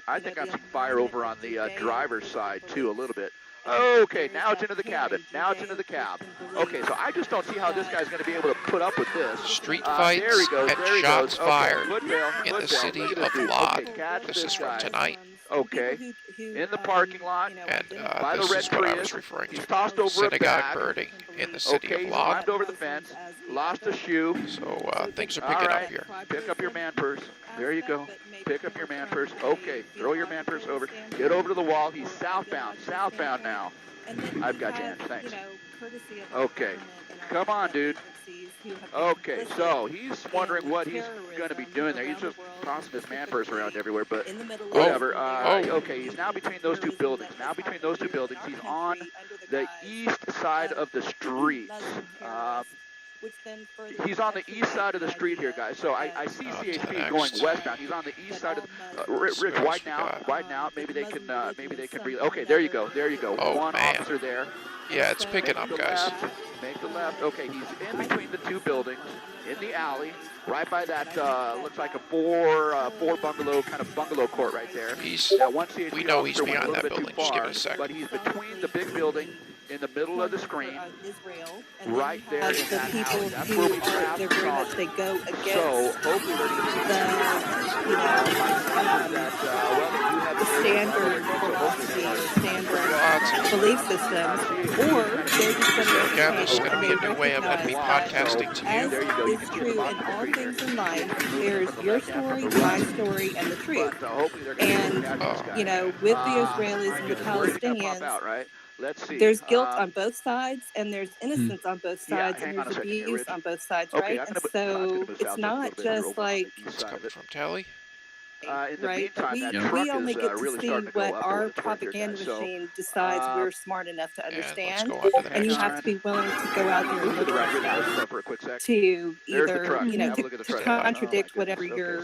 I think I'm seeing fire over on the driver's side too, a little bit. Okay, now it's into the cabin. Now it's into the cab. Okay, so I just don't see how this guy's going to be able to put up with this. Street fights there he goes, and shots fired in the city of Lod. This is from tonight. Okay, in the parking lot, and by this the red is what I was Prius. referring He's to. tossed over Synagogue a bag. birding in the city of He's Lod. climbed over the fence, lost a shoe. So things are picking up here. Pick up your man purse. There you go. Pick up your man purse. Okay, throw your man purse over. Get over to the wall. He's southbound. Southbound now. I've got you, Ann. Thanks. Okay. Come on, dude. Okay, so he's wondering what he's going to be doing there. He's just tossing his man purse around everywhere, but whatever. Okay, he's now between those two buildings. He's on the east side of the street. He's on the east side of the street here, guys. So I see CHP going westbound. He's on the east side of Rich, widen out. Maybe they can breathe. Okay, there you go. One officer there. Yeah, it's picking up, guys. Make the left. Okay, he's in between the two buildings, in the alley, right by that, looks like a four bungalow court right there. We know he's behind that building. Just give it a second. But he's between the big building in the middle of the screen, right there in that alley. That's where we have the song. They go against so hopefully they're going to the standard philosophy, standard belief systems, or they're just going to again, this is going to be a new way I'm going to be podcasting to you. As is true in all things in life, there's your story, my story, and the truth. And, with the Israelis and the Palestinians, let's see. There's guilt on both sides, and there's innocence on both sides, and there's abuse on both sides, right? And so it's not just like... It's coming from Tally. Right, but we only get to see what our propaganda machine decides we're smart enough to understand, and you have to be willing to go out there and look at to either, to contradict whatever your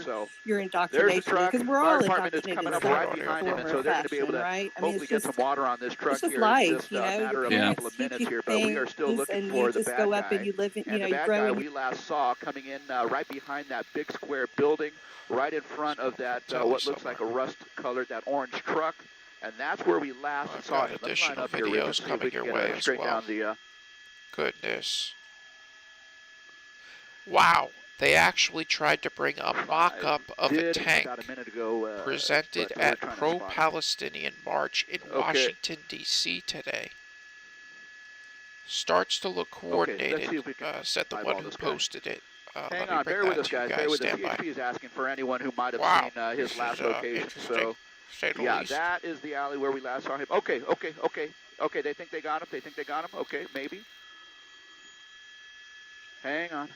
indoctrination is, because we're all indoctrinated in some form or fashion, right? I mean, it's just life, and you just go up and you live in, you grow. We last saw coming in right behind that big square building, right in front of that what looks like a rust-colored, that orange truck, and that's where we last saw him. Additional videos coming your way as well. Goodness. Wow, they actually tried to bring a mock-up of a tank presented at pro-Palestinian march in Washington, D.C. today. Starts to look coordinated, said the one who posted it. Hang on, bear with us, guys. Bear with us. CHP is asking for anyone who might have seen his last location. So, yeah, that is the alley where we last saw him. Okay. They think they got him. Okay, maybe. Hang on.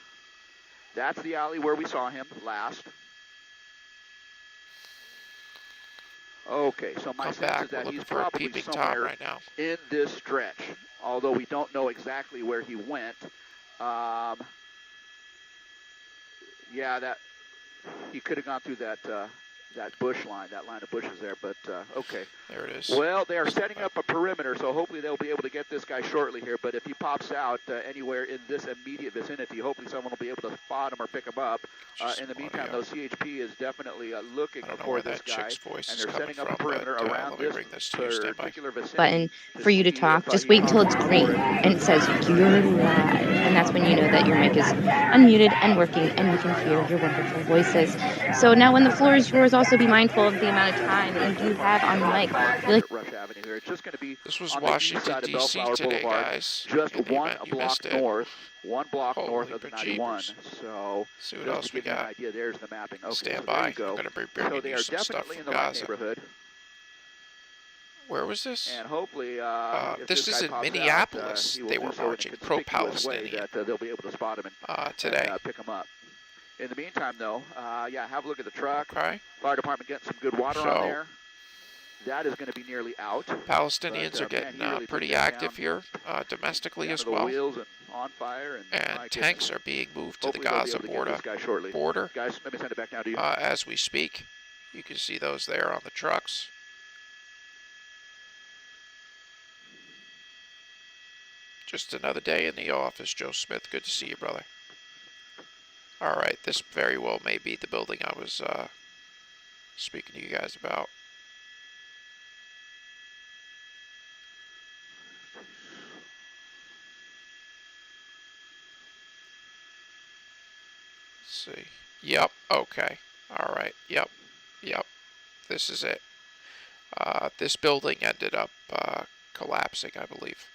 That's the alley where we saw him last. Okay, so my sense is that he's probably somewhere right now in this stretch, although we don't know exactly where he went. Yeah, that he could have gone through that bush line, that line of bushes there, but okay. There it is. Well, they are setting up a perimeter, so hopefully they'll be able to get this guy shortly here, but if he pops out anywhere in this immediate vicinity, hopefully someone will be able to spot him or pick him up. In the meantime, though, CHP is definitely looking for this guy, and they're setting up a perimeter around this particular vicinity. Button for you to talk. Just wait until it's green and it says you're live, and that's when you know that your mic is unmuted and working, and we can hear your wonderful voices. So now when the floor is yours, I'll also be mindful of the amount of time that you do have on the mic. Rush Avenue here. It's just going to be this was on Washington, the east side of D.C. today, Boulevard, guys. just one you block missed it. north. 1 block north of the bejeebers. 91. So see what just else to we give you an got. idea, there's the mapping. Okay, Stand so by. there you go. I'm going to be bringing so they you are some stuff definitely from in the right Gaza. neighborhood. Where was this? And hopefully, this is in Minneapolis. They were marching pro-Palestinian that they'll be able to spot him today. And pick him up. In the meantime, though, yeah, have a look at the truck. Okay. Fire department getting some good water on there. That is going to be nearly out. Palestinians are getting pretty active here domestically as well. Wheels and on fire, and tanks are being moved to the Gaza border. Guys, let me send it back now to you. As we speak, you can see those there on the trucks. Just another day in the office, Joe Smith. Good to see you, brother. All right, this very well may be the building I was speaking to you guys about. Let's see. Yep, okay. All right, yep. This is it. This building ended up collapsing, I believe.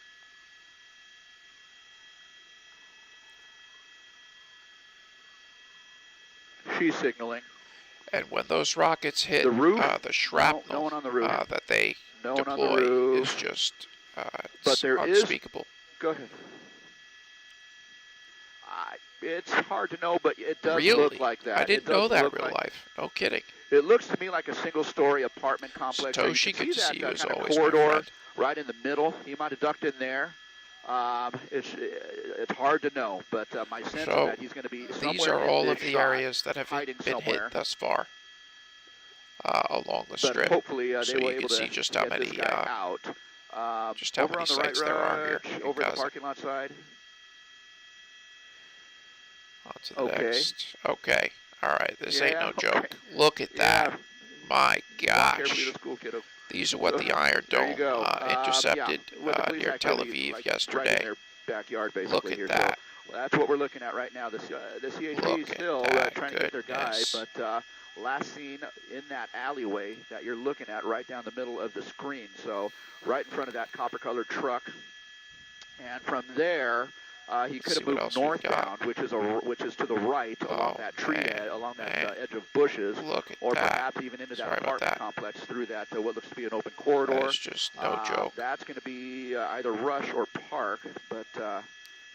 She's signaling. And when those rockets hit the roof, the shrapnel no one on the roof. That they no deploy one on the roof. is just but there unspeakable. Go ahead. It's hard to know, but it does really? Look like that. I didn't know that in real life. No kidding. It looks to me like a single-story apartment complex. Satoshi, good to see you as always, corridor right in the middle. He might have ducked in there. It's hard to know, but my sense is that he's going to be somewhere. These are all of the areas that have been hit thus far along the strip. But hopefully so they you were can able see to just how many out. Just how many sites there are here. Over the parking lot side. On to the next. Okay. All right. This ain't no joke. Look at that. My gosh. These are what the Iron Dome intercepted near Tel Aviv yesterday. Right in their backyard, basically. Look at that. So that's what we're looking at right now. The CHP is still trying to get their guy, but last seen in that alleyway that you're looking at right down the middle of the screen. So right in front of that copper-colored truck. And from there, he could have moved northbound, which is to the right along that tree along that edge of bushes, or perhaps even into that apartment complex through that what looks to be an open corridor. That's just no joke. That's going to be either rush or park, but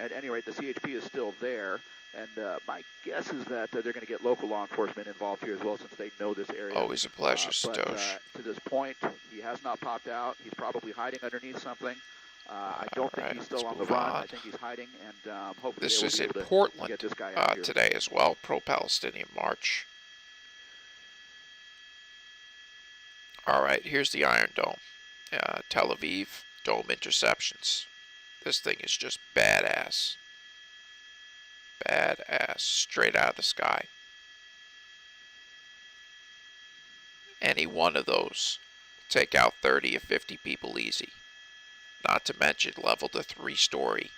at any rate, the CHP is still there. And my guess is that they're going to get local law enforcement involved here as well, since they know this area. Always a pleasure, Satosh. To this point, he has not popped out. He's probably hiding underneath something. I don't think he's still on the run. I think he's hiding, and hopefully this they will is be in able to Portland get this guy out here. Today as well. Pro-Palestinian march. All right, here's the Iron Dome. Tel Aviv dome interceptions. This thing is just badass. Badass, straight out of the sky. Any one of those take out 30 or 50 people easy. Not to mention level the 3-story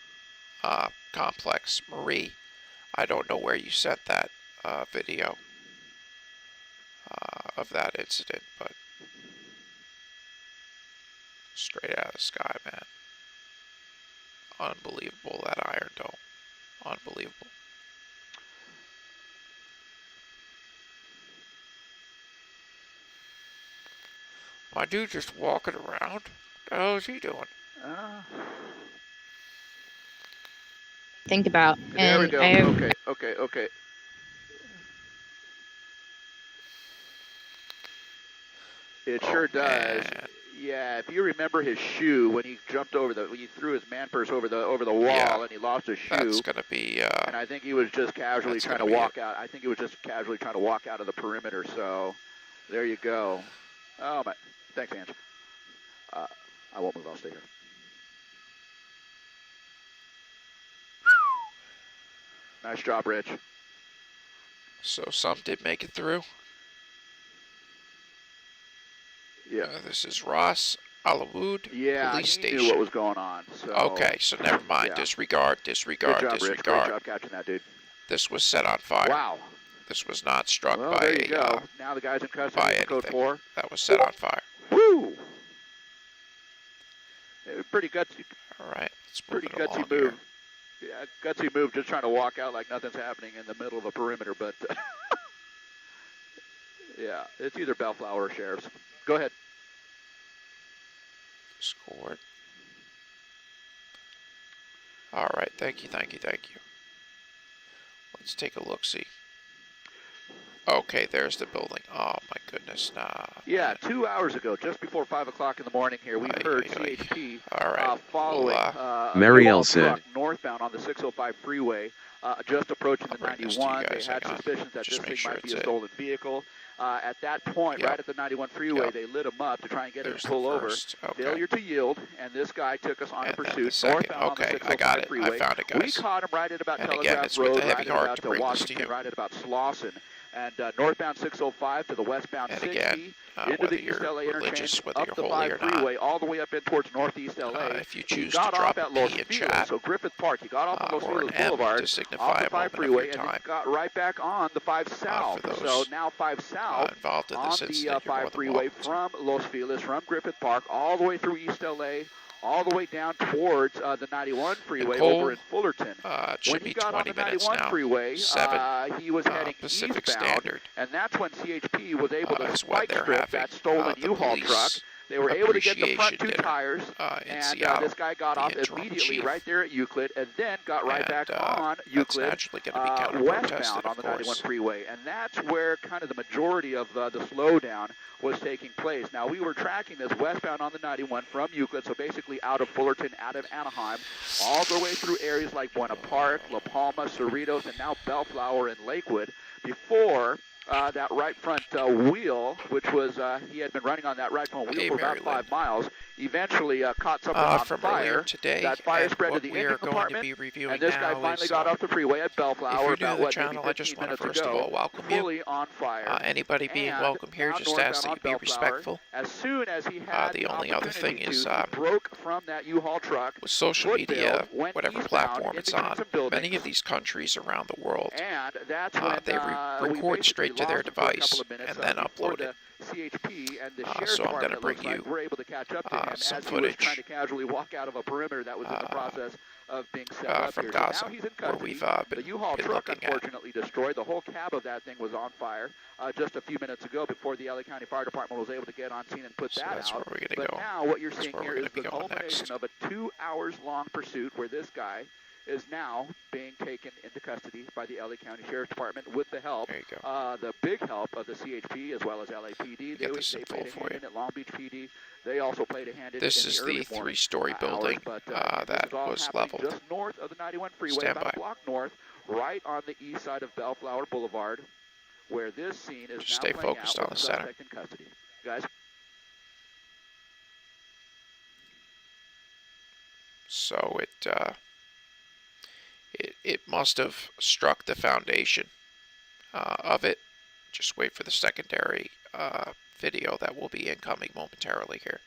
complex. Marie, I don't know where you sent that video of that incident, but straight out of the sky, man. Unbelievable, that Iron Dome. Unbelievable. My dude just walking around. What the hell is he doing? Think about. There we go. Okay. It sure does. Man. Yeah, if you remember his shoe when he jumped over when he threw his man purse over the wall and he lost his shoe. That's gonna be. And I think he was just casually trying to walk out. I think he was just casually trying to walk out of the perimeter. So, there you go. Oh my! Thanks, Ange. I won't move. I'll stay here. Nice job, Rich. So some did make it through. Yeah. This is Ross Alawood Police Station. Knew what was going on. So, okay, so never mind. Yeah. Disregard. Good job, Rich. Great job catching that, dude. This was set on fire. Wow. This was not struck by there you go. Now the guy's in custody. Code 4. That was set on fire. Woo! Pretty gutsy. All right, let's pretty gutsy move. Yeah, gutsy move. Just trying to walk out like nothing's happening in the middle of a perimeter, but yeah, it's either Bellflower or Sheriff's. Go ahead. Scored. All right, thank you. Let's take a look-see. Okay, there's the building. Oh, my goodness, nah. Yeah, 2 hours ago, just before 5 o'clock in the morning here, we heard CHP following Marielle said. northbound on the 605 freeway, just approaching the 91. They had suspicions that this thing might be a stolen vehicle. At that point, right at the 91 freeway, they lit him up to try and get him to pull over. Failure to yield, and this guy took us on a pursuit northbound on the 605 freeway. I found it, guys. We caught him right at about and Telegraph again, it's Road, with a heavy right heart at to bring about this to Washington, you. right at about Slauson. And northbound 605 to the westbound and 60, again, into the East LA interchange, up the 5 freeway, all the way up in towards Northeast LA. If you choose to drop at Los P in Feliz, chat, so Griffith Park. He got off on Los or Feliz an M Boulevard, to signify off the a 5 moment freeway, of your and time. then got right back on the 5 South. So now 5 South involved in on this the incident, 5 freeway from Los Feliz, from Griffith Park, all the way through East LA, all the way down towards the 91 freeway over in Fullerton. When he got on the 91 freeway, he was heading Pacific eastbound, Standard. and that's when CHP was able to spike strip that stolen U-Haul truck. They were able to get the front 2 tires, and this guy got off immediately right there at Euclid, and then got right back on Euclid westbound on the 91 freeway. And that's where kind of the majority of the slowdown was taking place. Now, we were tracking this westbound on the 91 from Euclid, so basically out of Fullerton, out of Anaheim, all the way through areas like Buena Park, La Palma, Cerritos, and now Bellflower and Lakewood, before that right front wheel, which was, he had been running on that right front wheel for about 5 miles, eventually caught something on fire. Today, that fire spread to the engine compartment, and this guy finally got off the freeway at Bellflower about, what, maybe 15 minutes ago, fully on fire. Anybody being welcome here, just ask that you be respectful. As soon as he had the only other thing is, he broke from that U-Haul truck, with social media, whatever platform it's on, many of these countries around the world, and that's when, they record straight to their device and then upload it. CHP and the sheriff's so I'm going to department, bring you we're able to catch up to him some as footage he was trying to casually walk out of a perimeter that was in the process of being set up from here. Gaza, So now he's in custody. we've the U-Haul truck unfortunately destroyed. The whole cab of that thing was on fire just a few minutes ago before the LA County Fire Department was able to get on scene and put that that's out. Where we're but go. Now what you're seeing here is the culmination next. of a 2 hours long pursuit where this guy is now being taken into custody by the LA County Sheriff's Department with the help, the big help of the CHP as well as LAPD. They played a hand in it. Long Beach PD. They also played a hand in it. This is the 3-story building that was leveled. Just north of the 91 freeway, about a block north, right on the east side of Bellflower Boulevard, where this scene is just now stay playing focused out on with the center. suspect in custody. Guys. So it must have struck the foundation of it. Just wait for the secondary video that will be incoming momentarily here.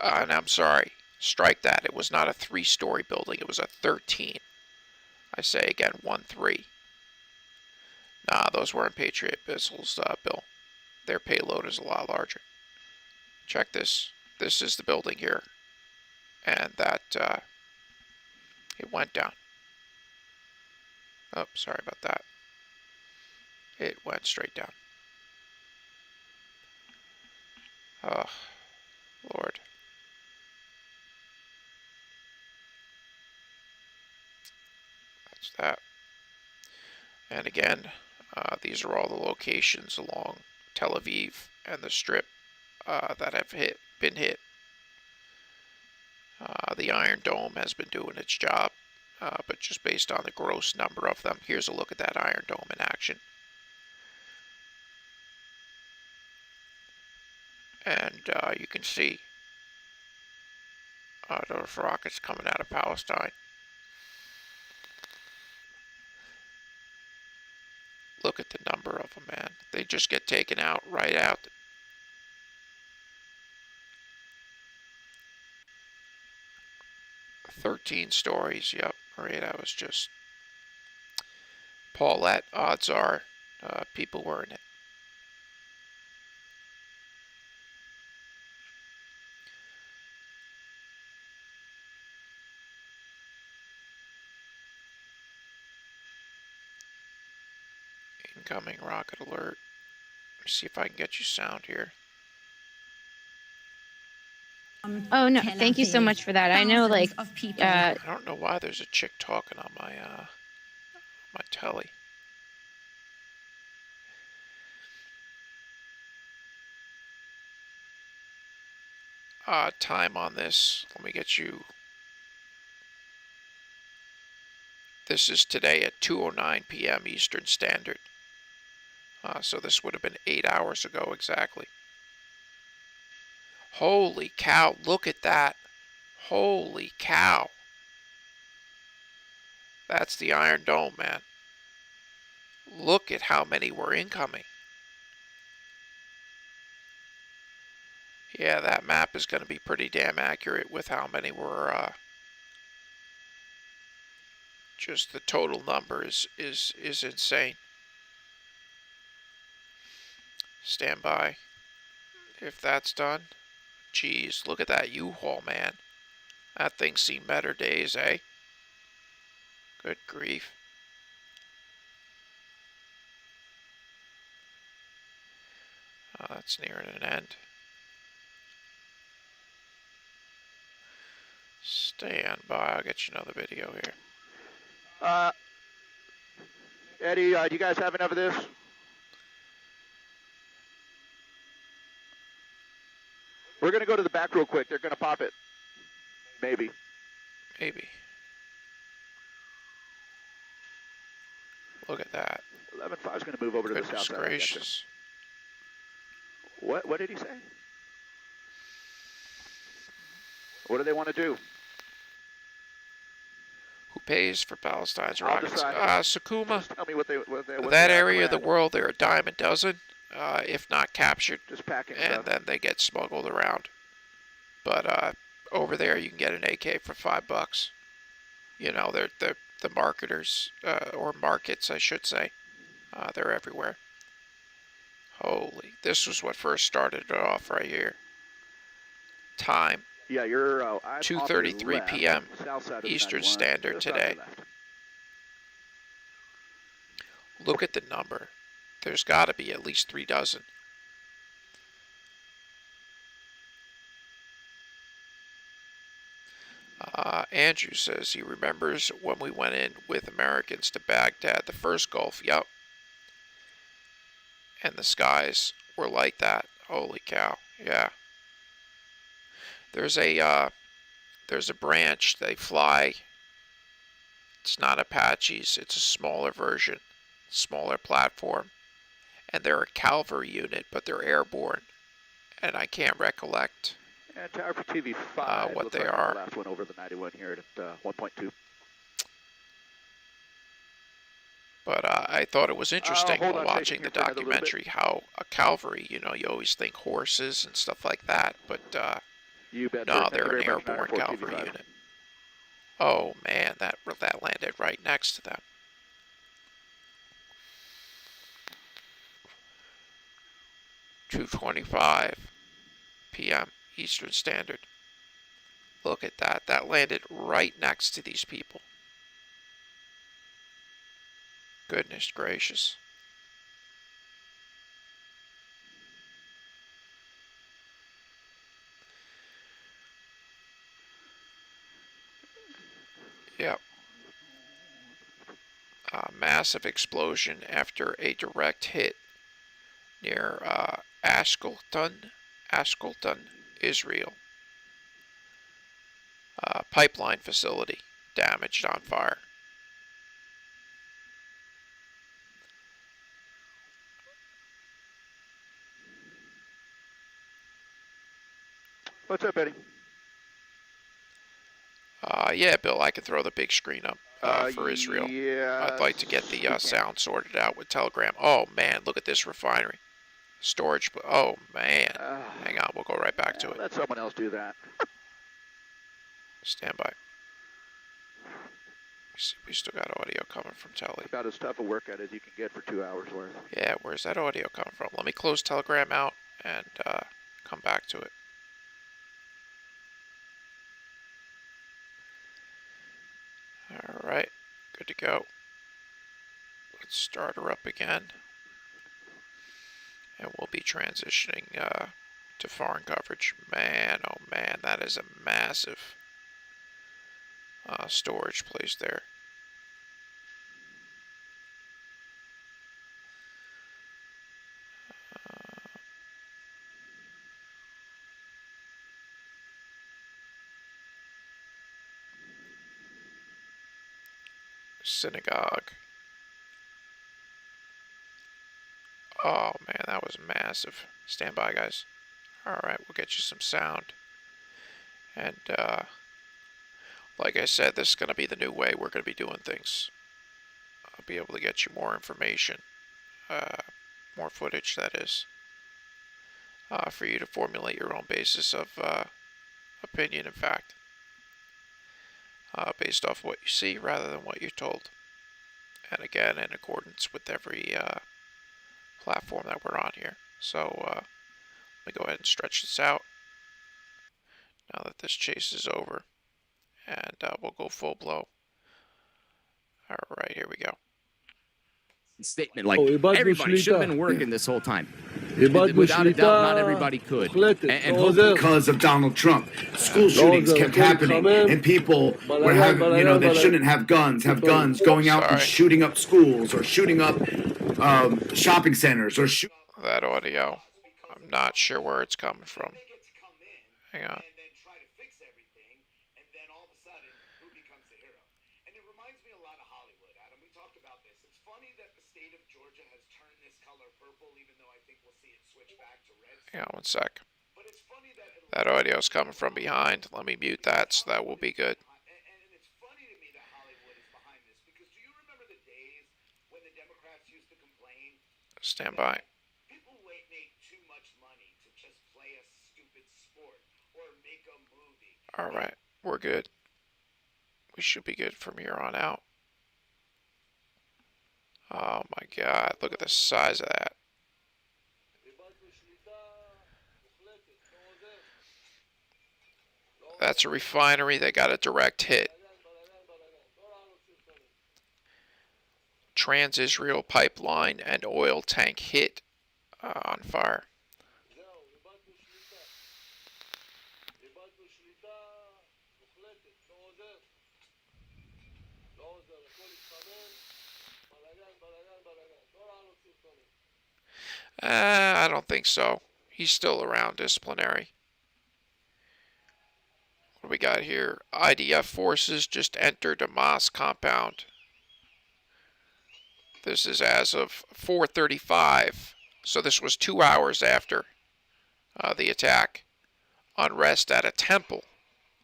And I'm sorry, strike that. It was not a 3-story building. It was a 13. I say again, 1-3. Nah, those weren't Patriot missiles, Bill. Their payload is a lot larger. Check this. This is the building here. And that, it went down. Oh, sorry about that. It went straight down. Oh, Lord. That's that. And again, these are all the locations along Tel Aviv and the Strip that have been hit. The Iron Dome has been doing its job, but just based on the gross number of them, here's a look at that Iron Dome in action. And you can see those rockets coming out of Palestine. Look at the number of them, man. They just get taken out, right out. $13 stories, yep, Maria, that was just Paulette, odds are people were in it. Incoming rocket alert. Let's see if I can get you sound here. Oh no, thank you so much for that. I know, like, I don't know why there's a chick talking on my my telly. Time on this. Let me get you. This is today at 2:09 p.m. Eastern Standard. So this would have been 8 hours ago exactly. Holy cow, look at that. Holy cow. That's the Iron Dome, man. Look at how many were incoming. Yeah, that map is going to be pretty damn accurate with how many were, just the total number is insane. Stand by. If that's done. Jeez, look at that U-Haul, man. That thing's seen better days, eh? Good grief. That's nearing an end. Stand by. I'll get you another video here. Eddie, do you guys have enough of this? We're going to go to the back real quick. They're going to pop it. Maybe. Maybe. Look at that. 11.5 is going to move over to the south side. Gracious. What did he say? What do they want to do? Who pays for Palestine's I'll rockets? decide. Sakuma. Tell me what they That area of the world, they're a dime a dozen, if not captured. Just packing and stuff. Then they get smuggled around. But over there, you can get an AK for $5. You know, they're the marketers, or markets, I should say. They're everywhere. Holy, this was what first started it off right here. Time. Yeah, you're 2:33 p.m. Eastern Standard today. Look at the number. There's got to be at least 3 dozen. Andrew says he remembers when we went in with Americans to Baghdad, the first Gulf. Yup. And the skies were like that. Holy cow. Yeah. There's a branch they fly. It's not Apaches. It's a smaller version, smaller platform. And they're a cavalry unit, but they're airborne. And I can't recollect Tower for TV 5. what they like are. The last one over the 91 here at 1.2. But I thought it was interesting hold while on, watching the documentary how a cavalry, you know, you always think horses and stuff like that, but you bet. no, they're an airborne cavalry TV5. unit. Oh man, that landed right next to them. (2:25 p.m. Eastern Standard). Look at that. That landed right next to these people. Goodness gracious. Yep. A massive explosion after a direct hit near Ashkelon, Israel. Pipeline facility damaged, on fire. What's up, Eddie? Yeah, Bill, I can throw the big screen up for Israel. Yeah. I'd like to get the sound sorted out with Telegram. Oh, man, look at this refinery. Storage. Oh, man. Hang on, we'll go right back to it. Let someone else do that. Stand by. We still got audio coming from Telly. About as tough a workout as you can get for 2 hours worth. Yeah, where's that audio coming from? Let me close Telegram out and come back to it. All right, good to go. Let's start her up again. And we'll be transitioning to foreign coverage. Man, oh man, that is a massive storage place there. Synagogue. Oh man, that was massive. Stand by, guys. Alright, we'll get you some sound. And like I said, this is going to be the new way we're going to be doing things. I'll be able to get you more information. More footage, that is. For you to formulate your own basis of opinion and fact. Based off what you see rather than what you're told. And again, in accordance with every platform that we're on here. So let me go ahead and stretch this out now that this chase is over, and we'll go full blow. All right, here we go. Statement like everybody should have been working this whole time. Without a doubt, not everybody could. And because of Donald Trump, school shootings kept happening, and people were having, you know, that shouldn't have guns, going out and shooting up schools or shooting up shopping centers or that audio. I'm not sure where it's coming from. Hang on. Hang on one sec. That audio is coming from behind. Let me mute that so that will be good. Stand by. All right, we're good. We should be good from here on out. Oh my God, look at the size of that. That's a refinery that got a direct hit. Trans-Israel pipeline and oil tank hit on fire. I don't think so. He's still around disciplinary. What do we got here? IDF forces just entered a mosque compound. This is as of 4:35. So this was 2 hours after the attack. Unrest at a temple.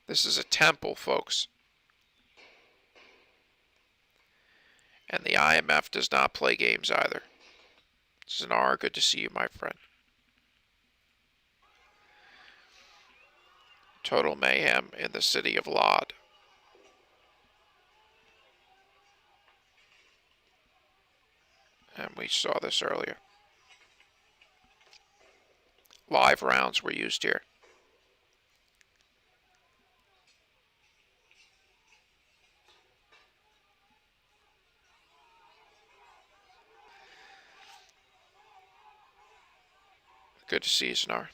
This is a temple, folks. And the IMF does not play games either. Zanar, good to see you, my friend. Total mayhem in the city of Lod. And we saw this earlier. Live rounds were used here. Good to see you, Zanar.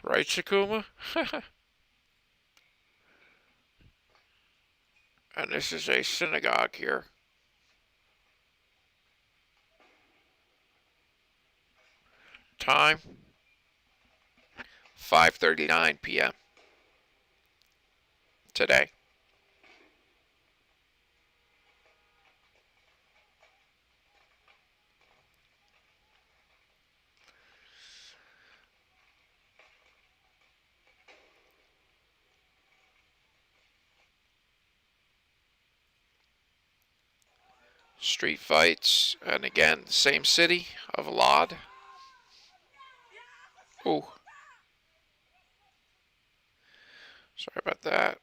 Right, Shakuma? And this is a synagogue here. Time 5:39 p.m. today. Street fights, and again, same city of Lod. Ooh. Sorry about that.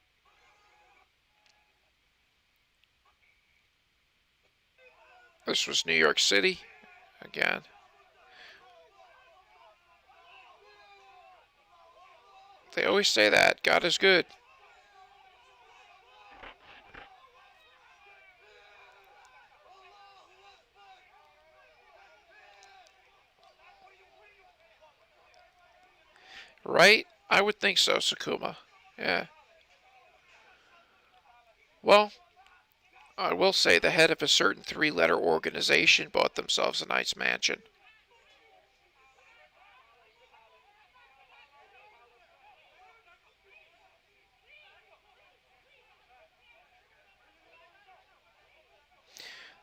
This was New York City, again. They always say that, God is good. Right? I would think so, Sakuma. Yeah. Well, I will say the head of a certain 3-letter organization bought themselves a nice mansion.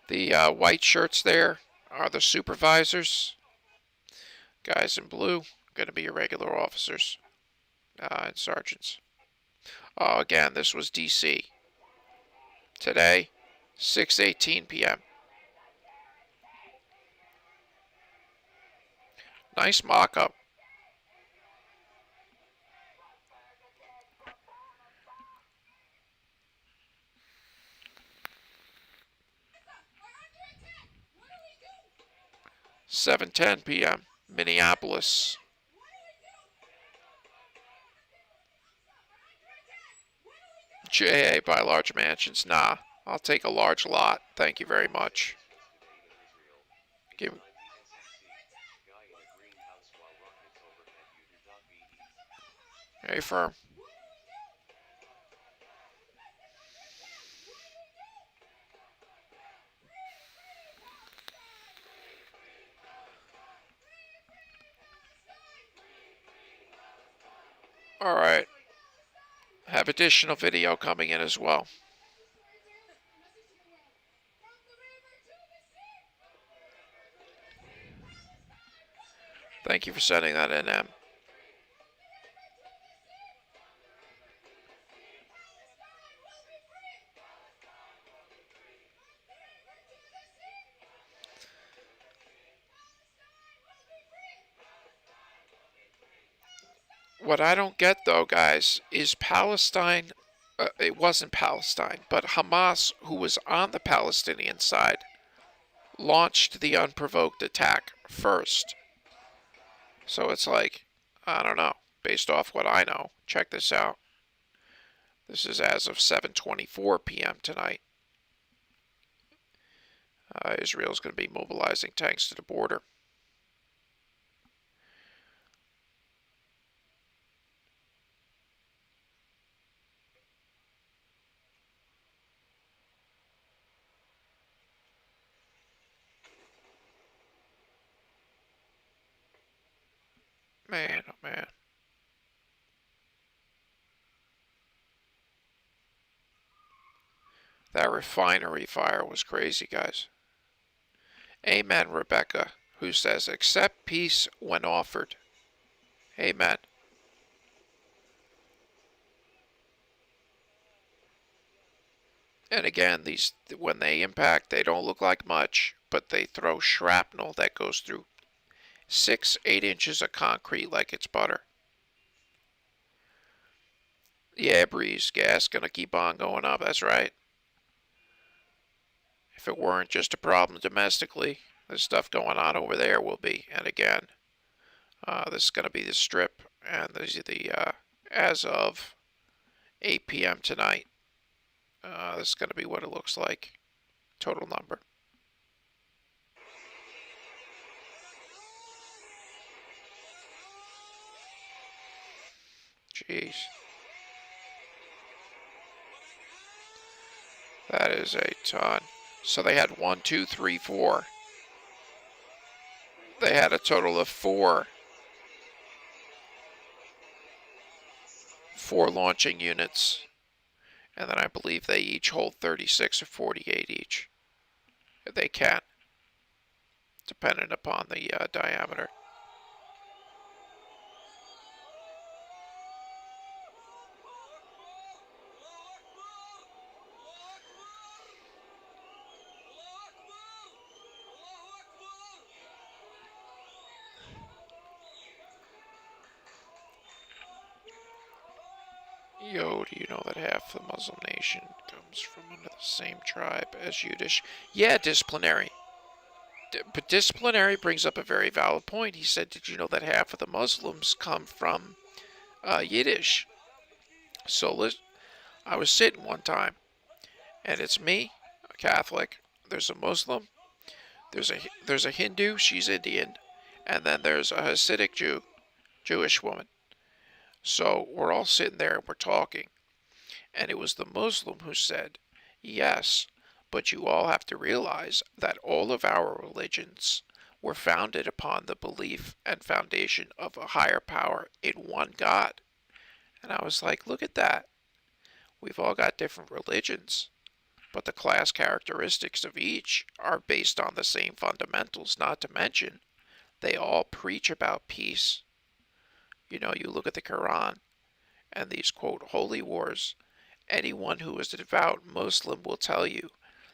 The white shirts there are the supervisors. Guys in blue, going to be your regular officers and sergeants. Again, this was D.C. Today, 6:18 p.m. Nice mock-up. $7:10 p.m. Minneapolis. JA buy large mansions. Nah, I'll take a large lot. Thank you very much. Give. Hey, firm. All right. Have additional video coming in as well. Thank you for sending that in, Em. What I don't get, though, guys, is Palestine, it wasn't Palestine, but Hamas, who was on the Palestinian side, launched the unprovoked attack first. So it's like, I don't know, based off what I know. Check this out. This is as of 7:24 p.m. tonight. Israel's going to be mobilizing tanks to the border. Man, oh man. That refinery fire was crazy, guys. Amen, Rebecca, who says, accept peace when offered. Amen. And again, these, when they impact, they don't look like much, but they throw shrapnel that goes through 6-8 inches of concrete like it's butter. Yeah, Breeze, gas gonna keep on going up, that's right. If it weren't just a problem domestically, the stuff going on over there will be. And again, this is going to be the strip, and these are the as of 8 p.m. tonight. This is going to be what it looks like. Total number. Jeez. That is a ton. So they had 1, 2, 3, 4. They had a total of 4 launching units. And then I believe they each hold 36 or 48 each. They can, depending upon the diameter. Yo, do you know that half the Muslim nation comes from under the same tribe as Yiddish? Yeah, disciplinary. But disciplinary brings up a very valid point. He said, did you know that half of the Muslims come from Yiddish? So I was sitting one time, and it's me, a Catholic. There's a Muslim. There's a Hindu. She's Indian, and then there's a Hasidic Jewish woman. So we're all sitting there and we're talking. And it was the Muslim who said, yes, but you all have to realize that all of our religions were founded upon the belief and foundation of a higher power in one God. And I was like, look at that. We've all got different religions, but the class characteristics of each are based on the same fundamentals, not to mention they all preach about peace. You know, you look at the Quran and these, quote, holy wars. Anyone who is a devout Muslim will tell you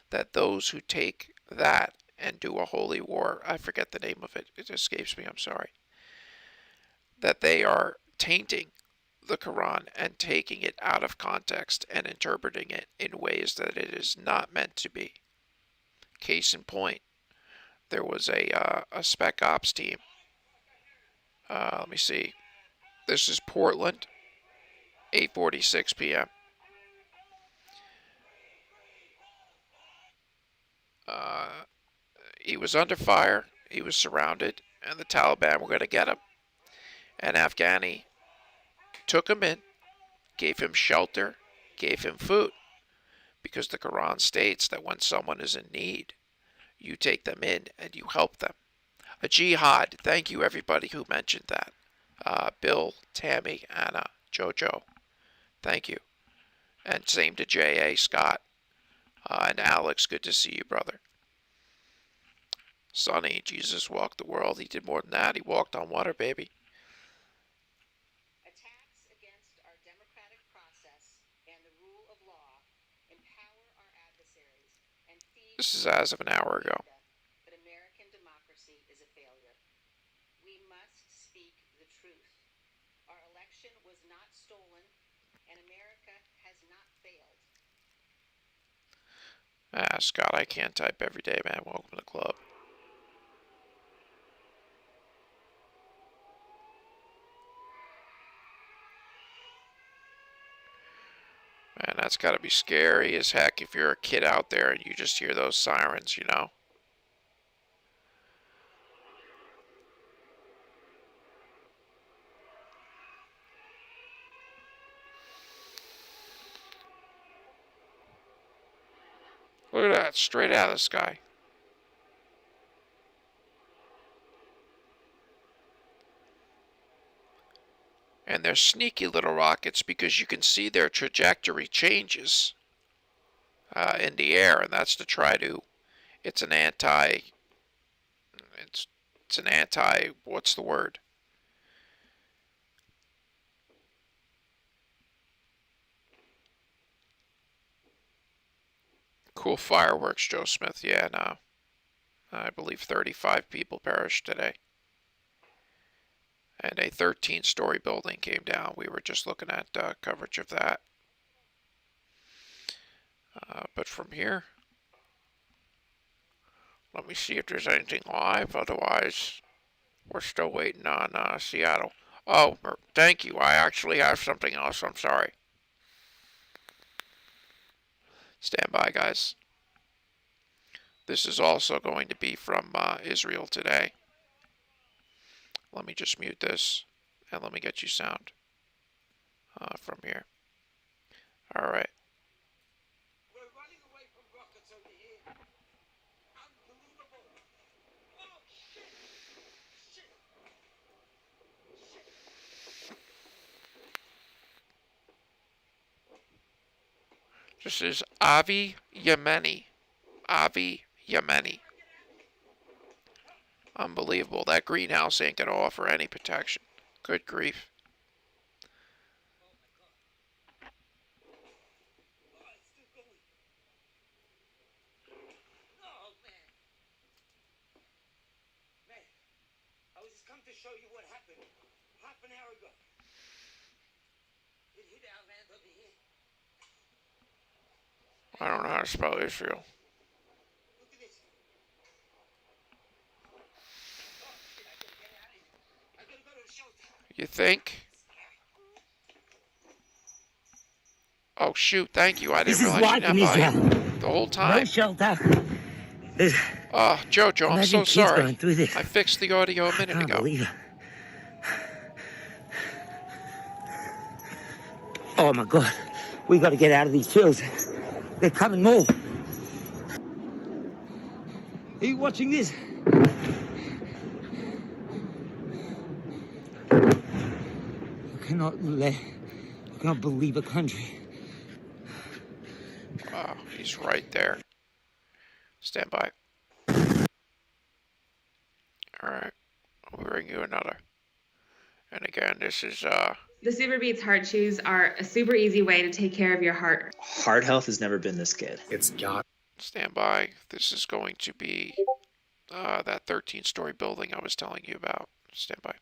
that those who take that and do a holy war, I forget the name of it, it escapes me, I'm sorry, that they are tainting the Quran and taking it out of context and interpreting it in ways that it is not meant to be. Case in point, there was a spec ops team. Let me see. This is Portland, 8:46 p.m. He was under fire, he was surrounded, and the Taliban were going to get him. And Afghani took him in, gave him shelter, gave him food, because the Quran states that when someone is in need, you take them in and you help them. A jihad, thank you everybody who mentioned that. Bill, Tammy, Anna, Jojo, thank you. And same to J.A. Scott. And Alex, good to see you, brother. Sonny, Jesus walked the world. He did more than that. He walked on water, baby. Attacks against our democratic process and the rule of law empower our adversaries and feed. This is as of an hour ago. But American democracy is a failure. We must speak the truth. Our election was not stolen, and America has not failed. Scott, I can't type every day, man. Welcome to the club. Man, that's got to be scary as heck if you're a kid out there and you just hear those sirens, you know? Look at that, straight out of the sky. And they're sneaky little rockets because you can see their trajectory changes in the air, and that's to try to, it's an anti, what's the word? Cool fireworks, Joe Smith. Yeah, no. I believe 35 people perished today. And a 13-story building came down. We were just looking at coverage of that. But from here, let me see if there's anything live. Otherwise, we're still waiting on Seattle. Oh, thank you. I actually have something else. I'm sorry. Stand by, guys. This is also going to be from Israel today. Let me just mute this, and let me get you sound from here. All right. This is Avi Yemeni. Avi Yemeni. Unbelievable. That greenhouse ain't gonna offer any protection. Good grief. I was just come to show you what happened half an hour ago. It I don't know how to spell Israel. You think? Oh shoot, thank you. I didn't realize you didn't have volume the whole time. No shelter. Jojo, I'm so sorry. I fixed the audio a minute ago. Believe it. Oh my God. We got to get out of these fields. They're coming more. Are you watching this? I cannot believe a country. Wow, he's right there. Stand by. Alright, we'll bring you another. And again, this is The Super Beats Heart Chews are a super easy way to take care of your heart. Heart health has never been this good. It's got. Stand by. This is going to be that 13-story building I was telling you about. Stand by.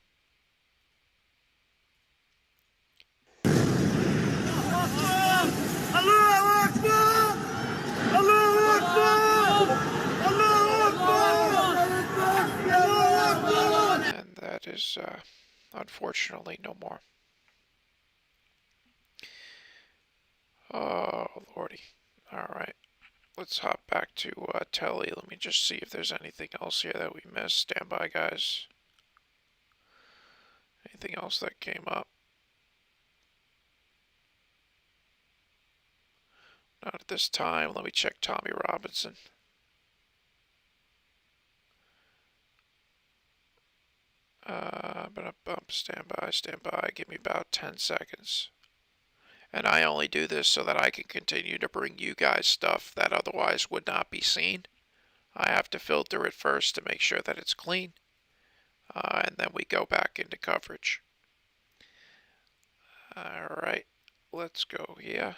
And that is unfortunately no more. Oh, Lordy. Alright. Let's hop back to Telly. Let me just see if there's anything else here that we missed. Stand by, guys. Anything else that came up? Not at this time. Let me check Tommy Robinson. Stand by. Give me about 10 seconds. And I only do this so that I can continue to bring you guys stuff that otherwise would not be seen. I have to filter it first to make sure that it's clean. And then we go back into coverage. Alright, let's go here.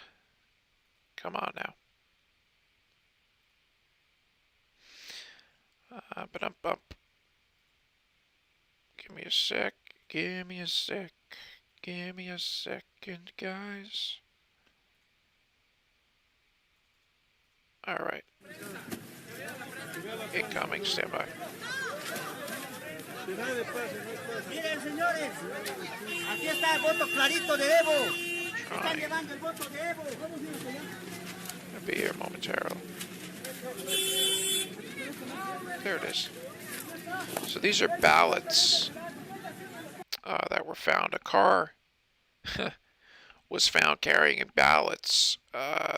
Come on now. Give me a sec. Give me a sec. Give me a second, guys. Alright. Incoming, stand by. Miren, señores, aquí está el voto clarito de Evo. Están llevando el voto de Evo. I'll be here momentarily. There it is. So these are ballots that were found. A car was found carrying ballots.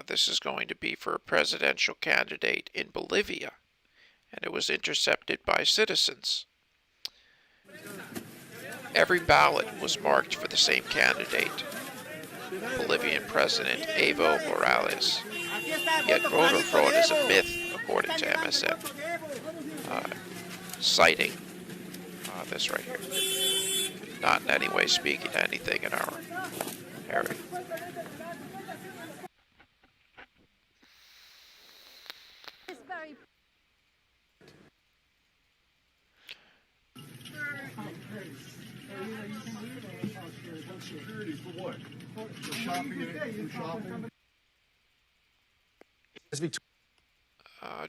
This is going to be for a presidential candidate in Bolivia, and it was intercepted by citizens. Every ballot was marked for the same candidate, Bolivian President Evo Morales. Yet voter fraud is a myth, according to MSF, citing this right here. Not in any way speaking to anything in our area.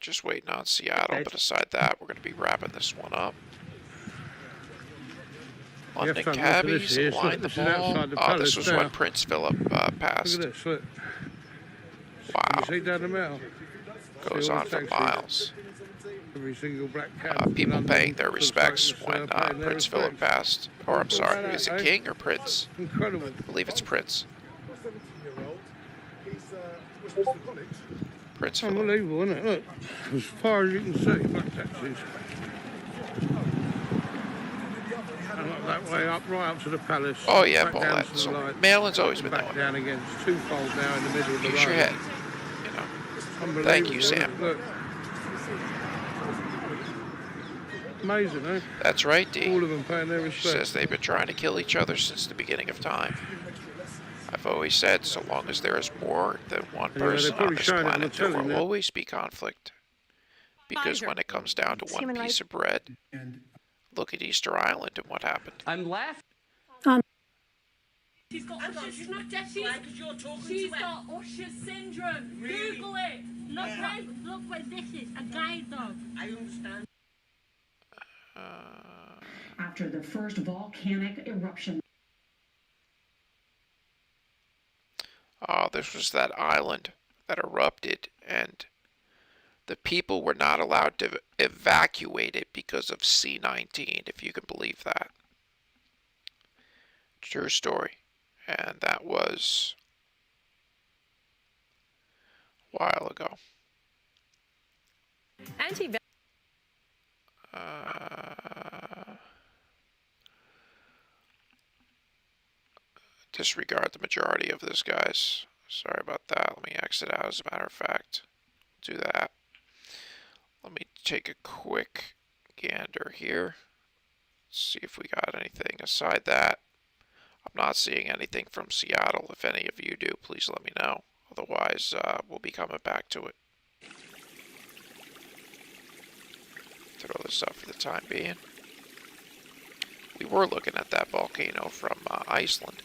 Just waiting on Seattle, but aside that, we're going to be wrapping this one up. London cabbies line the ball. Oh, this was when Prince Philip passed. Look at this, look. Wow. You see down the middle? Goes on for miles. Every single black cab. People paying their respects when Prince Philip passed. Or, I'm sorry, is it King or Prince? Incredible. I believe it's Prince. Prince Philip. Unbelievable, isn't it? Look, as far as you can see, black taxis. And look that way up, right up to the palace. Oh yeah, back down Paulette. to the So light, Malin's always been back that way. down again. It's twofold now in the middle of the road. Use your head. You know. Thank you, Sam. Look. Amazing, eh? That's right, Dee. All of them paying their respect. She says they've been trying to kill each other since the beginning of time. I've always said, so long as there is more than one person on this planet, there will always be conflict. Because when it comes down to one piece of bread, look at Easter Island and what happened. I'm laughing. She's got Usher, she's not just because you're talking she's to got Usher syndrome. Really? Google it. Look what this is, a guide dog. I understand. After the first volcanic eruption. This was that island that erupted, and the people were not allowed to evacuate it because of C-19, if you can believe that. True story. And that was a while ago. Disregard the majority of this, guys. Sorry about that. Let me exit out, as a matter of fact. Do that. Let me take a quick gander here. See if we got anything aside that. I'm not seeing anything from Seattle. If any of you do, please let me know. Otherwise, we'll be coming back to it. Throw this up for the time being. We were looking at that volcano from Iceland.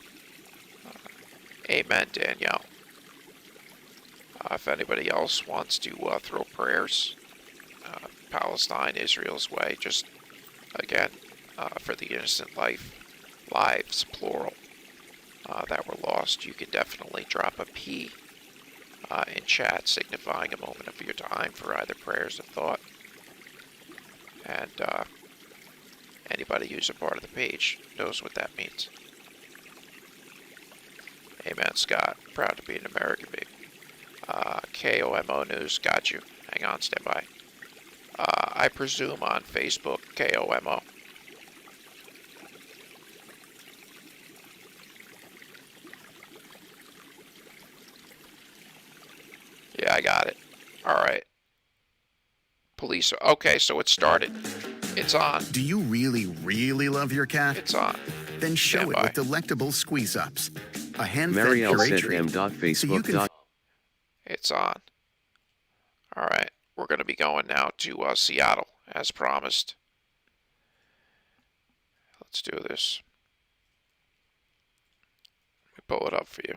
Amen, Danielle. If anybody else wants to throw prayers, Palestine, Israel's way, just, again, for the innocent lives, plural, that were lost, you can definitely drop a P in chat, signifying a moment of your time for either prayers or thought. And anybody who's a part of the page knows what that means. Amen, Scott. Proud to be an American, baby. KOMO News, got you. Hang on, stand by. I presume on Facebook, KOMO. Yeah, I got it. Alright. Police. Okay, so it started. It's on. Do you really, really love your cat? It's on. Then show it with delectable squeeze-ups. A hand-fed puree treat. So you can... It's on. Alright, we're going to be going now to Seattle, as promised. Let's do this. Let me pull it up for you.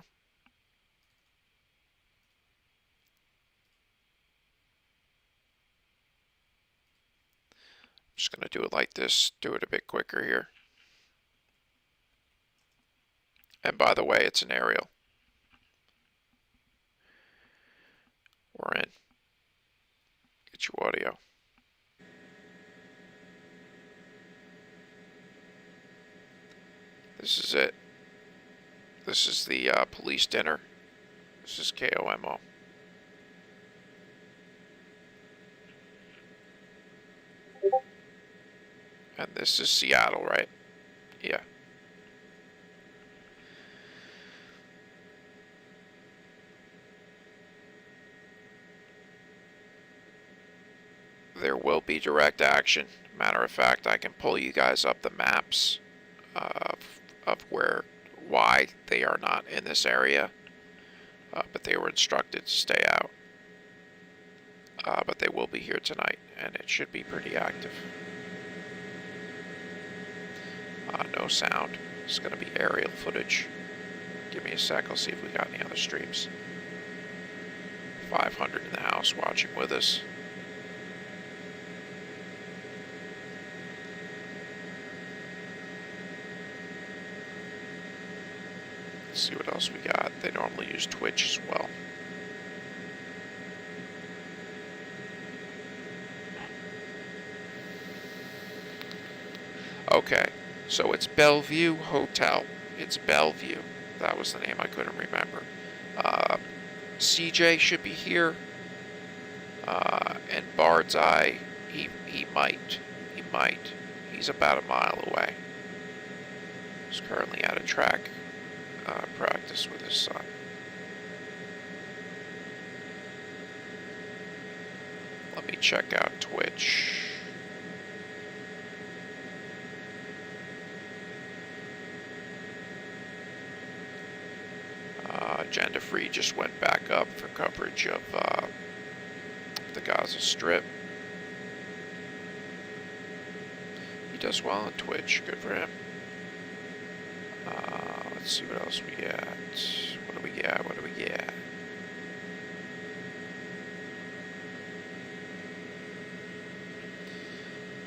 I'm just going to do it like this, do it a bit quicker here. And by the way, it's an aerial. We're in. Get your audio. This is it. This is the police dinner. This is KOMO. And this is Seattle, right? Yeah. There will be direct action. Matter of fact, I can pull you guys up the maps of why they are not in this area. But they were instructed to stay out. But they will be here tonight, and it should be pretty active. No sound. It's going to be aerial footage. Give me a sec, I'll see if we got any other streams. 500 in the house watching with us. Let's see what else we got. They normally use Twitch as well. Okay, so it's Bellevue Hotel. It's Bellevue. That was the name I couldn't remember. CJ should be here. And Bard's Eye, he might. He's about a mile away. He's currently at a track practice with his son. Let me check out Twitch. Agenda Free just went back up for coverage of the Gaza Strip. He does well on Twitch. Good for him. Let's see what else we got. What do we got? What do we got?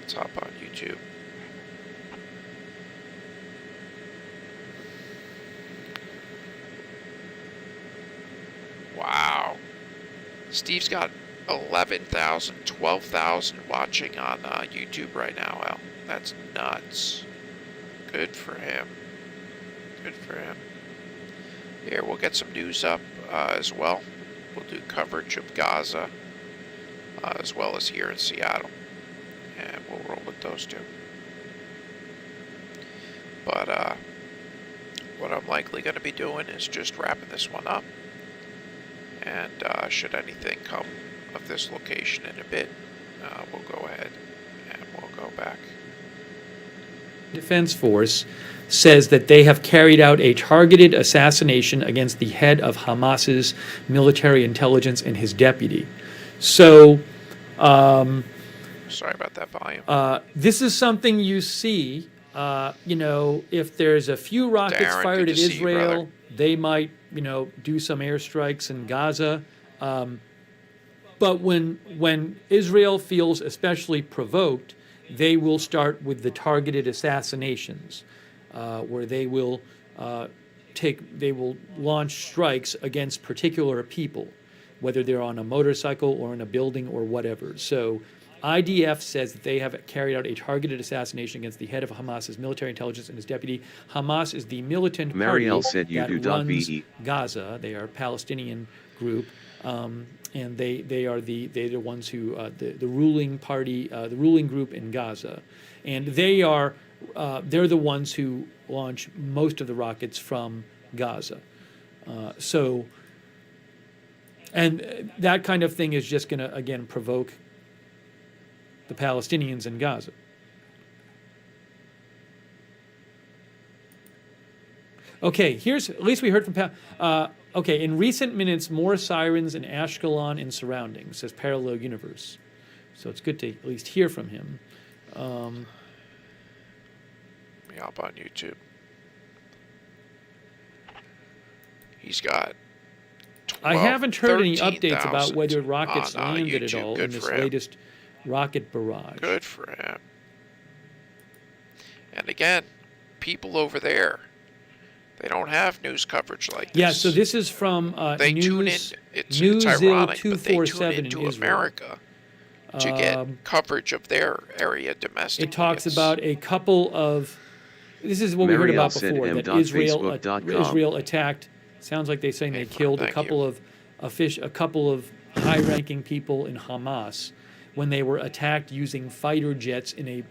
Let's hop on YouTube. Wow. Steve's got 11,000, 12,000 watching on YouTube right now. Well, that's nuts. Good for him. Good for him. Here, we'll get some news up as well. We'll do coverage of Gaza as well as here in Seattle. And we'll roll with those two. But what I'm likely going to be doing is just wrapping this one up. And should anything come of this location in a bit, we'll go ahead and we'll go back. Defense Force says that they have carried out a targeted assassination against the head of Hamas's military intelligence and his deputy. So, sorry about that volume. This is something you see. You know, if there's a few rockets fired at Israel, they might, you know, do some airstrikes in Gaza. But when Israel feels especially provoked, they will start with the targeted assassinations, where they will launch strikes against particular people, whether they're on a motorcycle or in a building or whatever. So IDF says that they have carried out a targeted assassination against the head of Hamas's military intelligence and his deputy. Hamas is the militant party that runs Gaza. They are a Palestinian group. And they are the ones who the ruling party, the ruling group in Gaza, and they're the ones who launch most of the rockets from Gaza. And that kind of thing is just going to again provoke the Palestinians in Gaza. Okay, here's at least we heard from. Okay, in recent minutes, more sirens in Ashkelon and surroundings, says Parallel Universe. So it's good to at least hear from him. Let me hop on YouTube. He's got 12, I haven't heard any updates about whether rockets landed at all in this latest rocket barrage. Good for him. And again, people over there, they don't have news coverage like this. Yeah, so this is from they tune in. It's ironic, but they tune into America to get coverage of their area domestically. It talks about a couple of. This is what we heard about before, that Israel attacked. Sounds like they're saying they killed a couple of high-ranking people in Hamas when they were attacked using fighter jets in a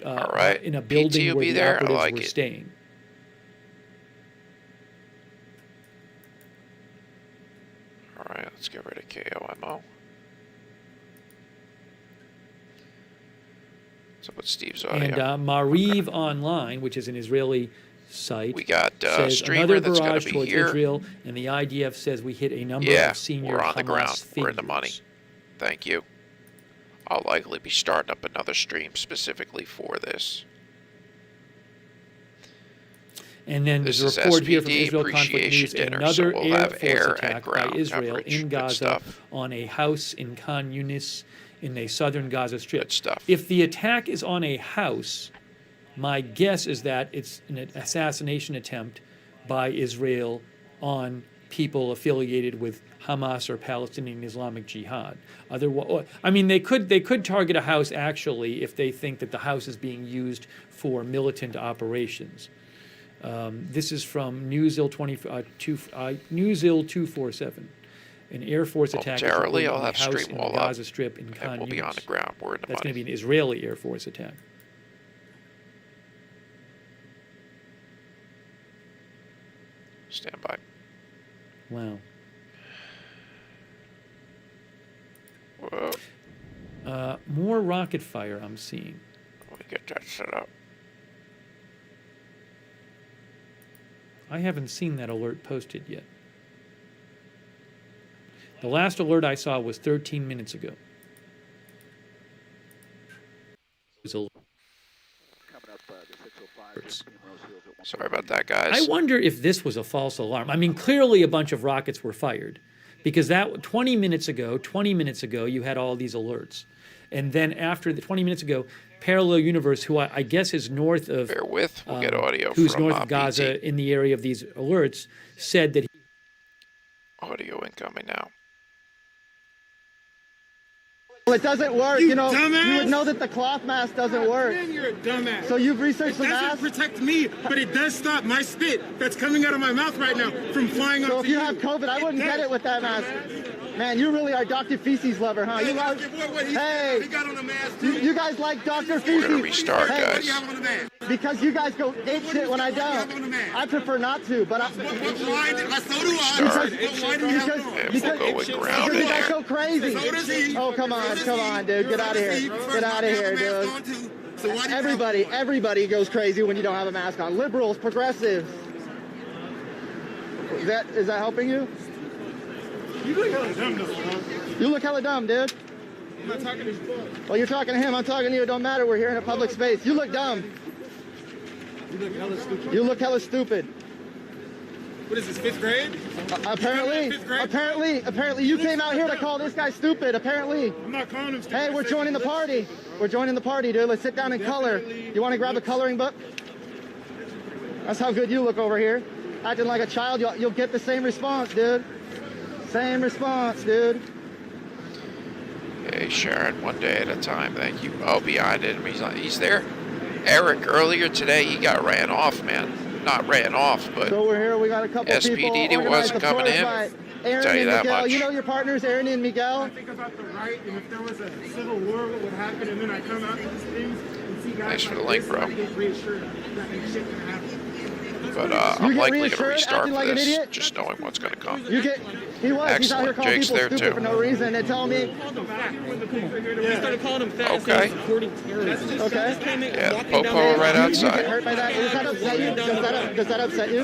building where the operatives were staying. All right, let's get rid of KOMO. So what's Steve's audio? And Mariv Online, which is an Israeli site, we got says streamer another that's barrage be towards here. Israel, and the IDF says we hit a number of senior we're on Hamas the ground. figures. We're in the money. Thank you. I'll likely be starting up another stream specifically for this. And then there's a report here from Israel Conflict News, another Air Force attack by Israel in Gaza on a house in Khan Yunis in the southern Gaza Strip. If the attack is on a house, my guess is that it's an assassination attempt by Israel on people affiliated with Hamas or Palestinian Islamic Jihad. Otherwise, I mean, they could target a house actually if they think that the house is being used for militant operations. This is from Newsil 247. An Air Force attack I'll on have a house stream in the wall Gaza up, Strip in Khan and we'll be on the ground. We're in the That's going money. to be an Israeli Air Force attack. Stand by. Wow. Whoa. More rocket fire I'm seeing. Let me get that set up. I haven't seen that alert posted yet. The last alert I saw was 13 minutes ago. It was a Coming up, the Sorry about that, guys. I wonder if this was a false alarm. I mean, clearly a bunch of rockets were fired, because that 20 minutes ago, you had all these alerts. And then after the 20 minutes ago, Parallel Universe, who I guess is north of... Bear with, we'll get audio who's from north of Gaza BT. in the area of these alerts, said that... Audio incoming now. Well, it doesn't work. You You know, dumbass. you would know that the cloth mask doesn't work. Man, you're a dumbass. So you've researched the It mask? doesn't protect me, but it does stop my spit that's coming out of my mouth right now from flying So onto if you have COVID, I wouldn't get it with that mask. Man, you really are Dr. Feces lover, huh? You love... Hey, He got on a mask. you guys like Dr. Feces? We're gonna restart, Hey, guys. What do you have on the mask? because you guys go ape shit when I don't. I prefer not to, but I... So do I. Restart. What line do you have on? And we'll go with ground Because in you guys there. go crazy. So does he. Oh, come on, dude. Get out of here. Get out of here, dude. Everybody goes crazy when you don't have a mask on. Liberals, progressives. Is that helping you? You look hella dumb, though, bro. You look hella dumb, dude. I'm not talking to his book. Well, you're talking to him. I'm talking to you. It don't matter. We're here in a public space. You look dumb. You look hella stupid. You look hella stupid. What is this, 5th grade? Apparently, you came out here to call this guy stupid. Apparently. I'm not calling him stupid. Hey, we're joining the party. We're joining the party, dude. Let's sit down and color. You want to grab a coloring book? That's how good you look over here. Acting like a child, you'll get the same response, dude. Same response, dude. Hey, Sharon, one day at a time, thank you. Oh, behind him, he's there. Eric, earlier today, he got ran off, man. Not ran off, but So we're here. We got a couple people. SPD wasn't coming in. Aaron Tell you and that Miguel. much. You know your partners, Aaron and Miguel? I think about the right, and if there was a civil war, what would happen, and then I come out to these things and see guys Thanks for the like link, this, bro. and I get reassured that ain't shit gonna happen. But You I'm get likely to reassured, restart acting for like an this, idiot? just knowing what's going to come. He's out here Excellent. calling Jake's people there, stupid too. for no reason and telling me. We started calling him fat Okay. supporting terrorism. Okay. Yeah, the Popo right You get outside. hurt by that? Does that upset you? Does that upset you?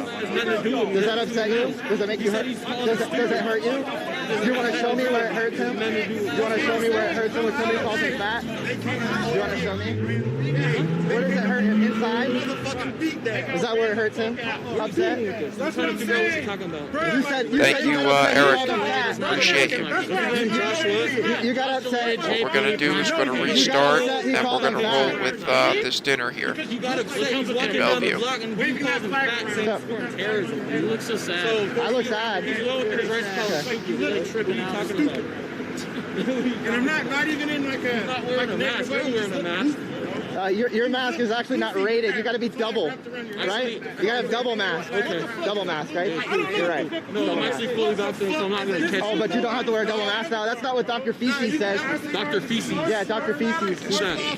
Does that upset you? Does it make you hurt? Does it hurt you? Do you want to show me where it hurts him? Do you want to show me where it hurts him when somebody calls him fat? Do you want to show me? Where does it hurt him? Inside? Is that where it hurts him? Upset? That's what I'm saying. You said Thank you, Eric. Appreciate you. You got upset. What we're going to do is we're going to restart, and we're going to roll with this dinner here in Bellevue. You look so sad. I look sad. You look tripping. What are you talking about? And I'm not even in like a... Not wearing a mask. I'm wearing a mask. Your mask is actually not rated. You got to be double, right? You got to have double mask. Okay. Double mask, right? You're right. No, I'm actually fully vaccinated, so I'm not going to catch Oh, but you don't have to wear a double mask now. That's not what Dr. Feces says. Dr. Feces? Yeah, Dr. Feces.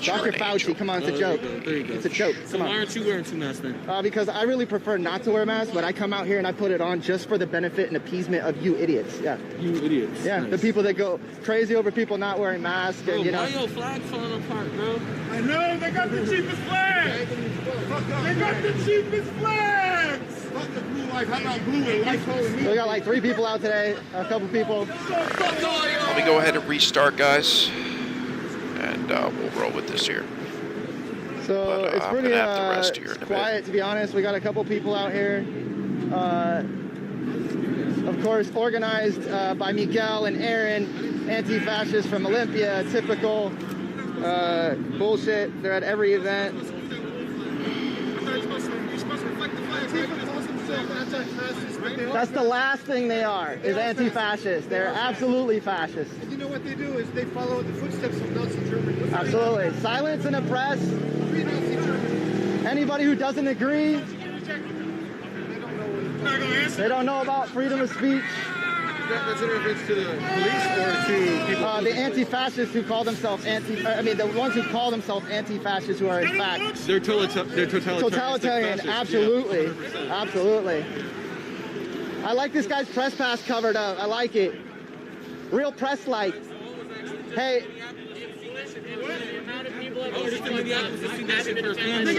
Dr. Fauci. Come on, it's a joke. There you go. It's a joke. Come on. Why aren't you wearing 2 masks then? Because I really prefer not to wear a mask, but I come out here and I put it on just for the benefit and appeasement of you idiots. Yeah. You idiots. Yeah, Nice. the people that go crazy over people not wearing masks and, you know. Why your flag falling apart, bro? I know, they got the cheapest flags! They got the cheapest flags! Fuck the blue light, how about blue and white color? So we got like 3 people out today, a couple people. Let me go ahead and restart, guys, and we'll roll with this here. So it's I'm pretty gonna have the rest here in a bit. quiet, to be honest. We got a couple people out here. Of course, organized by Miguel and Aaron, anti-fascists from Olympia, typical bullshit. They're at every event. That's the last thing they are, is anti-fascists. They're absolutely fascists. And you know what they do is they follow the footsteps of Nazi Germany. Absolutely. Silence and oppress. Anybody who doesn't agree, they don't know about freedom of speech. That's in reference to the police or to people? The anti-fascists who call themselves the ones who call themselves anti-fascists who are in fact... They're totalitarian. Totalitarian, absolutely. Yeah. Absolutely. I like this guy's press pass covered up. I like it. Real press like. Hey.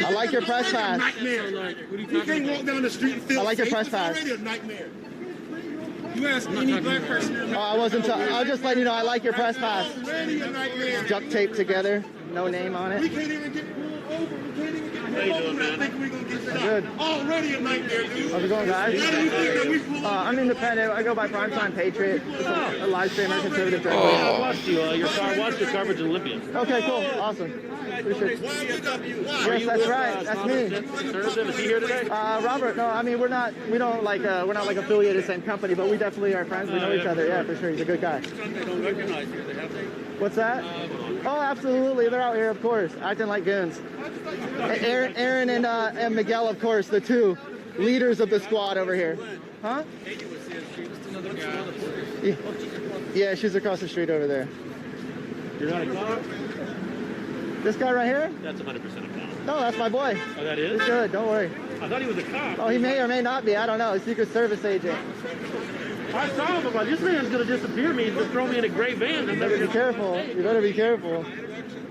I like your press pass. You can't walk down the street and feel I like your press safe. pass. It's already a nightmare. You ask any black person. I was just letting you know I like your press pass. Already a nightmare. Duct tape together. no name on it. We can't even get pulled over. We can't even get pulled over. I think we're going to get stopped. Good. Already a nightmare, dude. How's it going, guys? How do you think that we pull over? I'm independent. I go by Primetime Patriot. It's a live streamer, conservative. I watched your coverage in Libya. Okay, cool. Awesome. Appreciate it. Yes, that's right. That's me. Is he here today? Robert, no, I mean, we're not like affiliated the same company, but we definitely are friends. We know each other. Yeah, for sure. He's a good guy. They don't recognize you. They have they? What's that? Oh, absolutely. They're out here, of course, acting like goons. Aaron and Miguel, of course, the two leaders of the squad over here. Huh? Yeah, she's across the street over there. You're not a cop? This guy right here? That's 100% a cop. No, that's my boy. Oh, that is? He's good. Don't worry. I thought he was a cop. Oh, he may or may not be. I don't know. Secret Service agent. I saw him, but this man's going to disappear me and throw me in a gray van. You better be careful. You better be careful.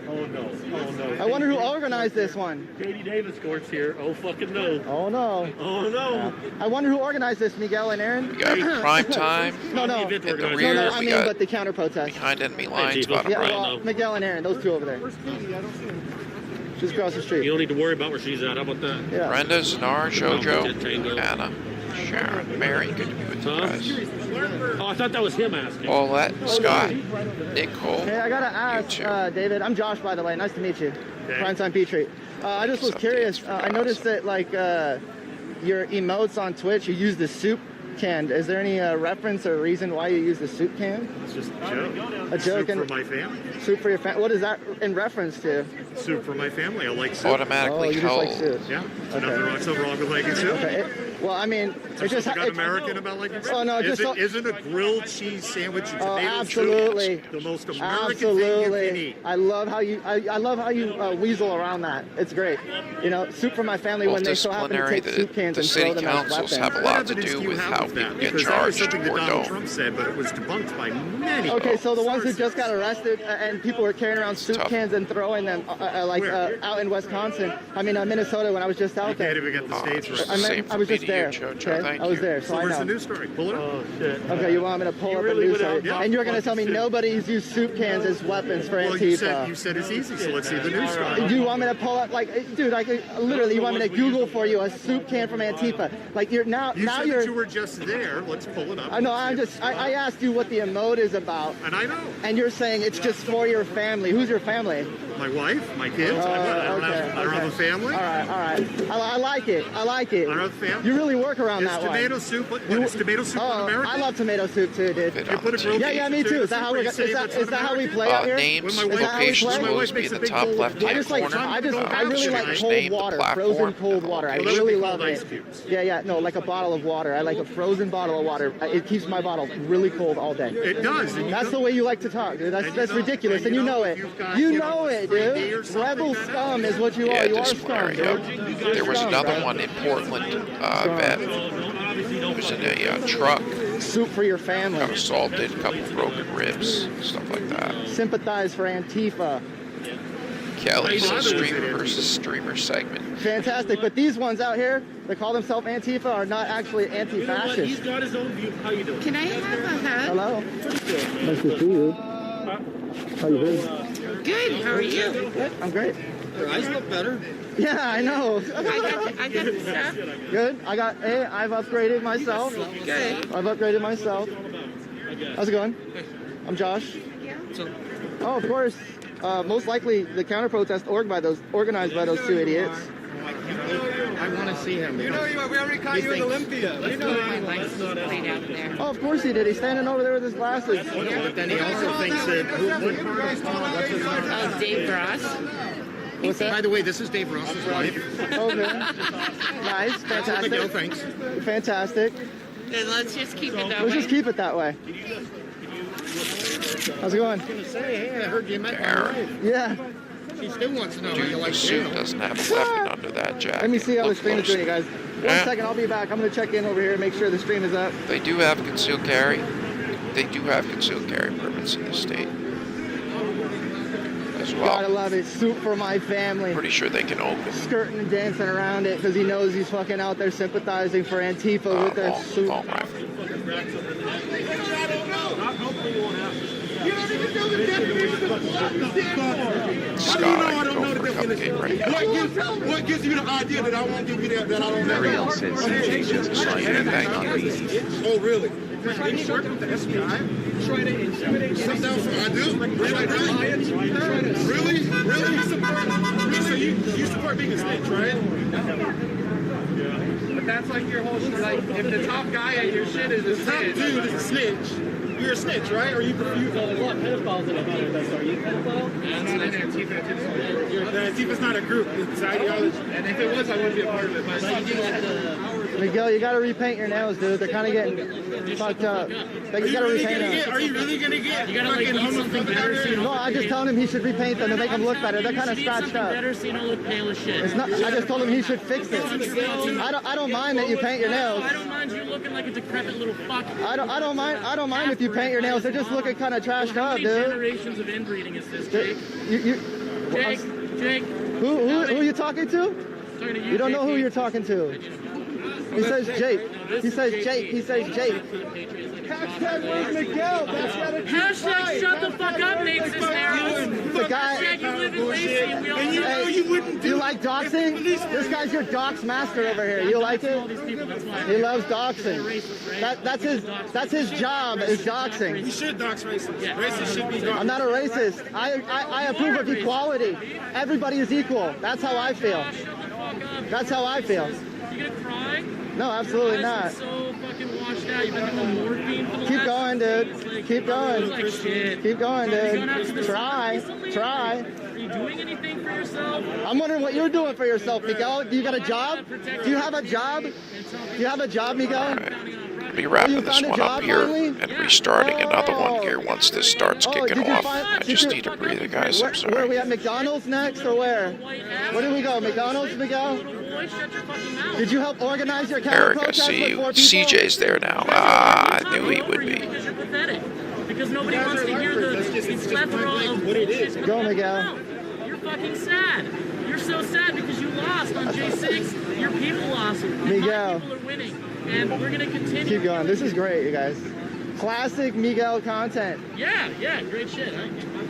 Oh, no. Oh, no. I wonder who organized this one. Katie Davis court's here. Oh, fucking no. Oh, no. Oh, no. Yeah. I wonder who organized this, Miguel and Aaron. We got prime time. No. In the rear, no, I mean, but the counter protest. Behind enemy lines, bottom right. Well, Miguel and Aaron, those two over there. She's across the street. You don't need to worry about where she's at. How about that? Yeah. Brenda, Zanar, Jojo, Anna, Sharon, Mary. Good to be with you guys. Oh, I thought that was him asking. Paulette, Scott, Nicole. Hey, I gotta ask, David. I'm Josh, by the way. Nice to meet you. Okay. Primetime Patriot. I just was curious. I noticed that your emotes on Twitch, you use the soup can. Is there any reference or reason why you use the soup can? It's just a joke. A joke. Soup for my family. Soup for your family. What is that in reference to? Soup for my family. I like soup. Automatically held. Like soup. Yeah. Nothing wrong with liking soup. Okay. Well, I mean, it's just American about liking soup. Oh no, isn't a grilled cheese sandwich and tomato absolutely. soup the most American thing you can eat? I love how you weasel around that. It's great. You know, soup for my family when they so happen to take soup cans and throw them as weapons. The city councils have a lot to do with how people get charged something or that Donald don't. Trump said, but it was debunked by many. Okay, so the ones who just got arrested and people were carrying around soup cans and throwing them out in Wisconsin. I mean, Minnesota when I was just out there. You can't even get the states right. I was just there. Okay? I was there, so I know. Where's the news story? Pull it up. Oh, shit. Okay, you want me to pull up a news story? And you're going to tell me nobody's used soup cans as weapons for Antifa. You said it's easy, so let's see the news story. Do you want me to pull up, dude, literally, you want me to Google for you a soup can from Antifa? You said that you were just there. Let's pull it up. I know, I asked you what the emote is about. And I know. And you're saying it's just for your family. Who's your family? My wife, my kids. I don't have a family. All right. I like it. I don't have a family. You really work around that one. Tomato soup. It's tomato soup in America. I love tomato soup too, dude. You put a grilled yeah, me too. Is that how we play out here? Names, locations will always be in the top left-hand corner. I really like cold water, frozen cold water. I really love it. Yeah, no, like a bottle of water. I like a frozen bottle of water. It keeps my bottle really cold all day. It does. That's the way you like to talk, dude. That's ridiculous, and you know it. You know it, dude. Rebel scum is what you are. You are scum, dude. There was another one in Portland that was in a truck. Soup for your family. Got assaulted, a couple broken ribs, stuff like that. Sympathize for Antifa. Kelly's a streamer versus streamer segment. Fantastic, but these ones out here that call themselves Antifa are not actually anti-fascist. He's got his own view. How you doing? Can I have a hug? Hello. Nice to see you. How you doing? Good. How are you? Good. I'm great. Your eyes look better. Yeah, I know. I got the stuff. Good. I've upgraded myself. Good. I've upgraded myself. How's it going? I'm Josh. Yeah. Oh, of course. Most likely the counter protest organized by those two idiots. I want to see him. You know, we already caught you in Olympia. You know my license plate out there. Oh, of course he did. He's standing over there with his glasses. But then he also thinks that what's his name? Dave Ross. What's that? By the way, this is Dave Ross's wife. Okay. Nice. Fantastic. Miguel, thanks. Fantastic. Then let's just keep it that way. Let's just keep it that way. How's it going? I was going to say, hey, I heard you met my wife. Yeah. She still wants to know how Dude, you like the suit jail. doesn't have a weapon under that jacket. Let me see how the Look stream is doing, you closely. guys. One second, I'll be back. I'm going to check in over here and make sure the stream is up. They do have concealed carry. They do have concealed carry permits in the state as well. Gotta love it. Soup for my family. Pretty sure they can open. Skirting and dancing around it because he knows he's fucking out there sympathizing for Antifa with their soup. Long rifle. You don't even do the Scott, go for a cupcake right now. What gives you the idea that I won't give you that I don't know? Mariel said CJ just signed on the Oh, really? Trying to work with the FBI? Try to intimidate. I do? Really? So you support being a snitch, right? But that's like your whole shit. Like, if the top guy at your shit is a snitch. The top dude is a snitch. You're a snitch, right? Or you there's a lot of pedophiles in America, so are you a pedophile? Antifa's not a group, it's ideology. And if it was, I wouldn't be a part of it. But Miguel, you gotta repaint your nails, dude. They're kind of getting fucked up. Like, you gotta repaint them. Are you really gonna get fucking homophobic? No, I just told him he should repaint them to make them look better. They're kind of scratched up. Better so you don't look pale as shit. It's not. I just told him he should fix it. I don't mind that you paint your nails. I don't mind you looking like a decrepit little fuck. I don't mind if you paint your nails. They're just looking kind of trashed up, dude. How many generations of inbreeding is this, Jake? Jake. Who are you talking to? You don't know who you're talking to. He says Jake. He says Jake. He says Jake. Hashtag where's Miguel? That's got a Hashtag shut the fuck up makes this narrow. The guy. Hashtag you live in Lacey and we all And you know you wouldn't do. You like doxing? This guy's your dox master over here. You like it? He loves doxing. That's his job is doxing. We should dox racists. Racists should be doxed. I'm not a racist. I approve of equality. Everybody is equal. That's how I feel. That's how I feel. You gonna cry? No, absolutely not. So fucking washed out. You've been doing morphine for the Keep last going, dude. Keep going. like shit. Keep going, dude. Try. Are you doing anything for yourself? I'm wondering what you're doing for yourself, Miguel. Do you got a job? Do you have a job? Do you have a job, Miguel? Be wrapping this one up here and restarting another one here once this starts kicking off. I just need a breather, guys. I'm sorry. Where are we at? McDonald's next or where? Where do we go? McDonald's, Miguel? Did you help organize your counter Eric, I protest see with you. 4 people? CJ's there now. I knew he would be. Because you're pathetic. Because nobody wants to hear the plethora of bullshit. Go, Miguel. You're fucking sad. You're so sad because you lost on J6. Your people lost. Miguel. My people are winning. And we're going to continue. Keep going. This is great, you guys. Classic Miguel content. Yeah, great shit.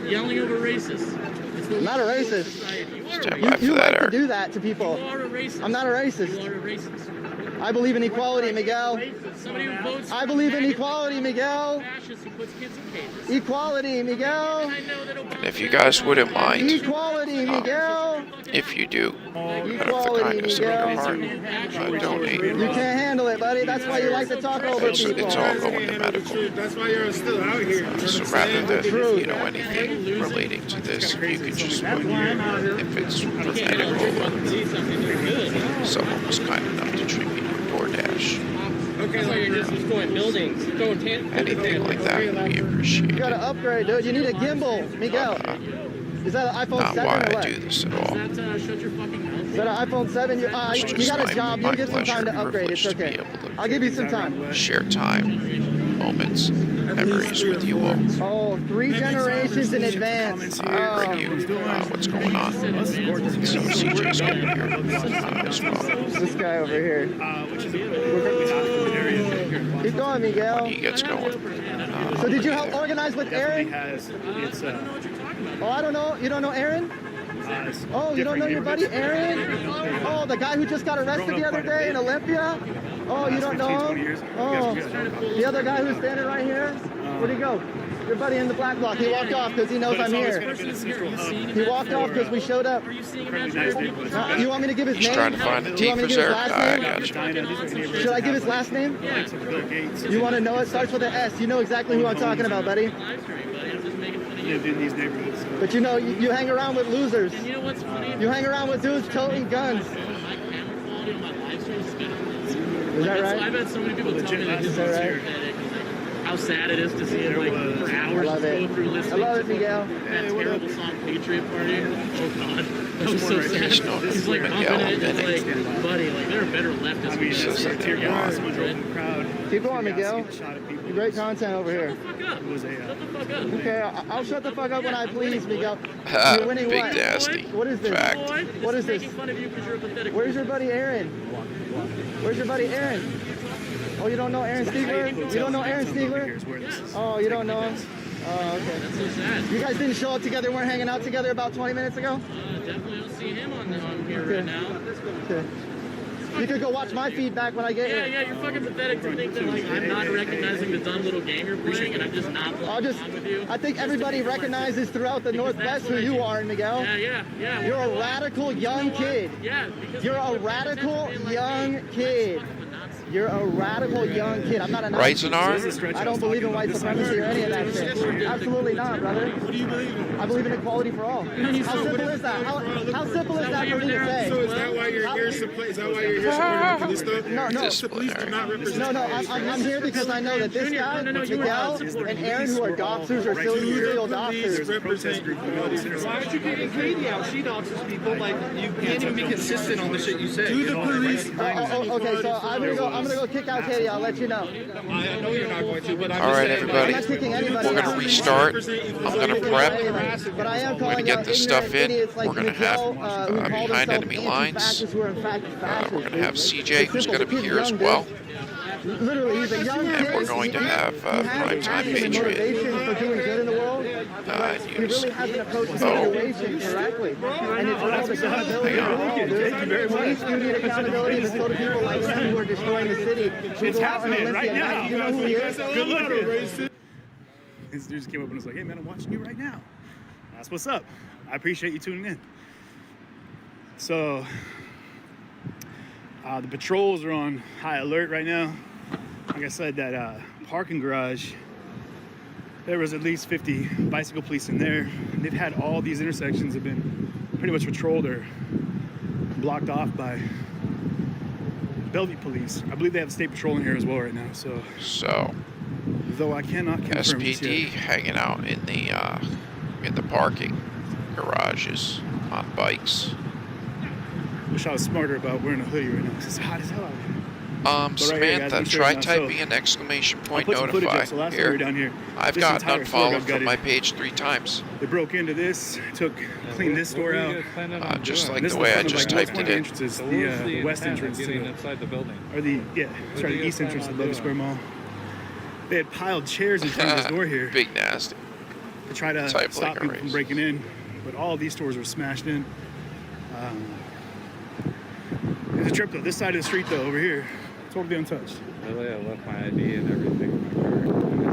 Yelling over racists. I'm not a racist. You like to do that to people. You are a racist. I'm not a racist. You are a racist. I believe in equality, Miguel. I believe in equality, Miguel. Equality, Miguel. And if you guys wouldn't mind, equality, Miguel. if you do, out of the kindness of your heart, donate. You can't handle it, buddy. That's why you like to talk over people. It's all going to medical. That's why you're still out here. So rather than anything relating to this, you can just put here if it's for medical. Someone was kind enough to treat me to DoorDash. Okay, so you're just destroying buildings. Anything like that, we appreciate. You gotta upgrade, dude. You need a gimbal, Miguel. Is that an iPhone 7 Not why or what? I do this at all. Shut your fucking mouth. Is that an iPhone 7? You got a job. You get some time to upgrade. It's okay. I'll give you some time. Share time, moments, memories with you all. Oh, 3 generations in advance. Bring you what's going on. So CJ's coming here as well. This guy over here. Keep going, Miguel. When he gets going. So did you help organize with Aaron? Oh, I don't know. You don't know Aaron? Oh, you don't know your buddy Aaron? Oh, the guy who just got arrested the other day in Olympia? Oh, you don't know him? Oh, the other guy who's standing right here? Where'd he go? Your buddy in the black block. He walked off because he knows I'm here. He walked off because we showed up. You want me to give his name? He's trying to find the You want me to give his last I name? got you. Should I give his last name? You want to know it? Starts with an S. You know exactly who I'm talking about, buddy. But you know, you hang around with losers. You know what's funny? You hang around with dudes toting guns. Is that right? I've had so many people tell me that this is pathetic. How sad it is to see it like for hours I love it. go through listening I love it, Miguel. that terrible song Patriot Party. Oh God, that was so sad. He's like pumping it. It's like, buddy, like there are better leftists. Keep going, Miguel. Great content over here. Shut the fuck up. Okay, I'll shut the fuck up when I please, Miguel. You're winning Big what? nasty. What is this? Fact. What is this? Making fun of you because you're a pathetic. Where's your buddy Aaron? Where's your buddy Aaron? Oh, you don't know Aaron Stiegler? You don't know Aaron Stiegler? Oh, you don't know him? Oh, okay. That's so sad. You guys didn't show up together, weren't hanging out together about 20 minutes ago? Definitely don't see him on here right now. Okay. You could go watch my feedback when I get here. Yeah, you're fucking pathetic to think that like I'm not recognizing the dumb little game you're playing and I'm just not playing with you. I think everybody recognizes throughout the Northwest who you are, Miguel. Yeah. You're a radical young kid. Yeah. You're a radical young kid. You're a radical young kid. I'm not a Rights and I don't believe in white supremacy or any of that shit. Absolutely not, brother. What do you believe in? I believe in equality for all. How simple is that? How simple is that for me to say? So is that why you're here? Is that why you're here supporting the police stuff? No. The police do not represent. No. I'm here because I know that this guy, Miguel, and Aaron, who are doxers, are serial doxers. Why aren't you getting Katie out? She doxes people. Like you can't even be consistent on the shit you say. Do the police? Okay, so I'm gonna go kick out Katie. I'll let you know. I know you're not going to, but I'm All right, just everybody. We're going to restart. I'm going to prep. But I am We're going to get this stuff in. We're going to have behind enemy lines. We're going to have CJ, who's going to be here as well. Literally, he's a young kid. And we're going to have Primetime Patriot. For doing good in the world. He really hasn't approached the situation correctly. And it's all the accountability of police do need accountability, but so do people like him who are destroying the city. It's happening right now. You know who he is? Good looking. This dude just came up and was like, hey man, I'm watching you right now. That's what's up. I appreciate you tuning in. So, the patrols are on high alert right now. Like I said, that parking garage, there was at least 50 bicycle police in there. And they've had all these intersections have been pretty much patrolled or blocked off by Bellevue police. I believe they have state patrol in here as well right now. So though I cannot confirm SPD hanging out in the parking garages on bikes. Wish I was smarter about wearing a hoodie right now. It's hot as hell out here. Samantha, try typing an exclamation point notify here. I've gotten unfollowed from my page 3 times. They broke into this, cleaned this door out. Just like the way I just typed it in. The west entrance to inside the building. Or the east entrance to the Bellevue Square Mall. They had piled chairs in front of this door here. Big nasty. To try to stop people from breaking in. But all these doors were smashed in. There's a trip though. This side of the street though, over here, totally untouched. Really, I left my ID and everything in my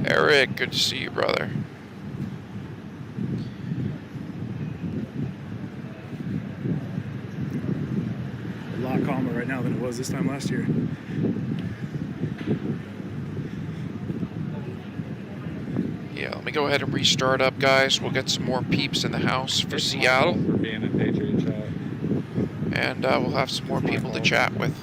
car. Eric, good to see you, brother. A lot calmer right now than it was this time last year. Yeah, let me go ahead and restart up, guys. We'll get some more peeps in the house for Seattle. And we'll have some more people to chat with.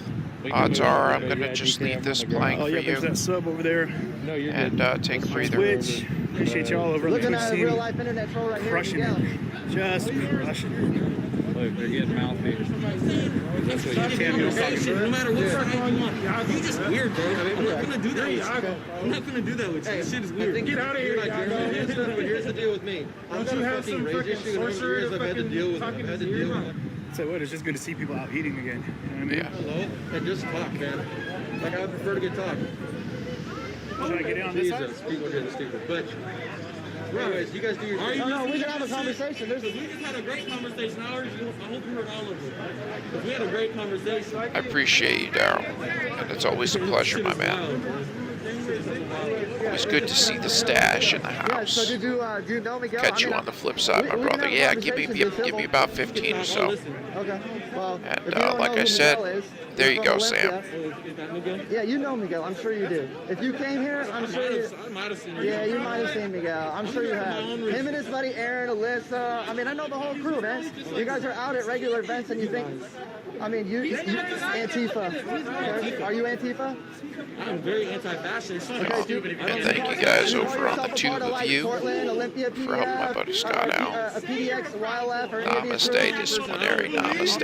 Odds are I'm going to just leave this playing for you. There's that sub over there. And take a breather. Twitch. Appreciate y'all over on the Twitch team. Real-life internet troll right here. Crushing it. Just crushing it. Look, they're getting mouthy. That's what you can't do. No matter what side you want. You just weird, bro. I'm not gonna do that with you. I'm not gonna do that with you. This shit is weird. Get out of here, But here's the deal with me. Don't you have some freaking sorcerer to fucking talking to you? So what? It's just good to see people out eating again. You know what I mean? Yeah. Hello? And just talk, man. Like I would prefer to get talk. Should I get in on this side? People here are stupid. But anyways, you guys do your thing. No, we can have a conversation. We just had a great conversation. I hope you heard all of it. We had a great conversation. I appreciate you, Daryl. And it's always a pleasure, my man. Always good to see the stash in the house. So do you know Miguel? Catch you on the flip side, my brother. Yeah, give me about 15 or so. Okay. Well, and like I said, there you go, Sam. Yeah, you know Miguel. I'm sure you do. If you came here, I'm sure you. I might have seen you. Yeah, you might have seen Miguel. I'm sure you have. Him and his buddy Aaron, Alyssa. I mean, I know the whole crew, man. You guys are out at regular events, and you think. I mean, you Antifa. Are you Antifa? I'm very anti-fascist. And thank you guys over on the tube of you for helping my buddy Scott out. Namaste, disciplinary, namaste.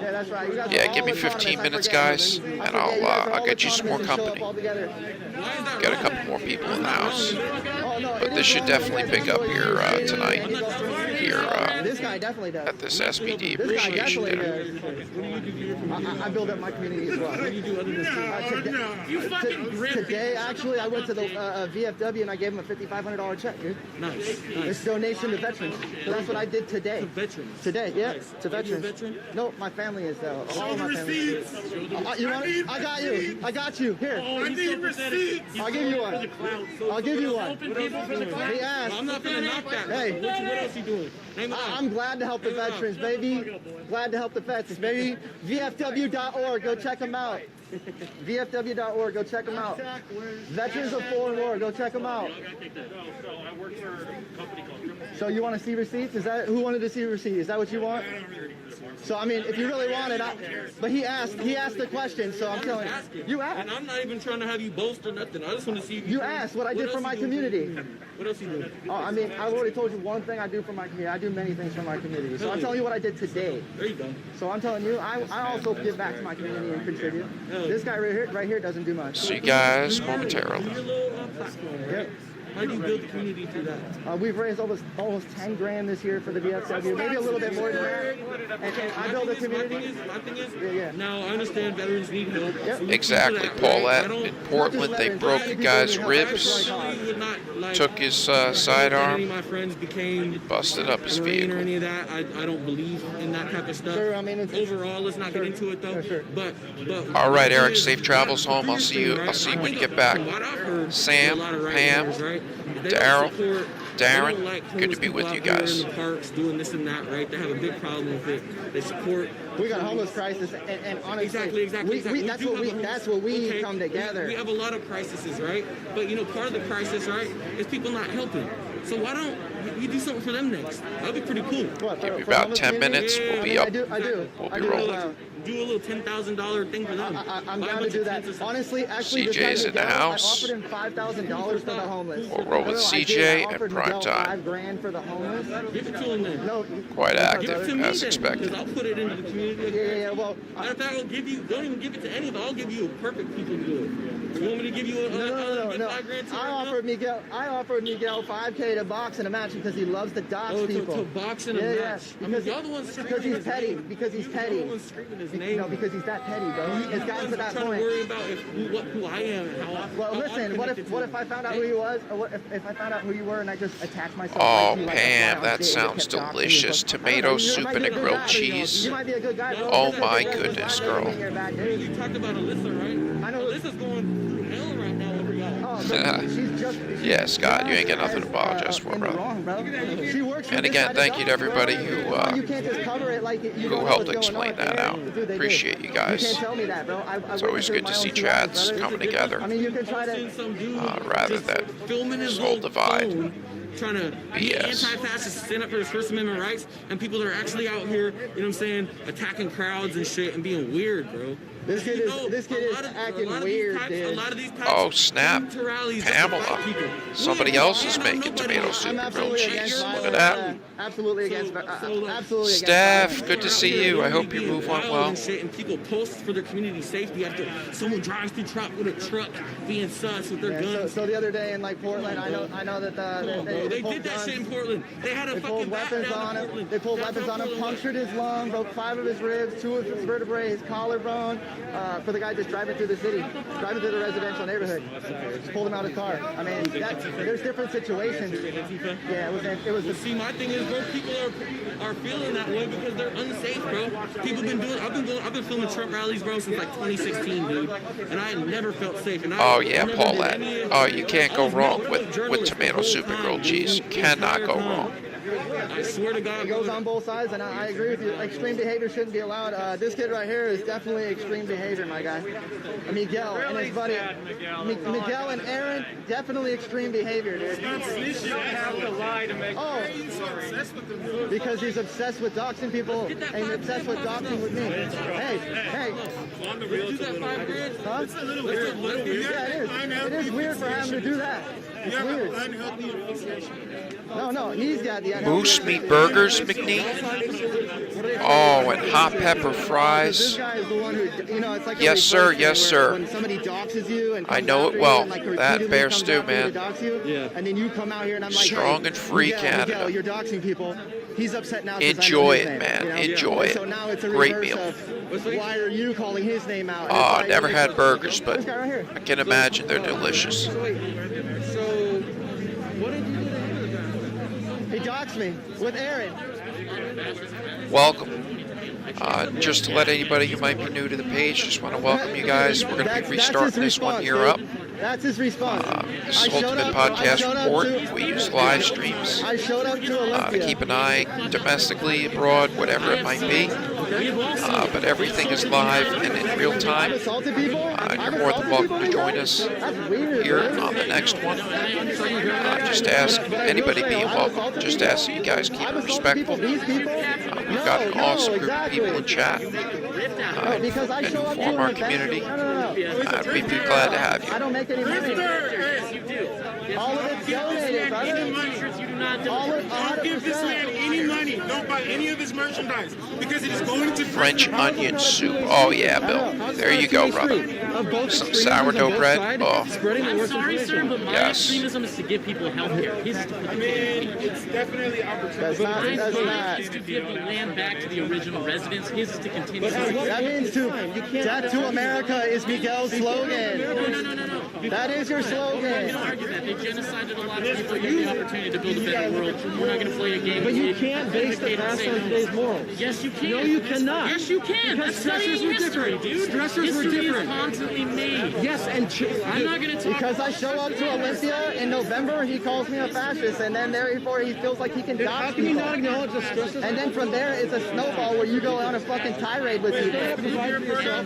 Yeah, that's right. Yeah, give me 15 minutes, guys, and I'll get you some more company. Get a couple more people in the house. But this should definitely pick up here tonight. here This guy definitely does. at this SPD This guy appreciation definitely dinner. does. I build up my community as well. What do you do other than Today, actually, I went to the VFW and I gave him a $5,500 check, dude. Nice. It's donation to veterans. So that's what I did today. To veterans? Today, yeah. Nice. To veterans. Are you a veteran? No, my family is, though. All my family is. You want it? I got you. I got you. Here. Oh, he's so pathetic. I'll give you one. I'll give you one. He asked. I'm not gonna knock that. Hey. What else you doing? I'm glad to help the veterans, baby. Glad to help the veterans, baby. VFW.org. Go check them out. VFW.org. Go check them out. Veterans of Foreign War. Go check them out. So you want to see receipts? Is that who wanted to see receipts? Is that what you want? So I mean, if you really want it, but he asked the question, so I'm telling you. You asked. And I'm not even trying to have you boast or nothing. I just want to see if you asked what I did for my community. What else you doing? Oh, I mean, I've already told you one thing I do for my community. I do many things for my community. So I'm telling you what I did today. There you go. So I'm telling you, I also give back to my community and contribute. This guy right here doesn't do much. See you guys momentarily. Yep. How do you build the community through that? We've raised almost 10 grand this year for the VFW, maybe a little bit more than that. And I build a community. My thing is, now I understand veterans need help. Yep. Exactly, Paulette. In Portland, they broke a guy's ribs, took his sidearm, Any of my friends became busted up his Marine or vehicle. any of that. I don't believe in that type of stuff. Sure, I mean, overall, let's not get into it though. Sure. But All right, Eric. Safe travels home. I'll see you when you get back. Sam, Pam, Daryl, Darren. Good to be with you guys. In the parks doing this and that, right? They have a big problem with it. They support. We got a homeless crisis, and honestly, exactly. That's what we come together. We have a lot of crises, right? But you know, part of the crisis, right, is people not helping. So why don't you do something for them next? That'd be pretty cool. Give me about 10 minutes. We'll be up. I do. We'll be rolling. Do a little $10,000 thing for them. I'm down to do that. Honestly, actually, CJ's in the house. I offered him $5,000 for the homeless. We'll roll with CJ and prime time. $5,000 for the homeless. Give it to him then. No, quite active give it to me as then, expected. Because I'll put it into the community. Yeah. Well, matter of fact, I'll give you. Don't even give it to anybody. I'll give you perfect people to do it. You want me to give you No. $5 grand? I offered Miguel $5K to box in a match because he loves to dox people. To box in a match. Yeah. I mean, y'all the ones because he's petty. Because he's petty. Y'all the ones screaming his name. No, because he's that petty, bro. It's gotten to that I'm point. trying to worry about who I am and how. Well, listen. What if I found out who he was? Or what if I found out who you were and I just attached myself? Oh, like you, Pam, that sounds delicious. Tomato soup and a grilled cheese. You might be a good guy, bro. Oh my goodness, girl. You talked about Alyssa, right? I know. Alyssa's going through hell right now over y'all. Yeah, Scott, you ain't got nothing to apologize for, bro. And again, thank you to everybody who helped explain that out. Appreciate you guys. It's always good to see chats coming together rather than this whole divide. Trying to be anti-fascist, stand up for his First Amendment rights, and people that are actually out here, you know what I'm saying, attacking crowds and shit and being weird, bro. This kid is acting weird, dude. Oh, snap. Pamela. Somebody else is making tomato soup and grilled cheese. Look at that. Absolutely against. Absolutely. Steph, good to see you. I hope your move went well. And people post for their community safety after someone drives through truck with a truck being sus with their guns. So the other day in like Portland, I know that they did that shit in Portland. They had a fucking weapons on him. They pulled weapons on him, punctured his lung, broke 5 of his ribs, 2 of his vertebrae, his collarbone. For the guy just driving through the city, driving through the residential neighborhood. Just pulled him out of his car. I mean, there's different situations. Yeah, it was. See, my thing is, bro, people are feeling that way because they're unsafe, bro. People been doing. I've been filming Trump rallies, bro, since like 2016, dude, and I never felt safe. And oh yeah, Paulette. Oh, you can't go wrong with tomato soup and grilled cheese. You cannot go wrong. I swear to God, it goes on both sides, and I agree with you. Extreme behavior shouldn't be allowed. This kid right here is definitely extreme behavior, my guy. Miguel and his buddy. Miguel and Aaron, definitely extreme behavior, dude. Oh, because he's obsessed with doxing people and obsessed with doxing with me. Hey. Huh? Yeah, it is. It is weird for him to do that. It's weird. No, he's got the Moose meat burgers, McNeil. Oh, and hot pepper fries. This guy is the one who, it's like yes, sir. Yes, sir. When somebody doxes you and I know it well. and, That bear stew, man. And then you come out here and I'm like, strong and free Canada. Miguel, you're doxing people. He's upset now. Enjoy it, man. Enjoy it. So now it's a great reverse meal. Of, why are you calling his name out? Oh, I never had burgers, but I can imagine they're delicious. So, what did you do to him? He doxed me with Aaron. Welcome. Just to let anybody who might be new to the page, just want to welcome you guys. We're going to be restarting this one here up. That's his response. This is Ultimate Podcast Report. We use live streams I showed up to to keep an eye domestically, abroad, whatever it might be. But everything is live and in real time. You're more than welcome to join us here on the next one. Just ask anybody being welcome. Just ask that you guys keep it respectful. We've got an awesome group of people in chat and form our community. We'd be glad to have you. I don't make any money. All of it's donated, brother. Don't give this man any money. Don't buy any of his merchandise because it is going to French onion soup. Oh yeah, Bill. There you go, brother. Some sourdough bread. Oh. I'm sorry, sir, but my yes. extremism is to give people health care. His is to put it's definitely opportunity. That's is to give the land back to the original residents. His is to continue. That means death to America is Miguel's slogan. No. That is your slogan. I'm going to argue that. They genocided a lot of people to give the opportunity to build a better world. We're not going to play a game. But you can't base the past on today's morals. Yes, you can. No, you cannot. Yes, you can. Because Stressors were different, dude. Stressors were different. History is constantly made. Yes, and I'm not going to talk. Because I show up to Olympia in November, he calls me a fascist, and then therefore he feels like he can dox people. How can you not acknowledge the stressors? And then from there, it's a snowball where you go on a fucking tirade with people.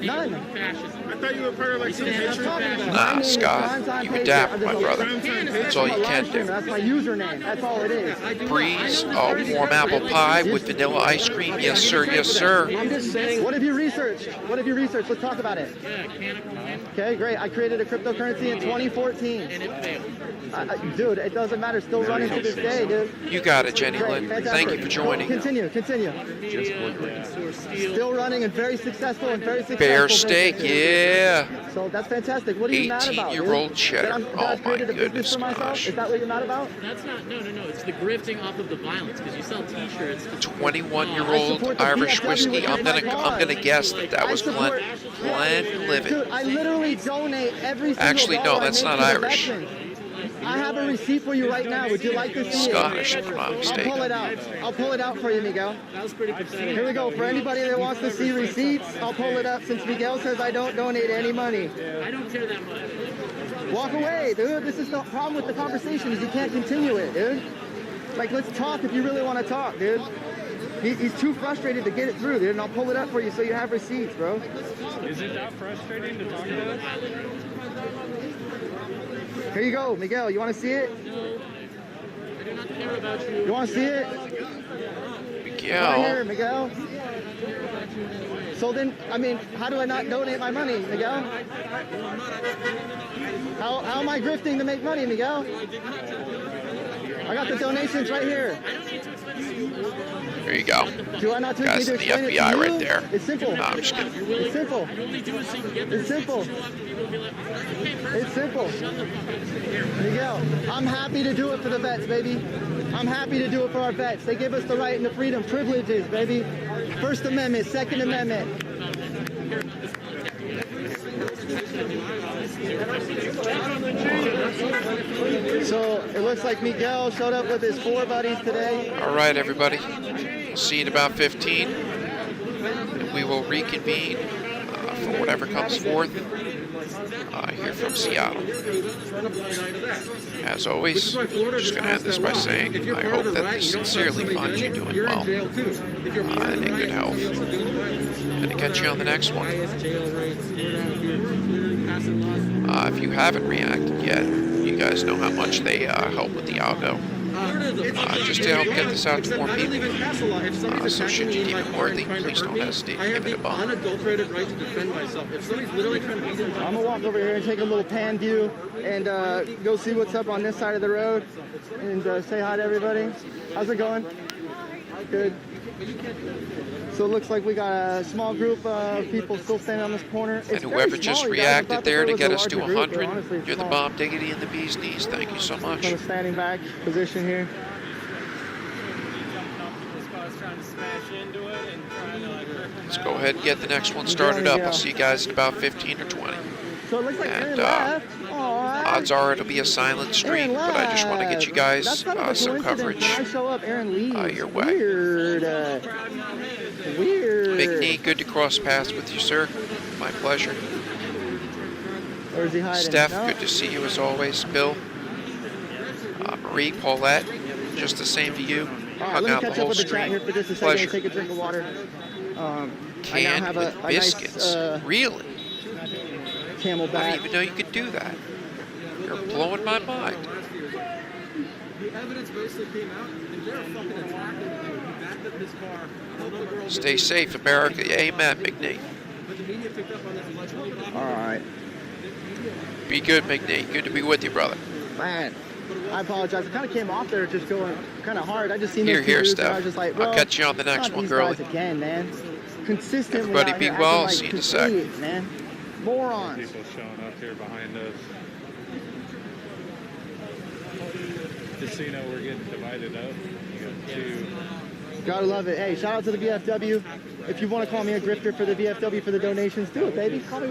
None. I thought you were part of like some hatred. Nah, Scott, you adapt, my brother. That's all you can do. That's my username. That's all it is. Breeze, warm apple pie with vanilla ice cream. Yes, sir. Yes, sir. I'm just saying. What have you researched? Let's talk about it. Okay, great. I created a cryptocurrency in 2014. And it failed. Dude, it doesn't matter. Still running to this day, dude. You got it, Jenny Lynn. Thank you for joining. Continue. Still running and very successful Bear steak, yeah. So that's fantastic. What are you mad about? 18-year-old cheddar. Oh my goodness gosh. Is that what you're mad about? That's not. No. It's the grifting off of the violence because you sell T-shirts. 21-year-old Irish whiskey. I'm gonna guess that was Glen Living. Dude, I literally donate every single Actually, no, that's not Irish. I have a receipt for you right now. Would you like to see Scottish, it? if I'm not mistaken. I'll pull it out for you, Miguel. That was pretty pathetic. Here we go. For anybody that wants to see receipts, I'll pull it up since Miguel says I don't donate any money. I don't care that much. Walk away, dude. This is the problem with the conversation is you can't continue it, dude. Like, let's talk if you really want to talk, dude. He's too frustrated to get it through, dude, and I'll pull it up for you so you have receipts, bro. Is it that frustrating to talk to us? Here you go, Miguel. You want to see it? No. I do not care about you. You want to see it? Miguel. Right here, Miguel. So then, I mean, how do I not donate my money, Miguel? How am I grifting to make money, Miguel? I got the donations right here. There you go. Do I not Guys, the FBI right there. It's simple. No, I'm just kidding. It's simple. It's simple. It's simple. Miguel, I'm happy to do it for the vets, baby. I'm happy to do it for our vets. They give us the right and the freedom, privileges, baby. First Amendment, Second Amendment. So it looks like Miguel showed up with his 4 buddies today. All right, everybody. We'll see you in about 15. And we will reconvene for whatever comes forth here from Seattle. As always, I'm just going to end this by saying I hope that this sincerely finds you doing well and in good health. And to catch you on the next one. If you haven't reacted yet, you guys know how much they help with the algo. just to help get this out to more people. So should you deem it worthy, please don't hesitate to give it a bump. Unadulterated right to defend myself. If somebody's literally trying to beat him, I'm gonna walk over here and take a little pan view and go see what's up on this side of the road and say hi to everybody. How's it going? Good. So it looks like we got a small group of people still standing on this corner. And whoever just reacted there to get us to 100, you're the bomb diggity and the bee's knees. Thank you so much. Kind of standing back position here. Let's go ahead and get the next one started up. I'll see you guys in about 15 or 20. So it looks like and odds are it'll be a silent stream, but I just want to get you guys some coverage your way. Weird. Big knee, good to cross paths with you, sir. My pleasure. Where's he hiding? Steph, good to see you as always. Bill, Marie, Paulette, just the same to you. Hung out the whole stream. Here for just a second. Pleasure. Take a drink of water. Canned with biscuits. Really? Camelback. I didn't even know you could do that. You're blowing my mind. the evidence basically came out, and they're fucking attacking him. He backed up his car. Stay safe, America. Amen, McNate. But the media picked up on this allegedly. All right. Be good, McNate. Good to be with you, brother. Man, I apologize. I kind of came off there just going kind of hard. I just seen Here, those Steph. I was just like, I'll catch you on the next one, girlie. Again, man. Consistently. Everybody be well. Like See you in a sec. Man. Morons. People showing up here behind us. Casino, we're getting divided up. You got two. Gotta love it. Hey, shout out to the VFW. If you want to call me a grifter for the VFW for the donations, do it, baby. Call me